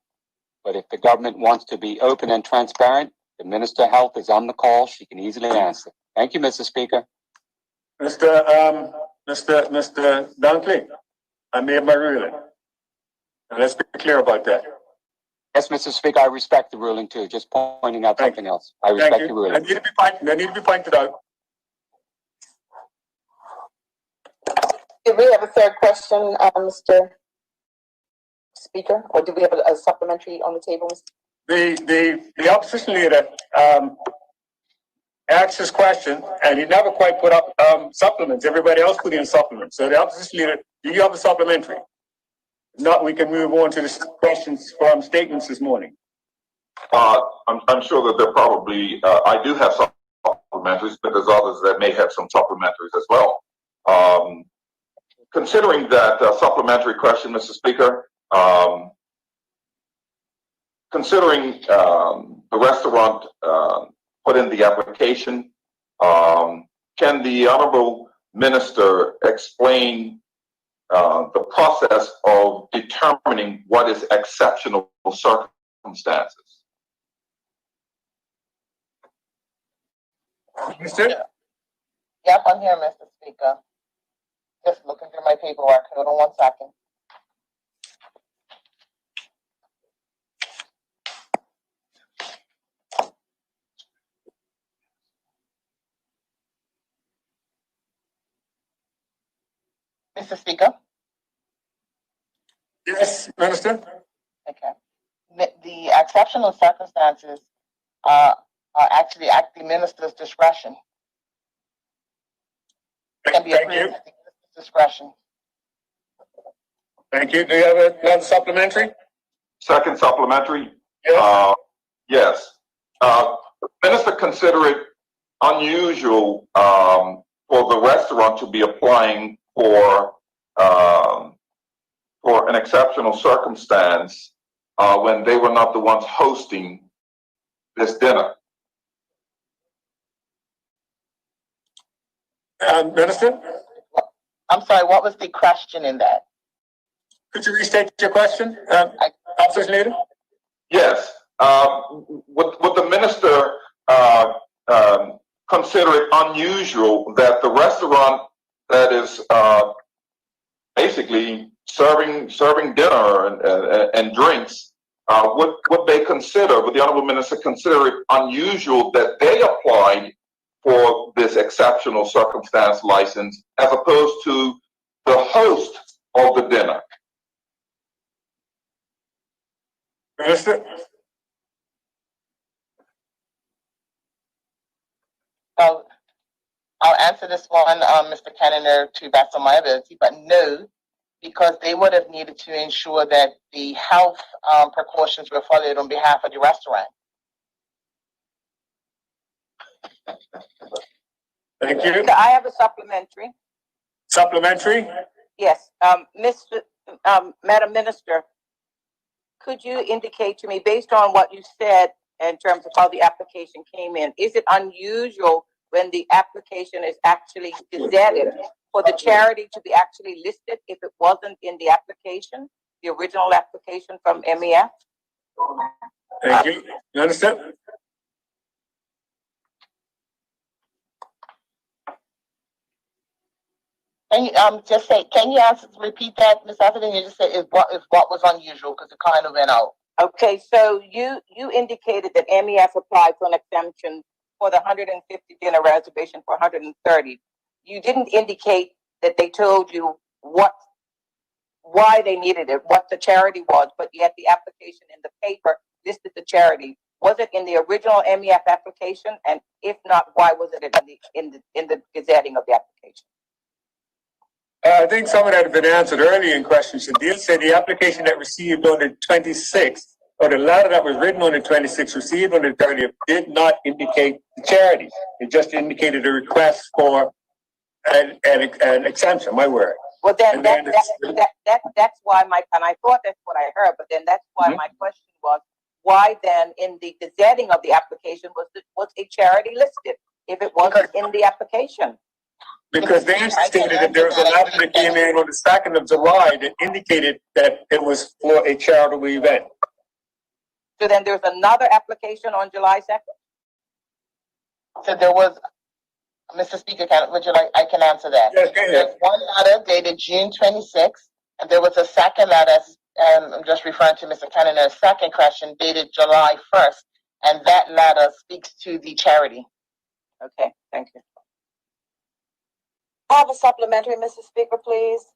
But if the government wants to be open and transparent, the Minister of Health is on the call. She can easily answer. Thank you, Mr. Speaker. Mr. Dunkley, I made my ruling. And let's be clear about that. Yes, Mr. Speaker, I respect the ruling too. Just pointing out something else. I respect the ruling. I need to be pointed out. Did we have a third question, Mr. Speaker, or do we have a supplementary on the table? The opposition leader asked his question, and he never quite put up supplements. Everybody else put in supplements. So the opposition leader, do you have a supplementary? If not, we can move on to the questions from statements this morning. I'm sure that there probably, I do have supplementaries, but there's others that may have some supplementaries as well. Considering that supplementary question, Mr. Speaker, considering the restaurant put in the application, can the Honorable Minister explain the process of determining what is exceptional circumstances? Yep, I'm here, Mr. Speaker. Just looking through my paperwork. Hold on 1 second. Mr. Speaker? Yes, Minister? Okay. The exceptional circumstances are actually at the minister's discretion. Can be approved at the minister's discretion. Thank you. Do you have another supplementary? Second supplementary? Yes. Yes. Minister, consider it unusual for the restaurant to be applying for an exceptional circumstance when they were not the ones hosting this dinner. Minister? I'm sorry, what was the question in that? Could you restate your question, Opposition Leader? Yes. Would the minister consider it unusual that the restaurant that is basically serving dinner and drinks, would the Honorable Minister consider it unusual that they applied for this exceptional circumstance license as opposed to the host of the dinner? Minister? I'll answer this one, Mr. Cannoneer, to best of my ability, but no, because they would have needed to ensure that the health precautions were followed on behalf of the restaurant. Thank you. I have a supplementary. Supplementary? Yes, Madam Minister, could you indicate to me, based on what you said in terms of how the application came in, is it unusual when the application is actually gazetted for the charity to be actually listed if it wasn't in the application, the original application from MEF? Thank you. You understand? Can you just say, can you repeat that, Ms. Atherton? You just said is what was unusual because it kind of went out. Okay, so you indicated that MEF applied for an exemption for the 150 dinner reservation for 130. You didn't indicate that they told you why they needed it, what the charity was, but yet the application in the paper listed the charity. Was it in the original MEF application? And if not, why was it in the gazetting of the application? I think some of that had been answered earlier in questions. It did say the application that received on the 26th, or the letter that was written on the 26th, received on the 30th, did not indicate the charity. It just indicated a request for an exemption, my word. Well, then that's why and I thought that's what I heard, but then that's why my question was, why then in the gazetting of the application was a charity listed if it wasn't in the application? Because they stated that there was a letter that came in on the 2nd of July that indicated that it was for a charitable event. So then there's another application on July 2nd? So there was, Mr. Speaker, I can answer that. Yes, There's one letter dated June 26th, and there was a second letter, and I'm just referring to Mr. Kennedy's second question, dated July 1st, and that letter speaks to the charity. Okay, thank you. I have a supplementary, Mr. Speaker, please.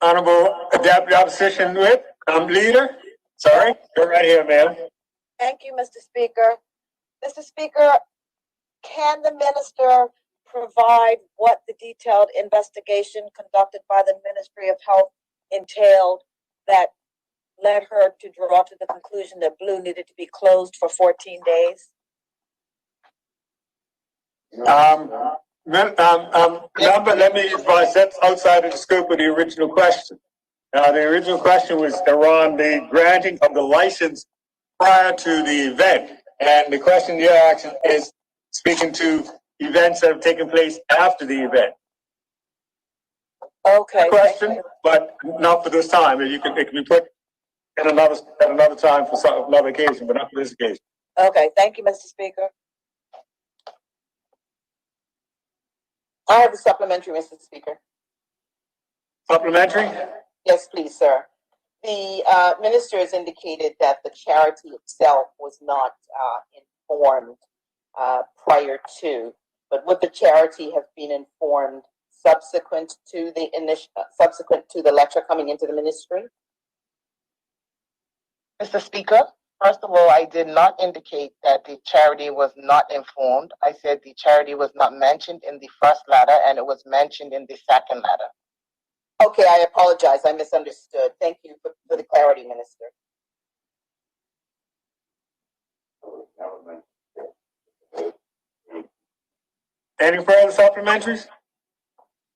Honorable Deputy Opposition Whip, Leader. Sorry, go right here, ma'am. Thank you, Mr. Speaker. Mr. Speaker, can the minister provide what the detailed investigation conducted by the Ministry of Health entailed that led her to draw to the conclusion that Blue needed to be closed for 14 days? Let me advise that's outside of the scope of the original question. The original question was around the granting of the license prior to the event. And the question you're asking is speaking to events that have taken place after the event. Okay. Question, but not for this time. It can be put in at another time for another occasion, but not for this occasion. Okay, thank you, Mr. Speaker. I have a supplementary, Mr. Speaker. Supplementary? Yes, please, sir. The minister has indicated that the charity itself was not informed prior to, but would the charity have been informed subsequent to the letter coming into the ministry? Mr. Speaker, first of all, I did not indicate that the charity was not informed. I said the charity was not mentioned in the first letter and it was mentioned in the second letter. Okay, I apologize. I misunderstood. Thank you for the clarity, Minister. Any further supplementaries?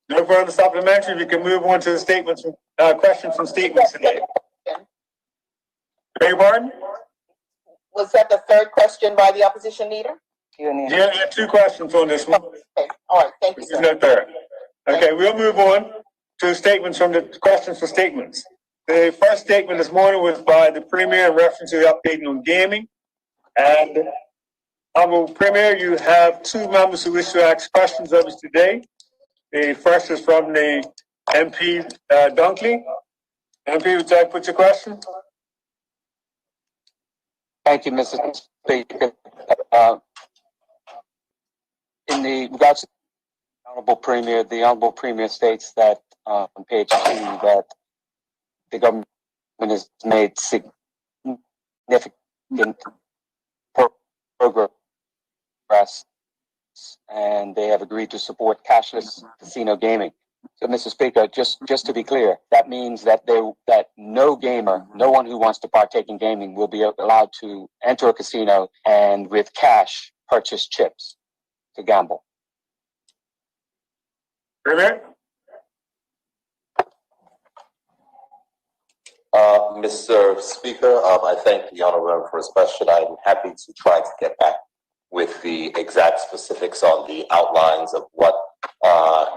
No further supplementaries. We can move on to the statements, questions from statements today. Beg your pardon? Was that the third question by the opposition leader? Yeah, I had two questions on this one. Okay, all right, thank you, This is no third. Okay, we'll move on to statements from the questions for statements. The first statement this morning was by the Premier in reference to the updating on gaming. And Honorable Premier, you have two members who wish to ask questions of us today. The first is from the MP Dunkley. MP, would you like to put your question? Thank you, Mr. Speaker. In the regards to the Honorable Premier states that on page 2 that the government has made significant progress and they have agreed to support cashless casino gaming. So, Mr. Speaker, just to be clear, that means that no gamer, no one who wants to partake in gaming will be allowed to enter a casino and with cash purchase chips to gamble. Mr. Speaker, I thank the honorable member for his question. I'm happy to try to get back with the exact specifics on the outlines of what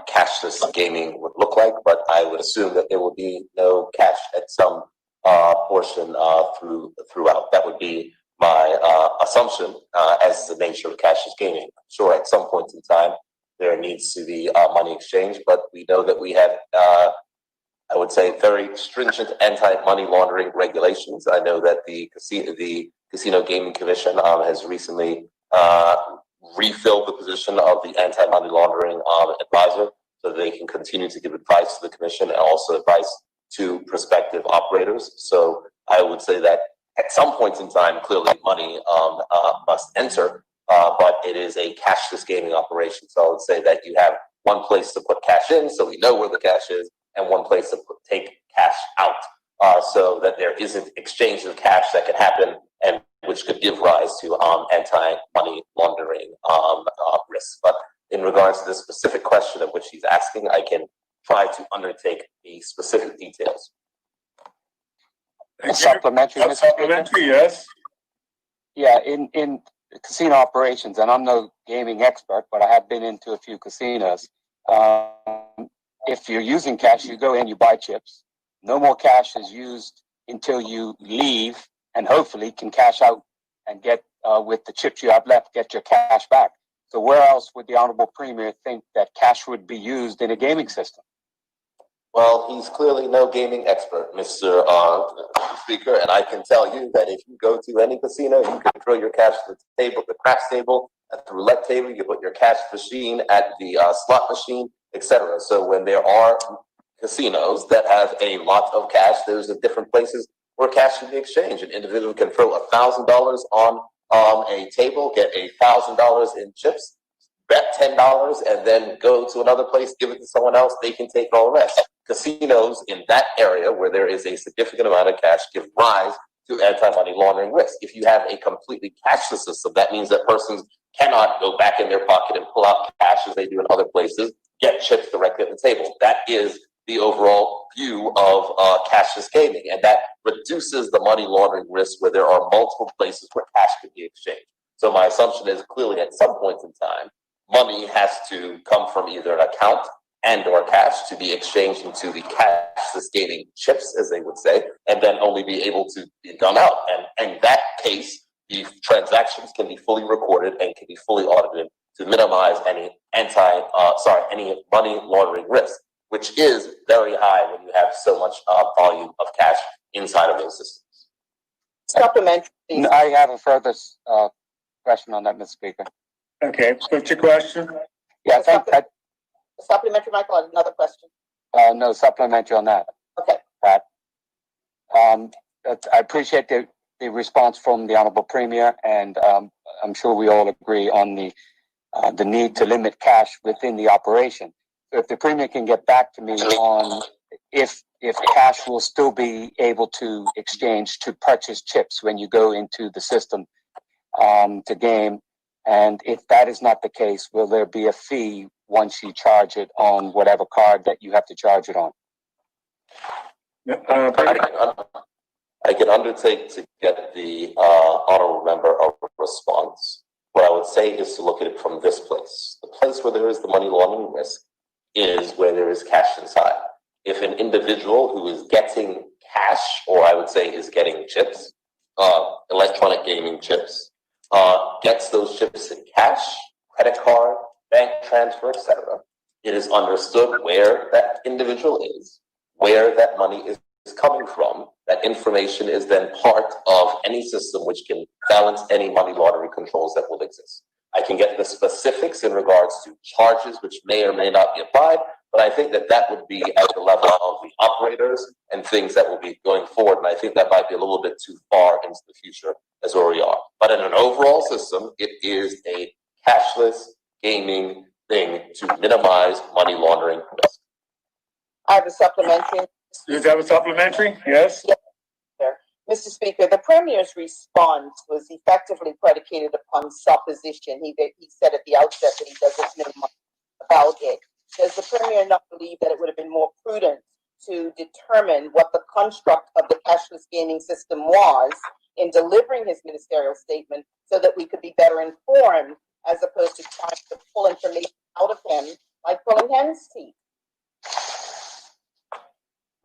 cashless gaming would look like, but I would assume that there will be no cash at some portion throughout. That would be my assumption, as is the nature of cashless gaming. I'm sure at some point in time there needs to be money exchange, but we know that we have I would say very stringent anti-money laundering regulations. I know that the Casino Gaming Commission has recently refilled the position of the anti-money laundering advisor, so they can continue to give advice to the commission and also advice to prospective operators. So I would say that at some point in time, clearly money must enter, but it is a cashless gaming operation. So I would say that you have one place to put cash in, so we know where the cash is, and one place to take cash out, so that there isn't exchange of cash that can happen, and which could give rise to anti-money laundering risks. But in regards to the specific question of which he's asking, I can try to undertake the specific details. Supplementary, Mr. Speaker? Supplementary, yes. Yeah, in casino operations, and I'm no gaming expert, but I have been into a few casinos. If you're using cash, you go in, you buy chips. No more cash is used until you leave, and hopefully can cash out and get, with the chips you have left, get your cash back. So where else would the Honorable Premier think that cash would be used in a gaming system? Well, he's clearly no gaming expert, Mr. Speaker, and I can tell you that if you go to any casino, you can throw your cash to the table, the craps table, at the roulette table, you put your cash machine at the slot machine, etc. So when there are casinos that have a lot of cash, there's different places where cash can be exchanged. An individual can throw $1,000 on a table, get $1,000 in chips, bet $10, and then go to another place, give it to someone else. They can take all the rest. Casinos in that area where there is a significant amount of cash give rise to anti-money laundering risk. If you have a completely cashless system, that means that persons cannot go back in their pocket and pull out cash as they do in other places, get chips directly at the table. That is the overall view of cashless gaming, and that reduces the money laundering risk where there are multiple places where cash can be exchanged. So my assumption is clearly at some point in time, money has to come from either an account and or cash to be exchanged into the cashless gaming chips, as they would say, and then only be able to be done out. And in that case, the transactions can be fully recorded and can be fully audited to minimize any any money laundering risk, which is very high when you have so much volume of cash inside of those systems. Supplementary. I have a further question on that, Mr. Speaker. Okay, what's your question? Yeah, Supplementary, Michael, another question. no, supplementary on that. Okay. Pat. I appreciate the response from the Honorable Premier, and I'm sure we all agree on the need to limit cash within the operation. So if the Premier can get back to me on if cash will still be able to exchange to purchase chips when you go into the system to game, and if that is not the case, will there be a fee once you charge it on whatever card that you have to charge it on? I can undertake to get the honorable member a response. What I would say is to look at it from this place. The place where there is the money laundering risk is where there is cash inside. If an individual who is getting cash, or I would say is getting chips, electronic gaming chips, gets those chips in cash, credit card, bank transfer, etc., it is understood where that individual is, where that money is coming from. That information is then part of any system which can balance any money laundering controls that will exist. I can get the specifics in regards to charges which may or may not be applied, but I think that that would be at the level of the operators and things that will be going forward, and I think that might be a little bit too far into the future as where we are. But in an overall system, it is a cashless gaming thing to minimize money laundering risk. I have a supplementary. You have a supplementary? Yes. Yes, sir. Mr. Speaker, the Premier's response was effectively predicated upon supposition. He said at the outset that he doesn't know much about it. Does the Premier not believe that it would have been more prudent to determine what the construct of the cashless gaming system was in delivering his ministerial statement so that we could be better informed as opposed to trying to pull information out of him like pulling hen's teeth.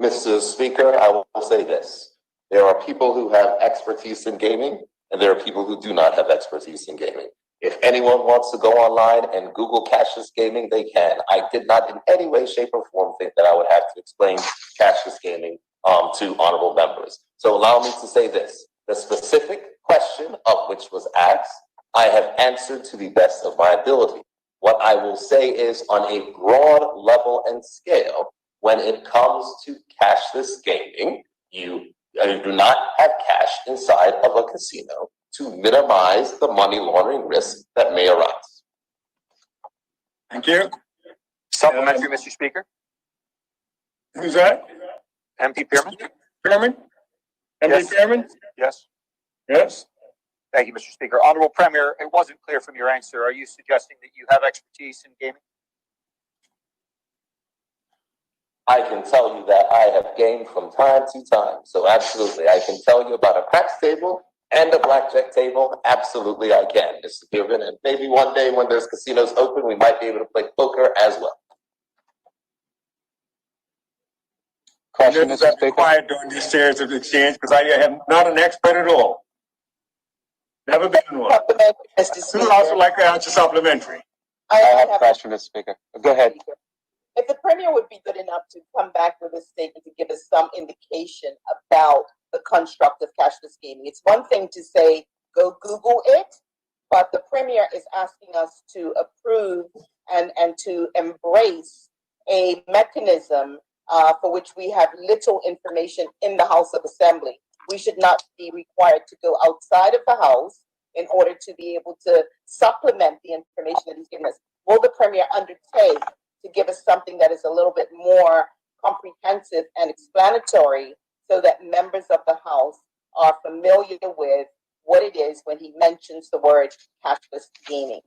Mr. Speaker, I will say this. There are people who have expertise in gaming, and there are people who do not have expertise in gaming. If anyone wants to go online and Google cashless gaming, they can. I did not in any way, shape, or form think that I would have to explain cashless gaming to honorable members. So allow me to say this. The specific question of which was asked, I have answered to the best of my ability. What I will say is on a broad level and scale, when it comes to cashless gaming, you do not have cash inside of a casino to minimize the money laundering risk that may arise. Thank you. Supplementary, Mr. Speaker. Who's that? MP Pearman? Pearman? MP Yes. Pearman? Yes. Yes. Thank you, Mr. Speaker. Honorable Premier, it wasn't clear from your answer. Are you suggesting that you have expertise in gaming? I can tell you that I have gamed from time to time. So absolutely, I can tell you about a craps table and a blackjack table. Absolutely, I can, Mr. Pearman. And maybe one day when there's casinos open, we might be able to play poker as well. Question, This Mr. is Speaker. quiet during these series of exchange because I am not an expert at all. Never been one. Mr. Who also Speaker. like to answer supplementary? I have a have question, Mr. Speaker. Go ahead. If the Premier would be good enough to come back with a statement to give us some indication about the construct of cashless gaming. It's one thing to say, go Google it, but the Premier is asking us to approve and to embrace a mechanism for which we have little information in the House of Assembly. We should not be required to go outside of the House in order to be able to supplement the information that he's given us. Will the Premier undertake to give us something that is a little bit more comprehensive and explanatory so that members of the House are familiar with what it is when he mentions the word cashless gaming?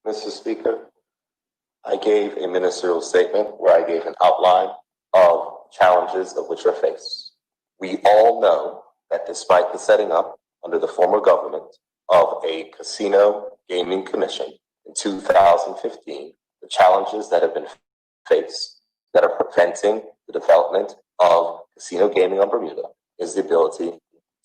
Mr. Speaker, I gave a ministerial statement where I gave an outline of challenges of which are faced. We all know that despite the setting up under the former government of a casino gaming commission in 2015, the challenges that have been faced that are preventing the development of casino gaming on Bermuda is the ability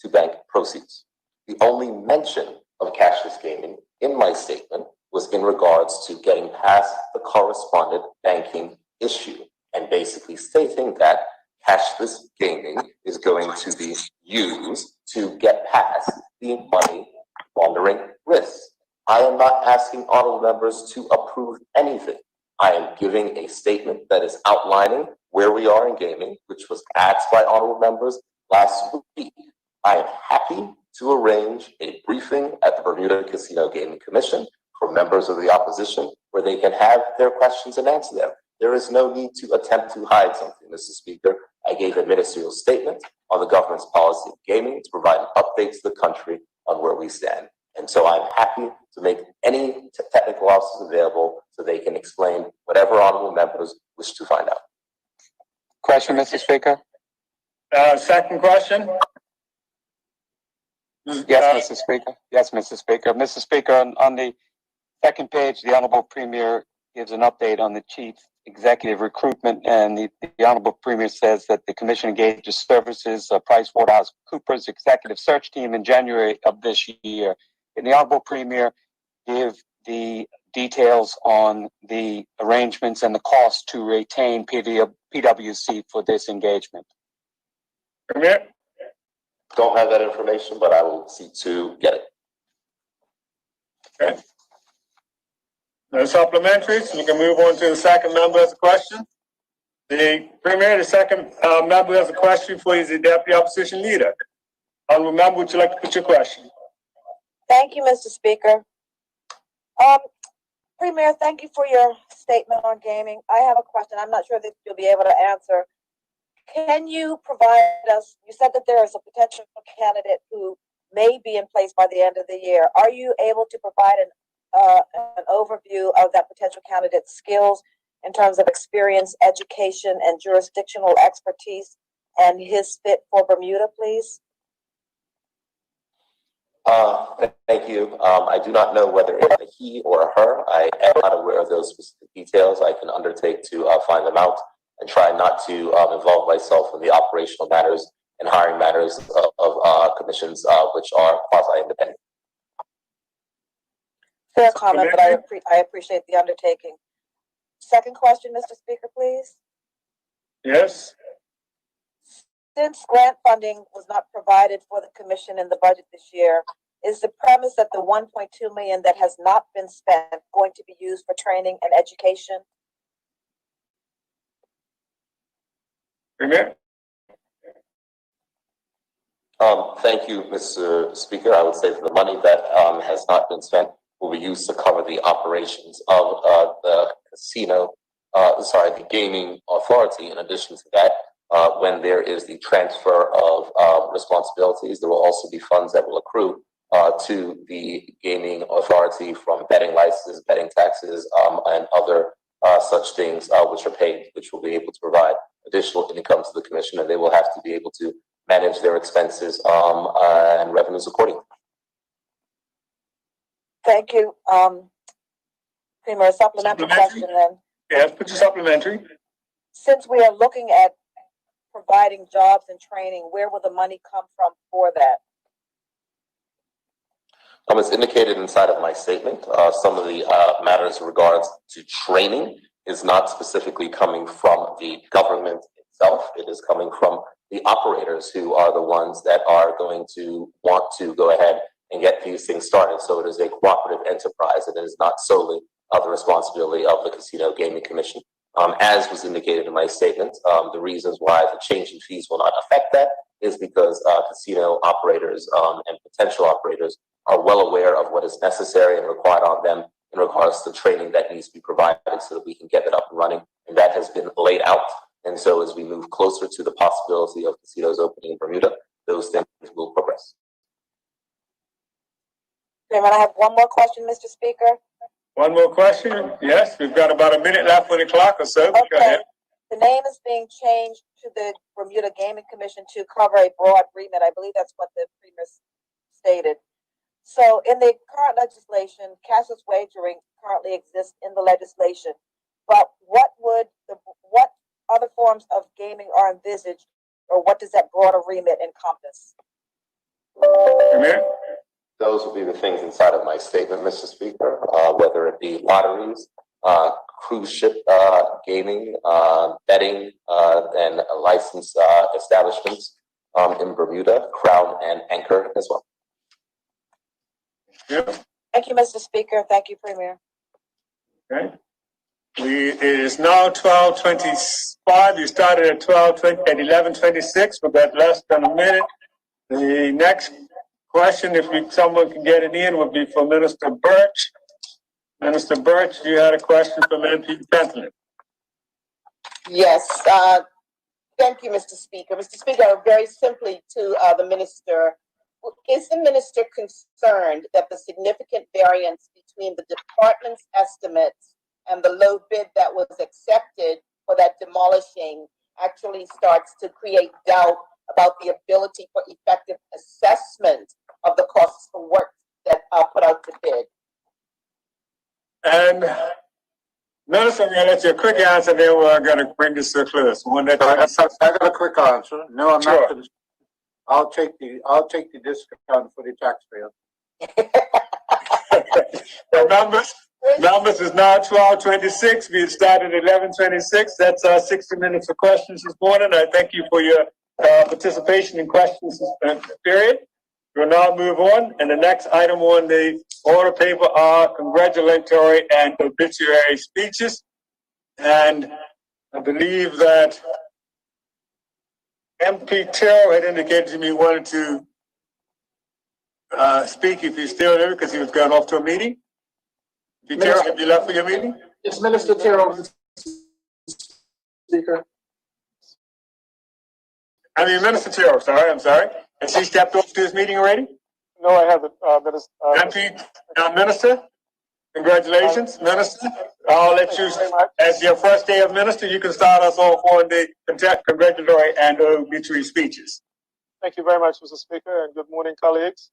to bank proceeds. The only mention of cashless gaming in my statement was in regards to getting past the correspondent banking issue and basically stating that cashless gaming is going to be used to get past the money laundering risk. I am not asking honorable members to approve anything. I am giving a statement that is outlining where we are in gaming, which was asked by honorable members last week. I am happy to arrange a briefing at the Bermuda Casino Gaming Commission for members of the opposition where they can have their questions and answer them. There is no need to attempt to hide something, Mr. Speaker. I gave a ministerial statement on the government's policy of gaming to provide an update to the country on where we stand. And so I'm happy to make any technical officers available so they can explain whatever honorable members wish to find out. Question, Mr. Speaker. Second question. Yes, Mr. Speaker. Yes, Mr. Speaker. Mr. Speaker, on the second page, the Honorable Premier gives an update on the chief executive recruitment, and the Honorable Premier says that the Commission engaged services PricewaterhouseCoopers executive search team in January of this year. Can the Honorable Premier give the details on the arrangements and the cost to retain PwC for this engagement? Premier? Don't have that information, but I will seek to get it. Okay. No supplementary, so we can move on to the second member as a question. The Premier, the second member has a question for you as the Deputy Opposition Leader. Honorable member, would you like to put your question? Thank you, Mr. Speaker. Premier, thank you for your statement on gaming. I have a question. I'm not sure that you'll be able to answer. Can you provide us, you said that there is a potential candidate who may be in place by the end of the year. Are you able to provide an overview of that potential candidate's skills, in terms of experience, education, and jurisdictional expertise, and his fit for Bermuda, please? Thank you. I do not know whether it's a he or a her. I am not aware of those specific details. I can undertake to find them out and try not to involve myself in the operational matters and hiring matters of commissions which are quasi-independent. Fair comment, but I appreciate the undertaking. Second question, Mr. Speaker, please. Yes. Since grant funding was not provided for the commission in the budget this year, is the premise that the 1.2 million that has not been spent going to be used for training and education? Premier? Thank you, Mr. Speaker. I would say that the money that has not been spent will be used to cover the operations of the casino, the gaming authority. In addition to that, when there is the transfer of responsibilities, there will also be funds that will accrue to the gaming authority from betting licenses, betting taxes, and other such things which are paid, which will be able to provide additional income to the commission, and they will have to be able to manage their expenses and revenues accordingly. Thank you. Premier, a supplementary question then. Yes, put your supplementary. Since we are looking at providing jobs and training, where will the money come from for that? It's indicated inside of my statement. Some of the matters in regards to training is not specifically coming from the government itself. It is coming from the operators who are the ones that are going to want to go ahead and get these things started. So it is a cooperative enterprise. It is not solely of the responsibility of the Casino Gaming Commission. As was indicated in my statement, the reasons why the change in fees will not affect that is because casino operators and potential operators are well aware of what is necessary and required on them in regards to training that needs to be provided so that we can get it up and running. And that has been laid out. And so as we move closer to the possibility of casinos opening in Bermuda, those things will progress. Chairman, I have one more question, Mr. Speaker. One more question? Yes, we've got about a minute left on the clock or so. Okay. Go ahead. The name is being changed to the Bermuda Gaming Commission to cover a broad remit. I believe that's what the Premier stated. So in the current legislation, cashless wagering currently exists in the legislation. But what other forms of gaming are envisaged, or what does that broader remit encompass? Premier? Those will be the things inside of my statement, Mr. Speaker, whether it be lotteries, cruise ship gaming, betting, and licensed establishments in Bermuda, Crown, and Anchor as well. Yeah. Thank you, Mr. Speaker. Thank you, Premier. Okay. It is now 12:25. You started at 11:26. We've got less than a minute. The next question, if someone can get it in, would be for Minister Birch. Minister Birch, you had a question from MP Bentley. Yes, thank you, Mr. Speaker. Mr. Speaker, very simply to the minister, is the minister concerned that the significant variance between the department's estimates and the low bid that was accepted for that demolishing actually starts to create doubt about the ability for effective assessment of the costs for work that are put out to bid? And Minister, I'm going to let you a quick answer, then we're going to bring this to a close. I got a quick answer. No, I'm not going to. I'll take the discount for the taxpayer. The numbers is now 12:26. We started at 11:26. That's 60 minutes of questions this morning. I thank you for your participation in questions period. We'll now move on, and the next item on the order paper are congratulatory and obituary speeches. And I believe that MP Terrell had indicated to me he wanted to speak if he's still there because he was going off to a meeting. MP Terrell, have you left for your meeting? It's Minister Terrell, Speaker. I mean, Minister Terrell, I'm sorry. Has he stepped off to his meeting already? No, I haven't, Minister. MP, Minister, congratulations, Minister. I'll let you, as your first day of minister, you can start us off on the congratulatory and obituary speeches. Thank you very much, Mr. Speaker, and good morning, colleagues.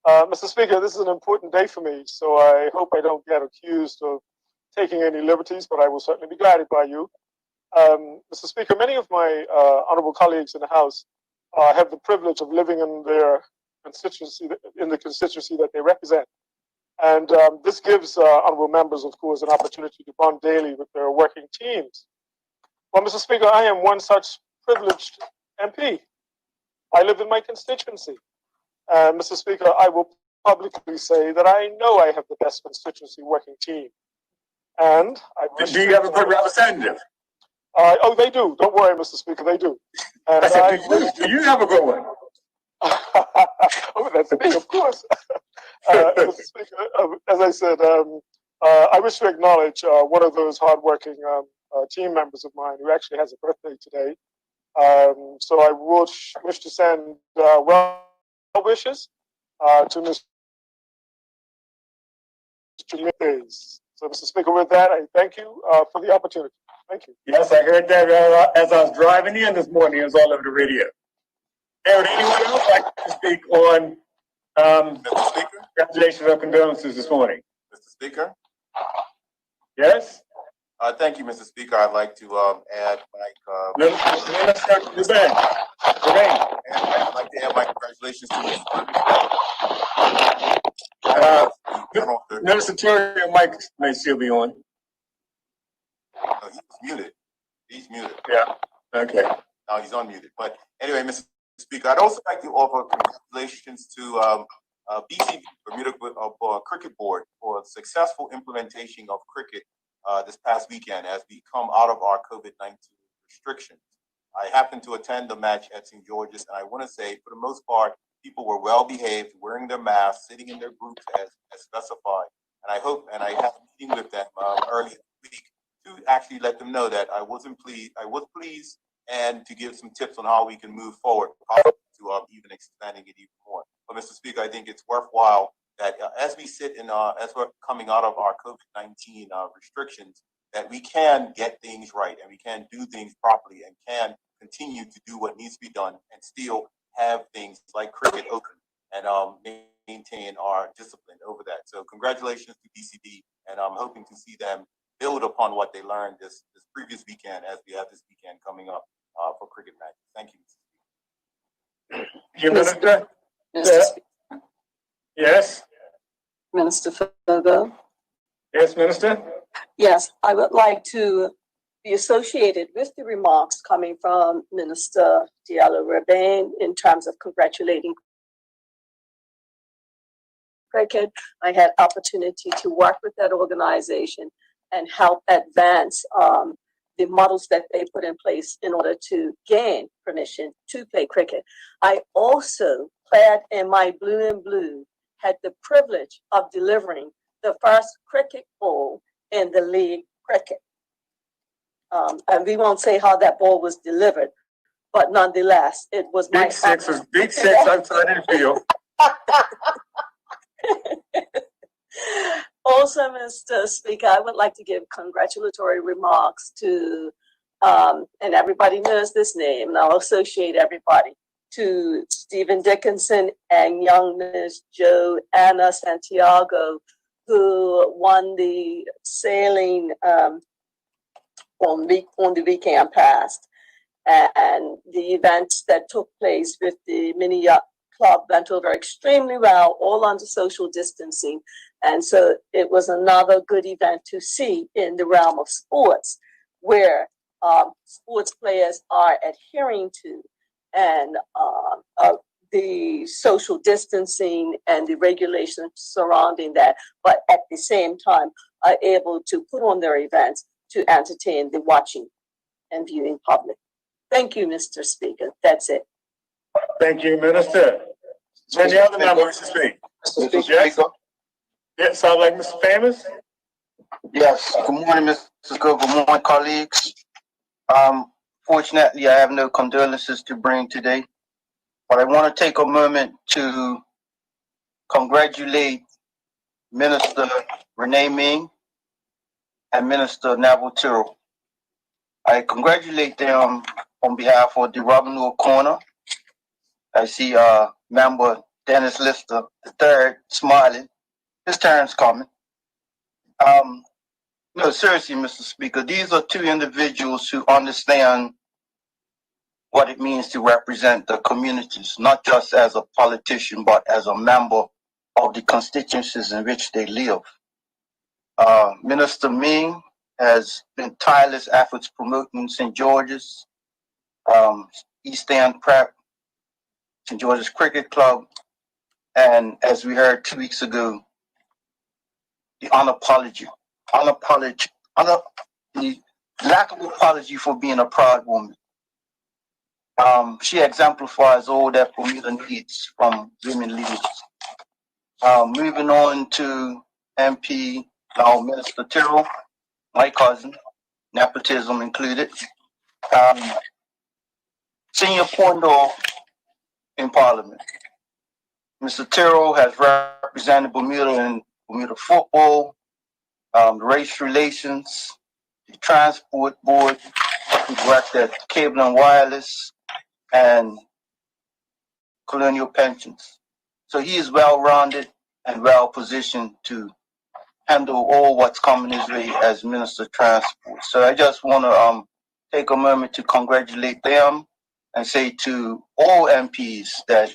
Mr. Speaker, this is an important day for me, so I hope I don't get accused of taking any liberties, but I will certainly be guided by you. Mr. Speaker, many of my honorable colleagues in the House have the privilege of living in their constituency, in the constituency that they represent. And this gives honorable members, of course, an opportunity to bond daily with their working teams. Well, Mr. Speaker, I am one such privileged MP. I live in my constituency. And Mr. Speaker, I will publicly say that I know I have the best constituency working team. And I wish do you have a good representative? Oh, they do. Don't worry, Mr. Speaker, they do. And I said, do you have a good one? Oh, that's me, of course. Mr. Speaker, as I said, I wish to acknowledge one of those hardworking team members of mine who actually has a birthday today. So I wish to send well wishes to Mr. Mayes. So, Mr. Speaker, with that, I thank you for the opportunity. Thank you. Yes, I heard that as I was driving in this morning. It was all over the radio. Hey, would anyone else like to speak on Mr. Speaker? Congratulations or condolences this morning? Mr. Speaker? Yes? Thank you, Mr. Speaker. I'd like to add my Minister I'd like to add my congratulations to Minister Terry, your mic may still be on. He's muted. He's muted. Yeah. Okay. No, he's unmuted. But anyway, Mr. Speaker, I'd also like to offer congratulations to BCB, Bermuda Cricket Board, for the successful implementation of cricket this past weekend as we come out of our COVID-19 restrictions. I happened to attend the match at St. George's, and I want to say, for the most part, people were well behaved, wearing their masks, sitting in their groups as specified. And I hope, and I had a meeting with them earlier this week to actually let them know that I was pleased, and to give some tips on how we can move forward to even expanding it even more. But Mr. Speaker, I think it's worthwhile that as we sit in, as we're coming out of our COVID-19 restrictions, that we can get things right and we can do things properly and can continue to do what needs to be done and still have things like cricket open and maintain our discipline over that. So congratulations to BCD, and I'm hoping to see them build upon what they learned this previous weekend as we have this weekend coming up for cricket matches. Thank you, Minister. Yes. Minister Fogo. Yes, Minister. Yes, I would like to be associated with the remarks coming from Minister Diallo Rebane in terms of congratulating cricket. I had opportunity to work with that organization and help advance the models that they put in place in order to gain permission to play cricket. I also, clad in my blue and blue, had the privilege of delivering the first cricket ball in the league cricket. And we won't say how that ball was delivered, but nonetheless, it was big six outside the field. Also, Mr. Speaker, I would like to give congratulatory remarks to, and everybody knows this name, and I'll associate everybody, to Stephen Dickinson and young Miss Joanna Santiago, who won the sailing on the weekend past. And the events that took place with the mini yacht club went over extremely well, all under social distancing. And so it was another good event to see in the realm of sports, where sports players are adhering to and the social distancing and the regulations surrounding that, but at the same time are able to put on their events to entertain the watching and viewing public. Thank you, Mr. Speaker. That's it. Thank you, Minister. Any other members to speak? Mr. Speaker. Yes, sound like Mr. Famous? Yes. Good morning, Mrs. Good. Good morning, colleagues. Fortunately, I have no condolences to bring today, but I want to take a moment to congratulate Minister Renee Ming and Minister Neville Tyrrell. I congratulate them on behalf of the Robin Hood Corner. I see member Dennis Lister III smiling. His turn's coming. No, seriously, Mr. Speaker, these are two individuals who understand what it means to represent the communities, not just as a politician, but as a member of the constituencies in which they live. Minister Ming has been tireless efforts promoting St. George's, East End Prep, St. George's Cricket Club, and as we heard 2 weeks ago, the the lack of apology for being a proud woman. She exemplifies all that Bermuda needs from women leaders. Moving on to MP, now Minister Tyrrell, my cousin, nepotism included. Senior point off in Parliament. Mr. Tyrrell has represented Bermuda in Bermuda football, race relations, the transport board. He worked at Cable and Wireless and Colonial Pensions. So he is well-rounded and well-positioned to handle all what's coming his way as Minister of Transport. So I just want to take a moment to congratulate them and say to all MPs that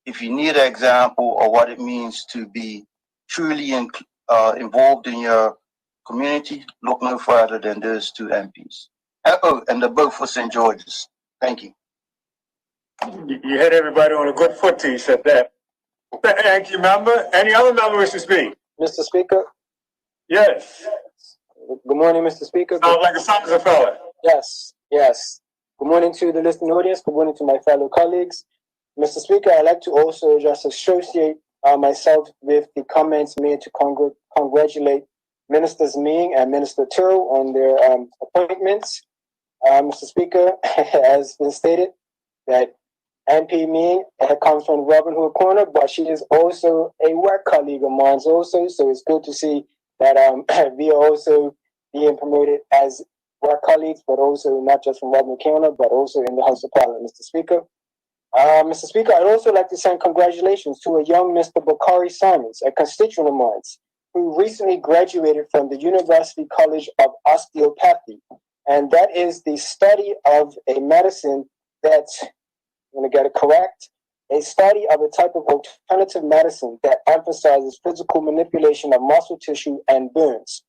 if you need an example of what it means to be truly involved in your community, look no further than those two MPs. And they're both for St. George's. Thank you. You hit everybody on a good foot till you said that. Thank you, member. Any other member wish to speak? Mr. Speaker? Yes. Good morning, Mr. Speaker. Sounds like a Summers fella. Yes. Good morning to the listening audience. Good morning to my fellow colleagues. Mr. Speaker, I'd like to also just associate myself with the comments made to congratulate Ministers Ming and Minister Tyrrell on their appointments. Mr. Speaker, as been stated, that MP Ming comes from Robin Hood Corner, but she is also a work colleague of mine also, so it's good to see that we are also being promoted as work colleagues, but also not just from Robin Hood Corner, but also in the House of Parliament, Mr. Speaker. Mr. Speaker, I'd also like to send congratulations to a young Mr. Bakari Simons, a constituent of mine, who recently graduated from the University College of Osteopathy. And that is the study of a medicine that's, I'm going to get it correct, a study of a type of alternative medicine that emphasizes physical manipulation of muscle tissue and burns.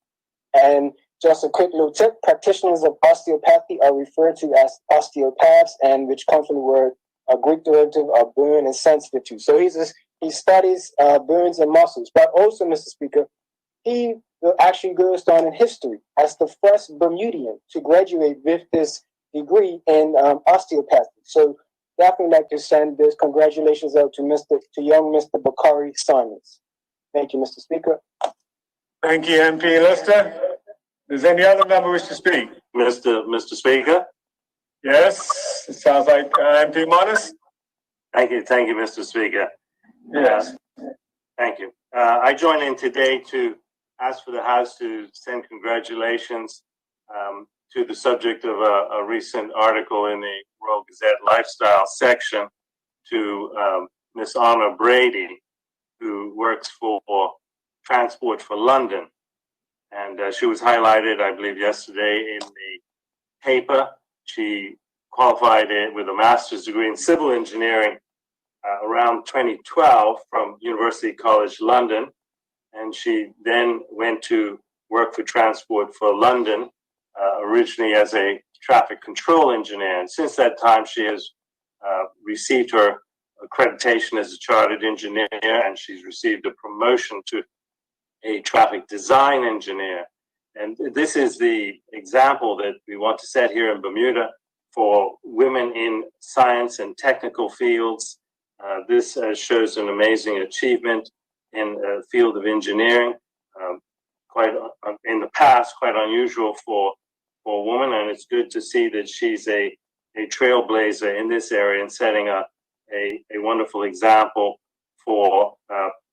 And just a quick little tip, practitioners of osteopathy are referred to as osteopaths, and which comes from the word a Greek derivative of burn and sensitive to. So he studies burns and muscles. But also, Mr. Speaker, he actually goes down in history as the first Bermudian to graduate with this degree in osteopathy. So definitely like to send this congratulations out to young Mr. Bakari Simons. Thank you, Mr. Speaker. Thank you, MP Lister. Does any other member wish to speak? Mr. Speaker? Yes, it sounds like MP Modest. Thank you, Mr. Speaker. Yes. Thank you. I join in today to ask for the House to send congratulations to the subject of a recent article in the World Gazette Lifestyle section to Miss Anna Brady, who works for Transport for London. And she was highlighted, I believe, yesterday in the paper. She qualified with a master's degree in civil engineering around 2012 from University College London. And she then went to work for Transport for London, originally as a traffic control engineer. And since that time, she has received her accreditation as a chartered engineer, and she's received a promotion to a traffic design engineer. And this is the example that we want to set here in Bermuda for women in science and technical fields. This shows an amazing achievement in the field of engineering, quite in the past, quite unusual for a woman. And it's good to see that she's a trailblazer in this area and setting a wonderful example for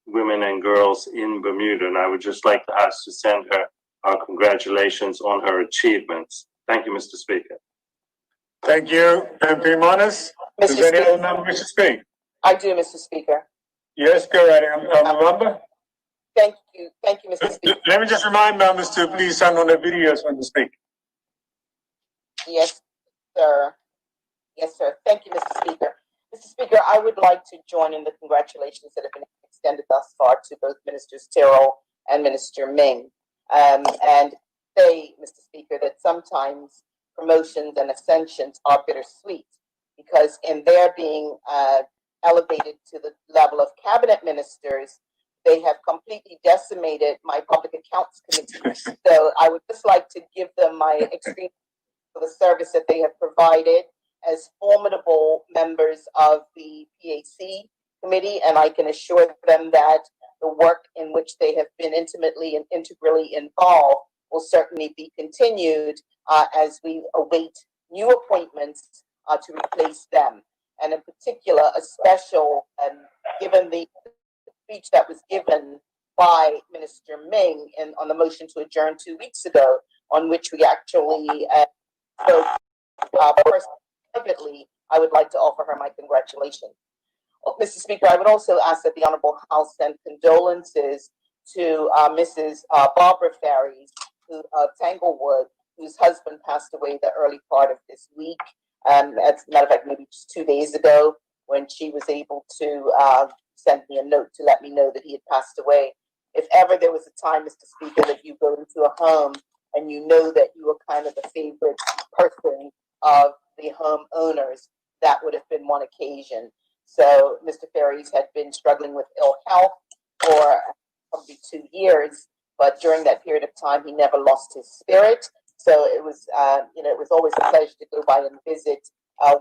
women and girls in Bermuda. And I would just like the House to send her our congratulations on her achievements. Thank you, Mr. Speaker. Thank you, MP Moniz. Does any other member wish to speak? I do, Mr. Speaker. Yes, go right ahead, member. Thank you, Mr. Speaker. Let me just remind members to please turn on their videos when you speak. Yes, sir. Yes, sir. Thank you, Mr. Speaker. Mr. Speaker, I would like to join in the congratulations that have been extended thus far to both Ministers Terrell and Minister Ming. And say, Mr. Speaker, that sometimes promotions and ascensions are bittersweet, because in their being elevated to the level of cabinet ministers, they have completely decimated my public accounts committee. So I would just like to give them my extreme for the service that they have provided as formidable members of the PAC committee, and I can assure them that the work in which they have been intimately and integrally involved will certainly be continued as we await new appointments to replace them. And in particular, a special, given the speech that was given by Minister Ming on the motion to adjourn 2 weeks ago, on which we actually spoke privately, I would like to offer her my congratulations. Mr. Speaker, I would also ask that the Honorable House send condolences to Mrs. Barbara Ferries of Tanglewood, whose husband passed away the early part of this week. As a matter of fact, maybe just 2 days ago, when she was able to send me a note to let me know that he had passed away. If ever there was a time, Mr. Speaker, that you go into a home and you know that you were kind of the favorite person of the home owners, that would have been one occasion. So Mr. Ferries had been struggling with ill health for probably 2 years, but during that period of time, he never lost his spirit. So it was, it was always a pleasure to go by and visit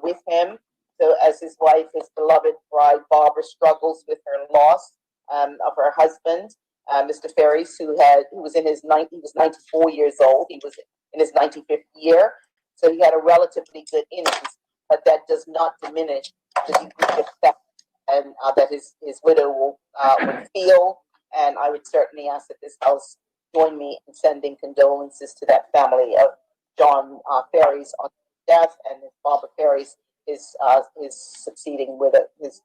with him. So as his wife, his beloved bride, Barbara, struggles with her loss of her husband, Mr. Ferries, who was in his he was 94 years old. He was in his 95th year. So he had a relatively good innings, but that does not diminish the degree of respect and that his widow will feel. And I would certainly ask that this House join me in sending condolences to that family of John Ferries on death, and his Barbara Ferries, his succeeding widow, his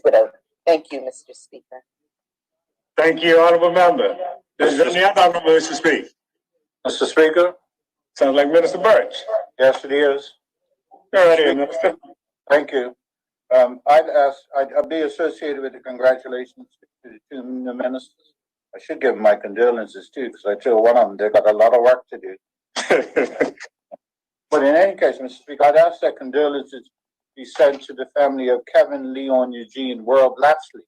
widow. Thank you, Mr. Speaker. Thank you, honorable member. Does any other honorable wish to speak? Mr. Speaker? Sounds like Minister Birch. Yes, it is. Go right ahead, Minister. Thank you. I'd be associated with the congratulations to the two new ministers. I should give them my condolences too, because I told one of them they've got a lot of work to do. But in any case, Mr. Speaker, I'd ask that condolences be sent to the family of Kevin Leon Eugene World Lapsley.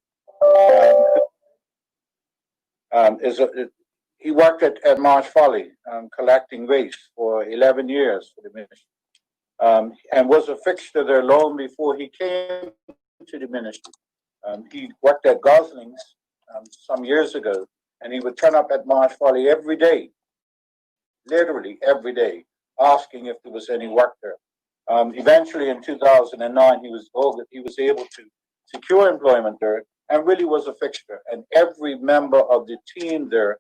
He worked at Marsh Folly, collecting waste for 11 years for the ministry. And was a fixture there long before he came to the ministry. He worked at Gosling's some years ago, and he would turn up at Marsh Folly every day, literally every day, asking if there was any work there. Eventually, in 2009, he was able to secure employment there, and really was a fixture. And every member of the team there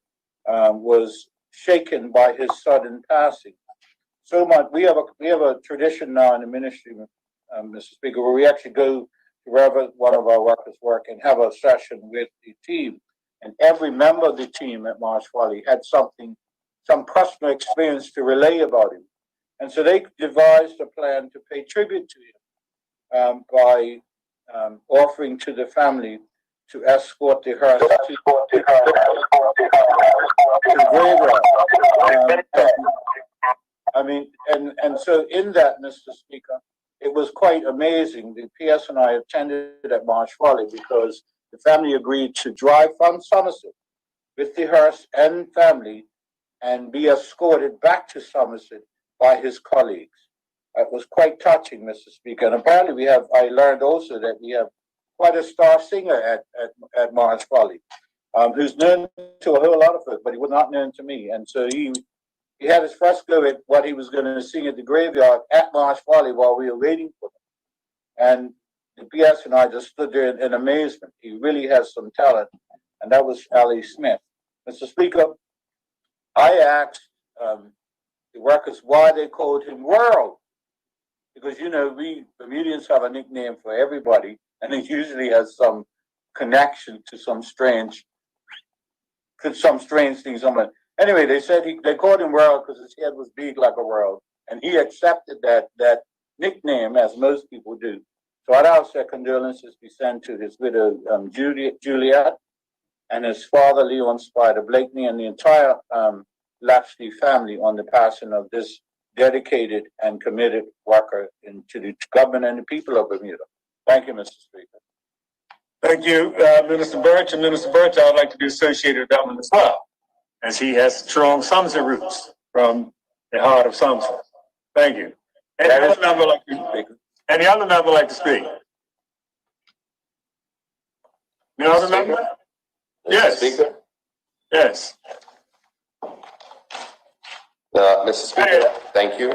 was shaken by his sudden passing. So much. We have a tradition now in the ministry, Mr. Speaker, where we actually go to wherever one of our workers work and have a session with the team. And every member of the team at Marsh Folly had some personal experience to relay about him. And so they devised a plan to pay tribute to him by offering to the family to escort the hearse to the graveyard. I mean, and so in that, Mr. Speaker, it was quite amazing. The PS and I attended at Marsh Folly because the family agreed to drive from Somerset with the hearse and family and be escorted back to Somerset by his colleagues. It was quite touching, Mr. Speaker. And apparently I learned also that we have quite a star singer at Marsh Folly, who's known to a whole lot of folk, but he was not known to me. And so he had his first go at what he was going to sing at the graveyard at Marsh Folly while we were waiting for him. And the PS and I just stood there in amazement. He really has some talent. And that was Ali Smith. Mr. Speaker, I asked the workers why they called him World. Because, you know, we Bermudians have a nickname for everybody, and it usually has some connection to some strange things. Anyway, they said they called him World because his head was big like a world, and he accepted that nickname, as most people do. So I'd ask that condolences be sent to his widow, Juliet, and his father, Leon Spider Blakeney, and the entire Lashley family on the passing of this dedicated and committed worker to the government and the people of Bermuda. Thank you, Mr. Speaker. Thank you, Minister Birch. And Minister Birch, I would like to be associated with that one as well, as he has strong Somerset roots from the heart of Somerset. Thank you. Any other member like to speak? Any other member like to speak? Any other member? Yes. Speaker? Yes. Mr. Speaker, thank you.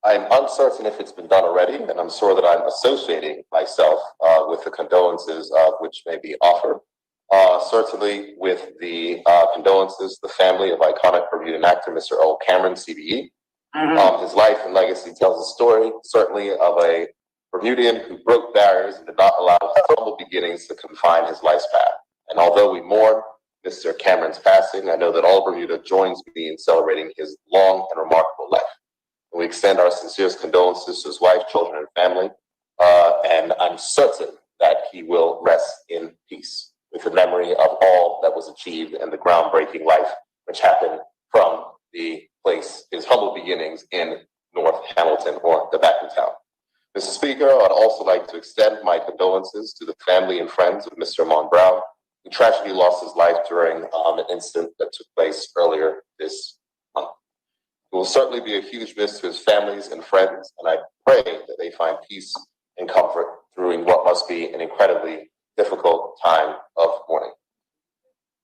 I'm uncertain if it's been done already, and I'm sure that I'm associating myself with the condolences which may be offered. Certainly with the condolences, the family of iconic Bermudan actor, Mr. Earl Cameron, CBE. His life and legacy tells a story, certainly of a Bermudian who broke barriers and did not allow his humble beginnings to confine his life's path. And although we mourn Mr. Cameron's passing, I know that all Bermuda joins me in celebrating his long and remarkable life. And we extend our sincerest condolences to his wife, children, and family. And I'm certain that he will rest in peace with the memory of all that was achieved and the groundbreaking life which happened from the place, his humble beginnings in North Hamilton, or the back in town. Mr. Speaker, I'd also like to extend my condolences to the family and friends of Mr. Amon Brown, who tragically lost his life during an incident that took place earlier this month. It will certainly be a huge miss to his families and friends, and I pray that they find peace and comfort during what must be an incredibly difficult time of mourning.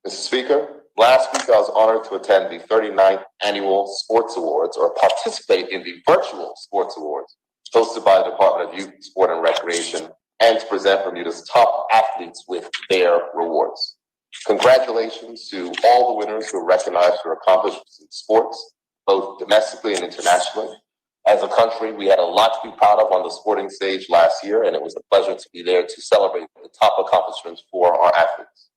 Mr. Speaker, last week I was honored to attend the 39th Annual Sports Awards, or participate in the virtual Sports Awards, hosted by the Department of Youth, Sport, and Recreation, and to present Bermuda's top athletes with their rewards. Congratulations to all the winners who are recognized for accomplishments in sports, both domestically and internationally. As a country, we had a lot to be proud of on the sporting stage last year, and it was a pleasure to be there to celebrate the top accomplishments for our athletes.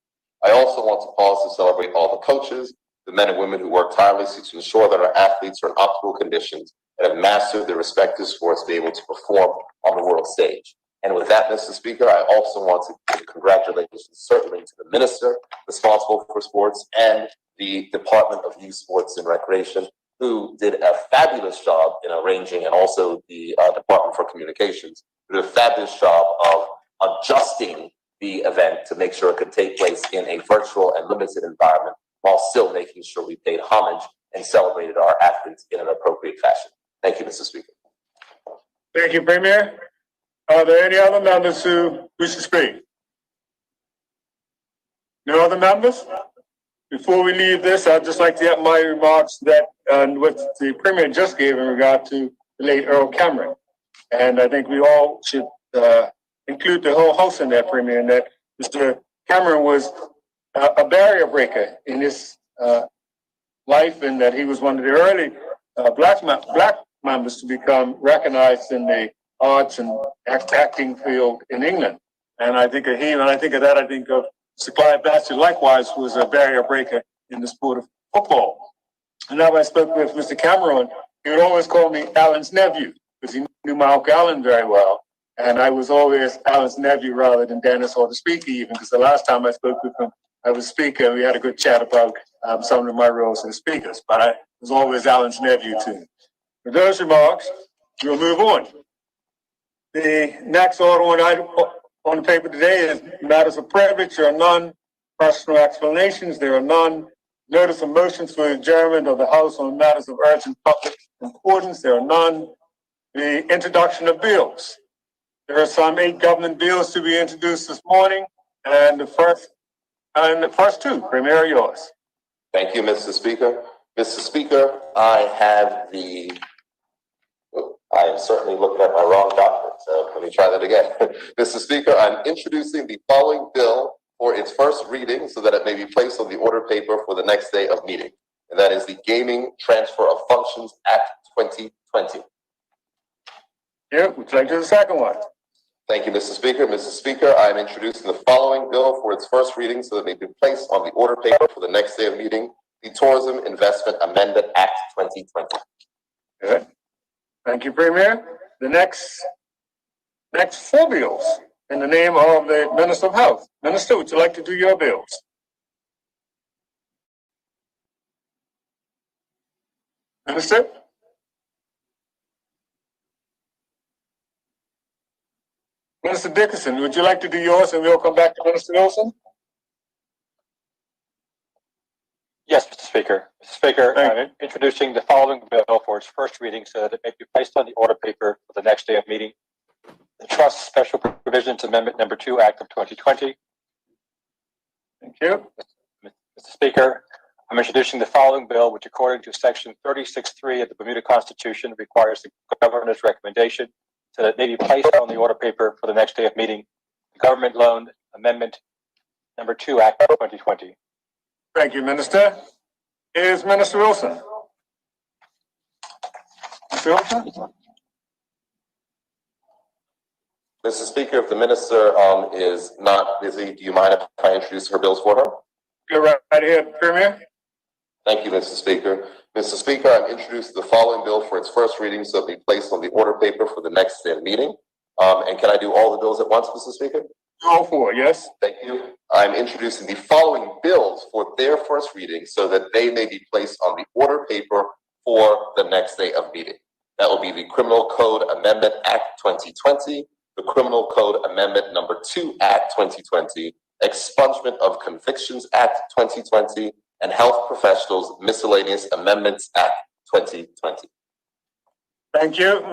I also want to pause to celebrate all the coaches, the men and women who work tirelessly to ensure that our athletes are in optimal conditions and have mastered their respective sports to be able to perform on the world stage. And with that, Mr. Speaker, I also want to give congratulations certainly to the minister responsible for sports and the Department of Youth, Sports, and Recreation, who did a fabulous job in arranging, and also the Department for Communications, who did a fabulous job of adjusting the event to make sure it could take place in a virtual and limited environment, while still making sure we paid homage and celebrated our athletes in an appropriate fashion. Thank you, Mr. Speaker. Thank you, Premier. Are there any other members who wish to speak? No other members? Before we leave this, I'd just like to add my remarks that what the Premier just gave in regard to the late Earl Cameron. And I think we all should include the whole house in that, Premier, and that Mr. Cameron was a barrier breaker in his life, and that he was one of the early black members to become recognized in the arts and acting field in England. And I think of him, and I think of that, I think of Sir Clive Batchelor, likewise, was a barrier breaker in the sport of football. And now I spoke with Mr. Cameron, he would always call me Alan's nephew, because he knew my Uncle Alan very well. And I was always Alan's nephew rather than Dennis or the Speaker even, because the last time I spoke with him, I was Speaker, and we had a good chat about some of my roles as Speakers, but I was always Alan's nephew too. With those remarks, we'll move on. The next order on the paper today is matters of privilege. There are none. Personal explanations, there are none. Notice of motions for adjournment of the House on matters of urgent public importance, there are none. The introduction of bills. There are some 8 government bills to be introduced this morning, and the first two, Premier, yours. Thank you, Mr. Speaker. Mr. Speaker, I am certainly looking at my wrong document, so let me try that again. Mr. Speaker, I'm introducing the following bill for its first reading so that it may be placed on the order paper for the next day of meeting. And that is the Gaming Transfer of Functions Act 2020. Yeah, would you like to do the second one? Thank you, Mr. Speaker. Mr. Speaker, I am introducing the following bill for its first reading so that it may be placed on the order paper for the next day of meeting, the Tourism Investment Amendment Act 2020. Good. Thank you, Premier. The next four bills in the name of the Minister of Health. Minister, would you like to do your bills? Minister? Minister Dickinson, would you like to do yours and we'll come back to Minister Wilson? Yes, Mr. Speaker. Mr. Speaker, I'm introducing the following bill for its first reading so that it may be placed on the order paper for the next day of meeting. The Trust Special Provisions Amendment Number 2 Act of 2020. Thank you. Mr. Speaker, I'm introducing the following bill, which according to Section 36(3) of the Bermuda Constitution requires the Governor's recommendation so that it may be placed on the order paper for the next day of meeting. The Government Loan Amendment Number 2 Act of 2020. Thank you, Minister. Is Minister Wilson? Mr. Wilson? Mr. Speaker, if the minister is not busy, do you mind if I introduce her bills for her? Go right ahead, Premier. Thank you, Mr. Speaker. Mr. Speaker, I'm introducing the following bill for its first reading so it be placed on the order paper for the next day of meeting. And can I do all the bills at once, Mr. Speaker? All four, yes. Thank you. I'm introducing the following bills for their first reading so that they may be placed on the order paper for the next day of meeting. That will be the Criminal Code Amendment Act 2020, the Criminal Code Amendment Number 2 Act 2020, Expungement of Convictions Act 2020, and Health Professionals Miscellaneous Amendments Act 2020. Thank you,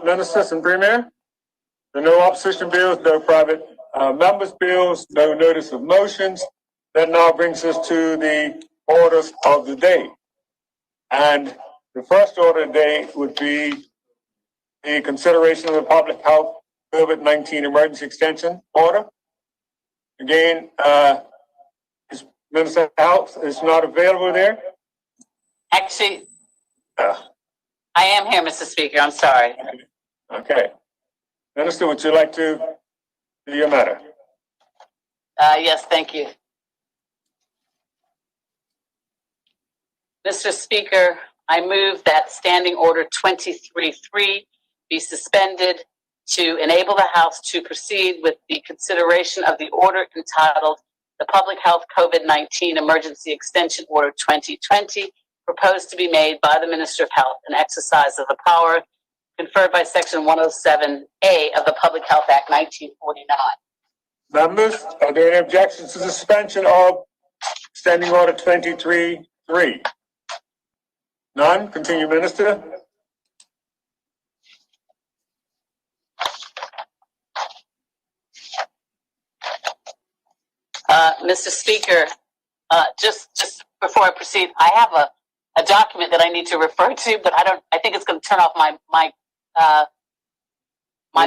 Ministers and Premier. There are no opposition bills, no private members' bills, no notice of motions. That now brings us to the orders of the day. And the first order of the day would be the consideration of the Public Health COVID-19 Emergency Extension Order. Again, Minister of Health is not available there. Actually, I am here, Mr. Speaker. I'm sorry. Okay. Minister, would you like to do your matter? Yes, thank you. Mr. Speaker, I move that Standing Order 23-3 be suspended to enable the House to proceed with the consideration of the order entitled the Public Health COVID-19 Emergency Extension Order 2020, proposed to be made by the Minister of Health in exercise of the power conferred by Section 107A of the Public Health Act 1949. Members, are there any objections to the suspension of Standing Order 23-3? None? Continue, Minister. Mr. Speaker, just before I proceed, I have a document that I need to refer to, but I think it's going to turn off my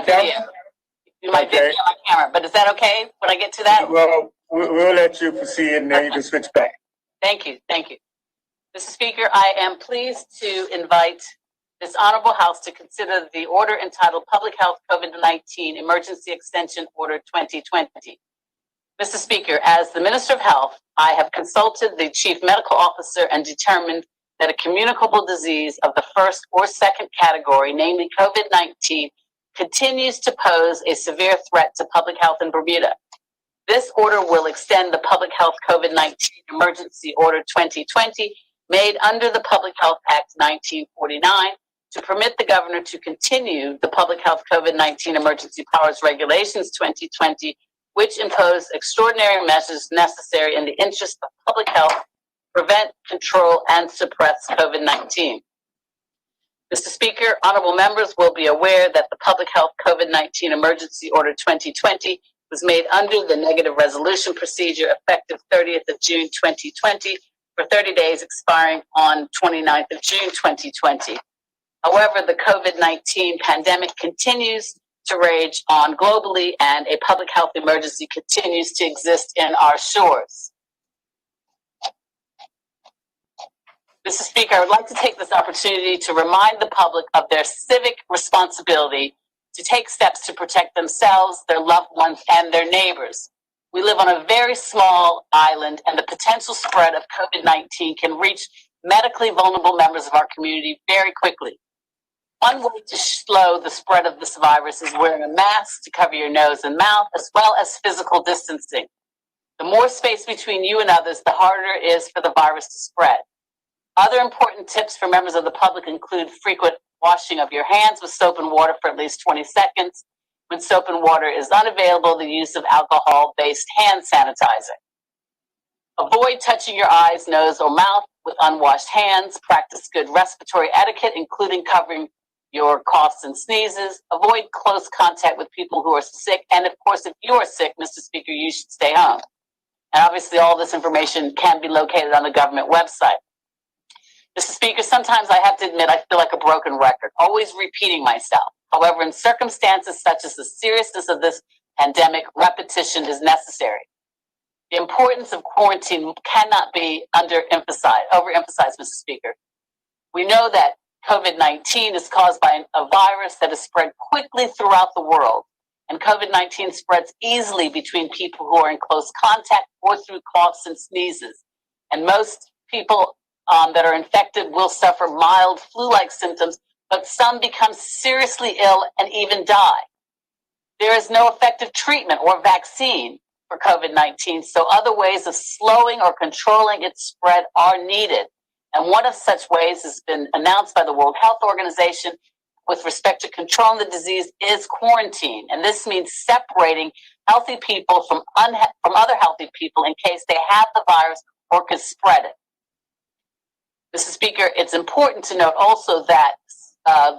video. My video, my camera. But is that okay when I get to that? Well, we'll let you proceed and then you can switch back. Thank you. Thank you. Mr. Speaker, I am pleased to invite this honorable House to consider the order entitled Public Health COVID-19 Emergency Extension Order 2020. Mr. Speaker, as the Minister of Health, I have consulted the Chief Medical Officer and determined that a communicable disease of the first or second category, namely COVID-19, continues to pose a severe threat to public health in Bermuda. This order will extend the Public Health COVID-19 Emergency Order 2020, made under the Public Health Act 1949, to permit the Governor to continue the Public Health COVID-19 Emergency Powers Regulations 2020, which impose extraordinary measures necessary in the interest of public health, prevent, control, and suppress COVID-19. Mr. Speaker, honorable members will be aware that the Public Health COVID-19 Emergency Order 2020 was made under the negative resolution procedure effective 30th of June 2020 for 30 days expiring on 29th of June 2020. However, the COVID-19 pandemic continues to rage on globally, and a public health emergency continues to exist in our shores. Mr. Speaker, I would like to take this opportunity to remind the public of their civic responsibility to take steps to protect themselves, their loved ones, and their neighbors. We live on a very small island, and the potential spread of COVID-19 can reach medically vulnerable members of our community very quickly. One way to slow the spread of this virus is wearing a mask to cover your nose and mouth, as well as physical distancing. The more space between you and others, the harder it is for the virus to spread. Other important tips for members of the public include frequent washing of your hands with soap and water for at least 20 seconds. When soap and water is unavailable, the use of alcohol-based hand sanitizer. Avoid touching your eyes, nose, or mouth with unwashed hands. Practice good respiratory etiquette, including covering your coughs and sneezes. Avoid close contact with people who are sick. And of course, if you are sick, Mr. Speaker, you should stay home. And obviously, all this information can be located on the government website. Mr. Speaker, sometimes I have to admit I feel like a broken record, always repeating myself. However, in circumstances such as the seriousness of this pandemic, repetition is necessary. The importance of quarantine cannot be overemphasized, Mr. Speaker. We know that COVID-19 is caused by a virus that is spread quickly throughout the world, and COVID-19 spreads easily between people who are in close contact or through coughs and sneezes. And most people that are infected will suffer mild flu-like symptoms, but some become seriously ill and even die. There is no effective treatment or vaccine for COVID-19, so other ways of slowing or controlling its spread are needed. And one of such ways has been announced by the World Health Organization with respect to controlling the disease is quarantine. And this means separating healthy people from other healthy people in case they have the virus or could spread it. Mr. Speaker, it's important to note also that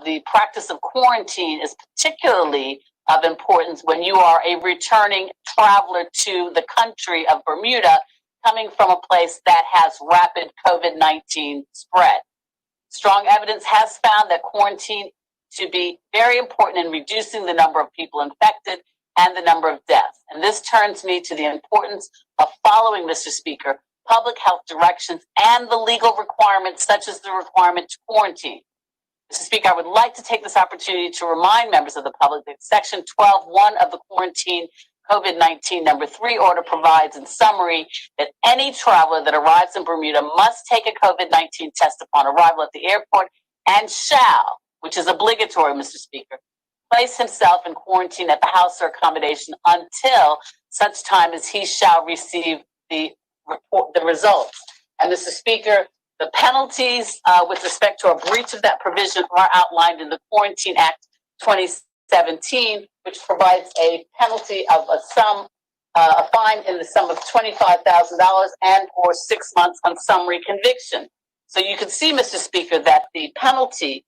the practice of quarantine is particularly of importance when you are a returning traveler to the country of Bermuda, coming from a place that has rapid COVID-19 spread. Strong evidence has found that quarantine to be very important in reducing the number of people infected and the number of deaths. And this turns me to the importance of following, Mr. Speaker, public health directions and the legal requirements, such as the requirement to quarantine. Mr. Speaker, I would like to take this opportunity to remind members of the public that Section 12.1 of the Quarantine COVID-19 No. 3 order provides, in summary, that any traveler that arrives in Bermuda must take a COVID-19 test upon arrival at the airport and shall, which is obligatory, Mr. Speaker, place himself in quarantine at the house or accommodation until such time as he shall receive the results. And Mr. Speaker, the penalties with respect to a breach of that provision are outlined in the Quarantine Act 2017, which provides a penalty of a fine in the sum of $25,000 and or 6 months on summary conviction. So you can see, Mr. Speaker, that the penalty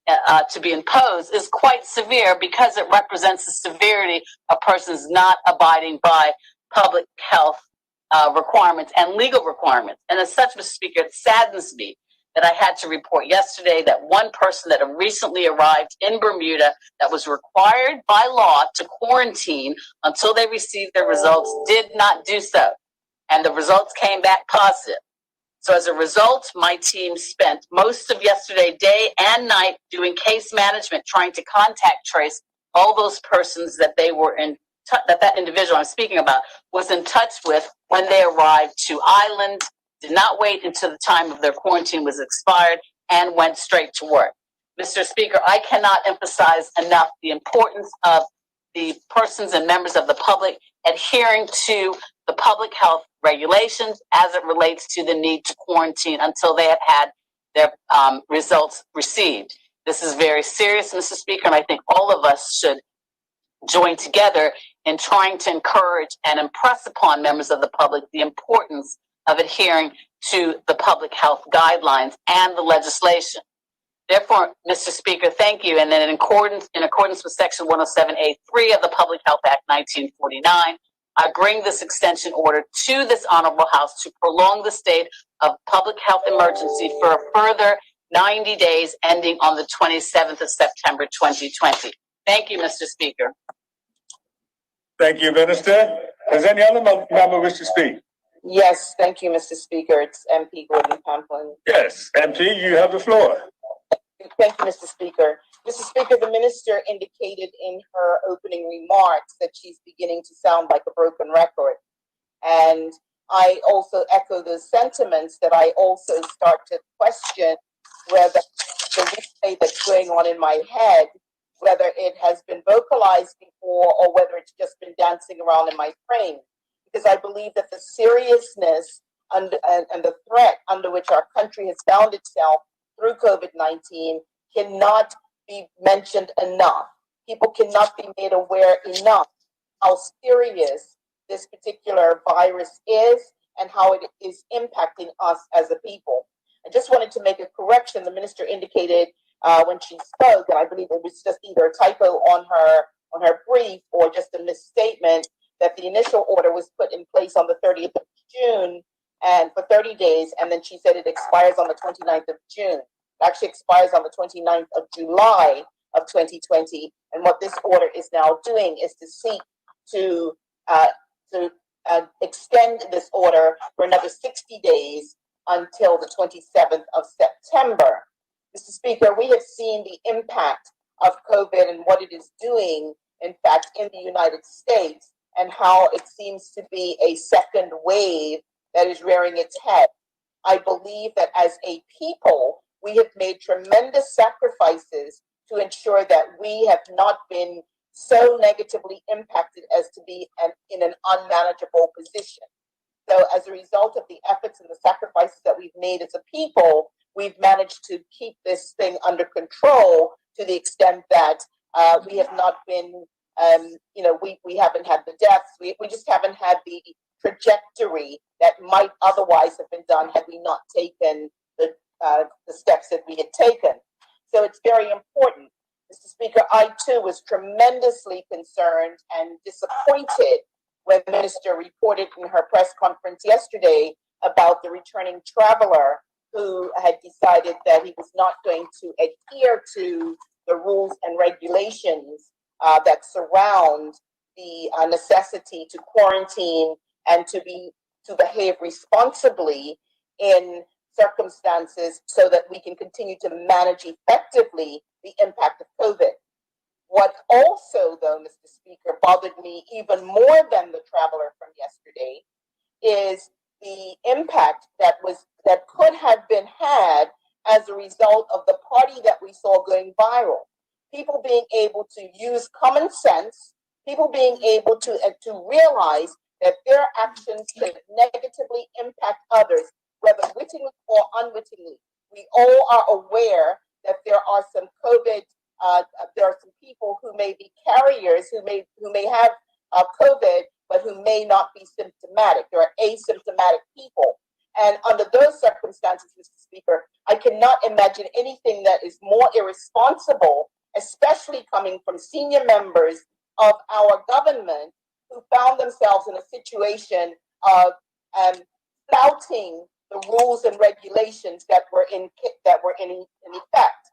to be imposed is quite severe because it represents the severity of persons not abiding by public health requirements and legal requirements. And as such, Mr. Speaker, it saddens me that I had to report yesterday that one person that recently arrived in Bermuda that was required by law to quarantine until they received their results did not do so. And the results came back positive. So as a result, my team spent most of yesterday, day and night, doing case management, trying to contact trace all those persons that they were in that individual I'm speaking about was in touch with when they arrived to island, did not wait until the time of their quarantine was expired, and went straight to work. Mr. Speaker, I cannot emphasize enough the importance of the persons and members of the public adhering to the public health regulations as it relates to the need to quarantine until they have had their results received. This is very serious, Mr. Speaker, and I think all of us should join together in trying to encourage and impress upon members of the public the importance of adhering to the public health guidelines and the legislation. Therefore, Mr. Speaker, thank you. And then in accordance with Section 107A3 of the Public Health Act 1949, I bring this extension order to this Honorable House to prolong the state of public health emergency for a further 90 days ending on the 27th of September 2020. Thank you, Mr. Speaker. Thank you, Minister. Does any other member wish to speak? Yes, thank you, Mr. Speaker. It's MP Gordon Pamplin. Yes, MP, you have the floor. Thank you, Mr. Speaker. Mr. Speaker, the minister indicated in her opening remarks that she's beginning to sound like a broken record. And I also echo those sentiments that I also start to question whether the replay that's going on in my head, whether it has been vocalized before or whether it's just been dancing around in my brain. Because I believe that the seriousness and the threat under which our country has found itself through COVID-19 cannot be mentioned enough. People cannot be made aware enough how serious this particular virus is and how it is impacting us as a people. I just wanted to make a correction. The minister indicated when she spoke, and I believe it was just either a typo on her brief or just a misstatement, that the initial order was put in place on the 30th of June and for 30 days, and then she said it expires on the 29th of June. It actually expires on the 29th of July of 2020, and what this order is now doing is to seek to extend this order for another 60 days until the 27th of September. Mr. Speaker, we have seen the impact of COVID and what it is doing, in fact, in the United States, and how it seems to be a second wave that is rearing its head. I believe that as a people, we have made tremendous sacrifices to ensure that we have not been so negatively impacted as to be in an unmanageable position. So as a result of the efforts and the sacrifices that we've made as a people, we've managed to keep this thing under control to the extent that we have not been, we haven't had the deaths. We just haven't had the trajectory that might otherwise have been done had we not taken the steps that we had taken. So it's very important. Mr. Speaker, I too was tremendously concerned and disappointed when the minister reported in her press conference yesterday about the returning traveler who had decided that he was not going to adhere to the rules and regulations that surround the necessity to quarantine and to behave responsibly in circumstances so that we can continue to manage effectively the impact of COVID. What also, though, Mr. Speaker, bothered me even more than the traveler from yesterday is the impact that could have been had as a result of the party that we saw going viral. People being able to use common sense, people being able to realize that their actions could negatively impact others, whether wittingly or unwittingly. We all are aware that there are some COVID, there are some people who may be carriers, who may have COVID, but who may not be symptomatic. There are asymptomatic people. And under those circumstances, Mr. Speaker, I cannot imagine anything that is more irresponsible, especially coming from senior members of our government who found themselves in a situation of flouting the rules and regulations that were in effect.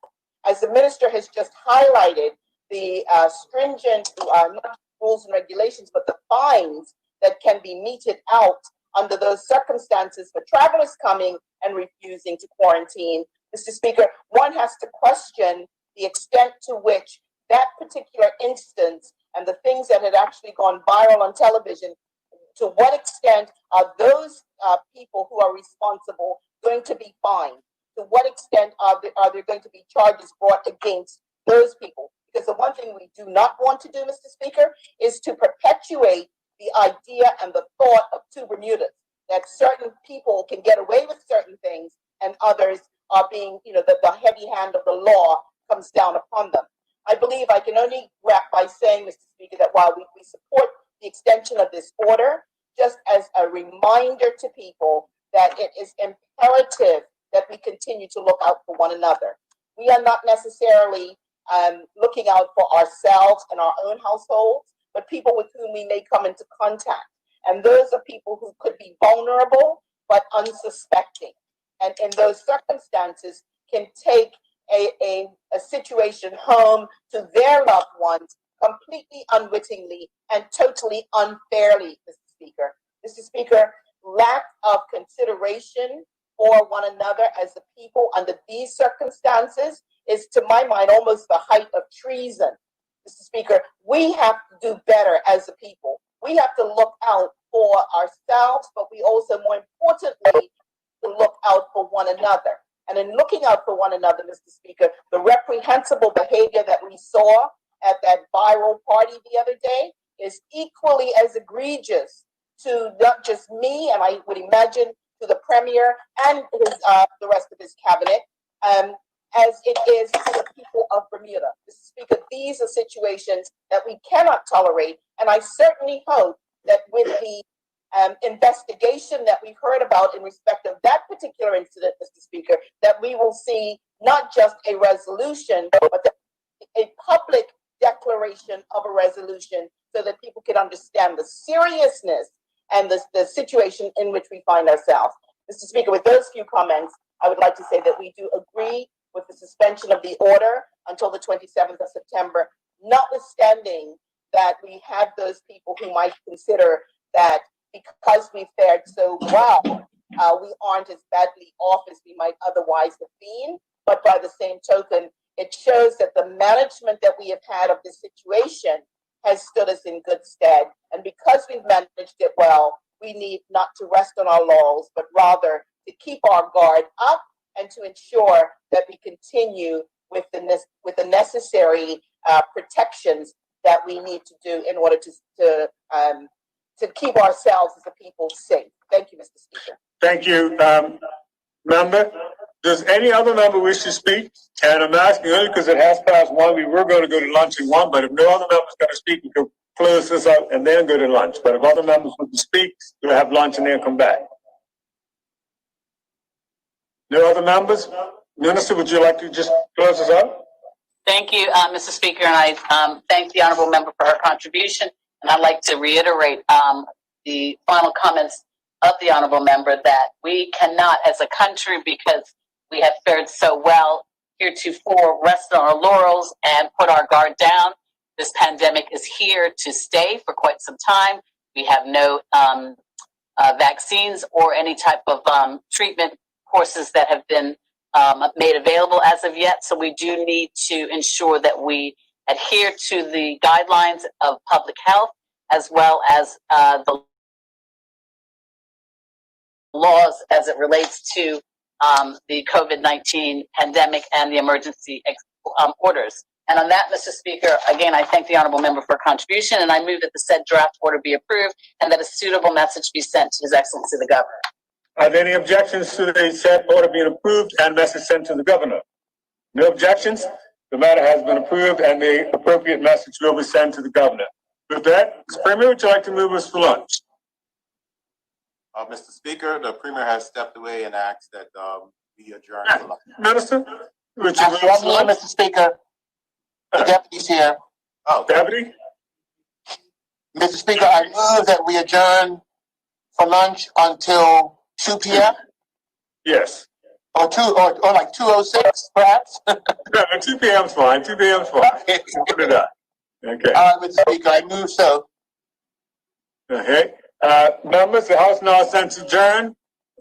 As the minister has just highlighted, the stringent not rules and regulations, but the fines that can be meted out under those circumstances for travelers coming and refusing to quarantine. Mr. Speaker, one has to question the extent to which that particular instance and the things that had actually gone viral on television, to what extent are those people who are responsible going to be fined? To what extent are there going to be charges brought against those people? Because the one thing we do not want to do, Mr. Speaker, is to perpetuate the idea and the thought of two Bermudas, that certain people can get away with certain things and others are being, the heavy hand of the law comes down upon them. I believe I can only wrap by saying, Mr. Speaker, that while we support the extension of this order, just as a reminder to people that it is imperative that we continue to look out for one another. We are not necessarily looking out for ourselves and our own households, but people with whom we may come into contact. And those are people who could be vulnerable, but unsuspecting. And in those circumstances can take a situation home to their loved ones completely unwittingly and totally unfairly, Mr. Speaker. Mr. Speaker, lack of consideration for one another as a people under these circumstances is, to my mind, almost the height of treason. Mr. Speaker, we have to do better as a people. We have to look out for ourselves, but we also, more importantly, to look out for one another. And in looking out for one another, Mr. Speaker, the reprehensible behavior that we saw at that viral party the other day is equally as egregious to not just me, and I would imagine to the Premier and his, the rest of his cabinet, as it is to the people of Bermuda. Mr. Speaker, these are situations that we cannot tolerate, and I certainly hope that with the investigation that we've heard about in respect of that particular incident, Mr. Speaker, that we will see not just a resolution, but a public declaration of a resolution so that people can understand the seriousness and the situation in which we find ourselves. Mr. Speaker, with those few comments, I would like to say that we do agree with the suspension of the order until the 27th of September, notwithstanding that we have those people who might consider that because we fared so well, we aren't as badly off as we might otherwise have been. But by the same token, it shows that the management that we have had of this situation has stood us in good stead. And because we've managed it well, we need not to rest on our laurels, but rather to keep our guard up and to ensure that we continue with the necessary protections that we need to do in order to keep ourselves as a people safe. Thank you, Mr. Speaker. Thank you, member. Does any other member wish to speak? And I'm asking only because it has passed 1. We were going to go to lunch at 1, but if no other members going to speak, we could close this up and then go to lunch. But if other members want to speak, we'll have lunch and then come back. No other members? Minister, would you like to just close us up? Thank you, Mr. Speaker, and I thank the honorable member for her contribution. And I'd like to reiterate the final comments of the honorable member that we cannot, as a country, because we have fared so well heretofore, rest on our laurels and put our guard down. This pandemic is here to stay for quite some time. We have no vaccines or any type of treatment courses that have been made available as of yet. So we do need to ensure that we adhere to the guidelines of public health as well as the laws as it relates to the COVID-19 pandemic and the emergency orders. And on that, Mr. Speaker, again, I thank the honorable member for her contribution, and I move that the said draft order be approved and that a suitable message be sent to His Excellency the Governor. Are there any objections to the said order being approved and message sent to the Governor? No objections? The matter has been approved and the appropriate message will be sent to the Governor. With that, Mr. Premier, would you like to move us for lunch? Mr. Speaker, the Premier has stepped away and asked that we adjourn for lunch. Minister, would you move One us for moment, lunch? Mr. Speaker. The deputy's here. Oh, Deputy? Mr. Speaker, I move that we adjourn for lunch until 2 p.m. Yes. or like 2:06, perhaps. No, 2 p.m. is fine. 2 p.m. is fine. Okay. Put it up. Okay. All right, Mr. Speaker, I move so. Okay. Members, the House now stands adjourned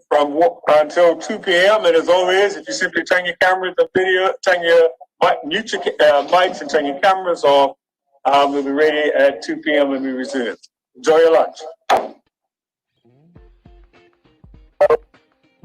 from until 2 p.m. And as always, if you simply turn your cameras and video, mute your mics and turn your cameras off, we'll be ready at 2 p.m. when we resume. Enjoy your lunch.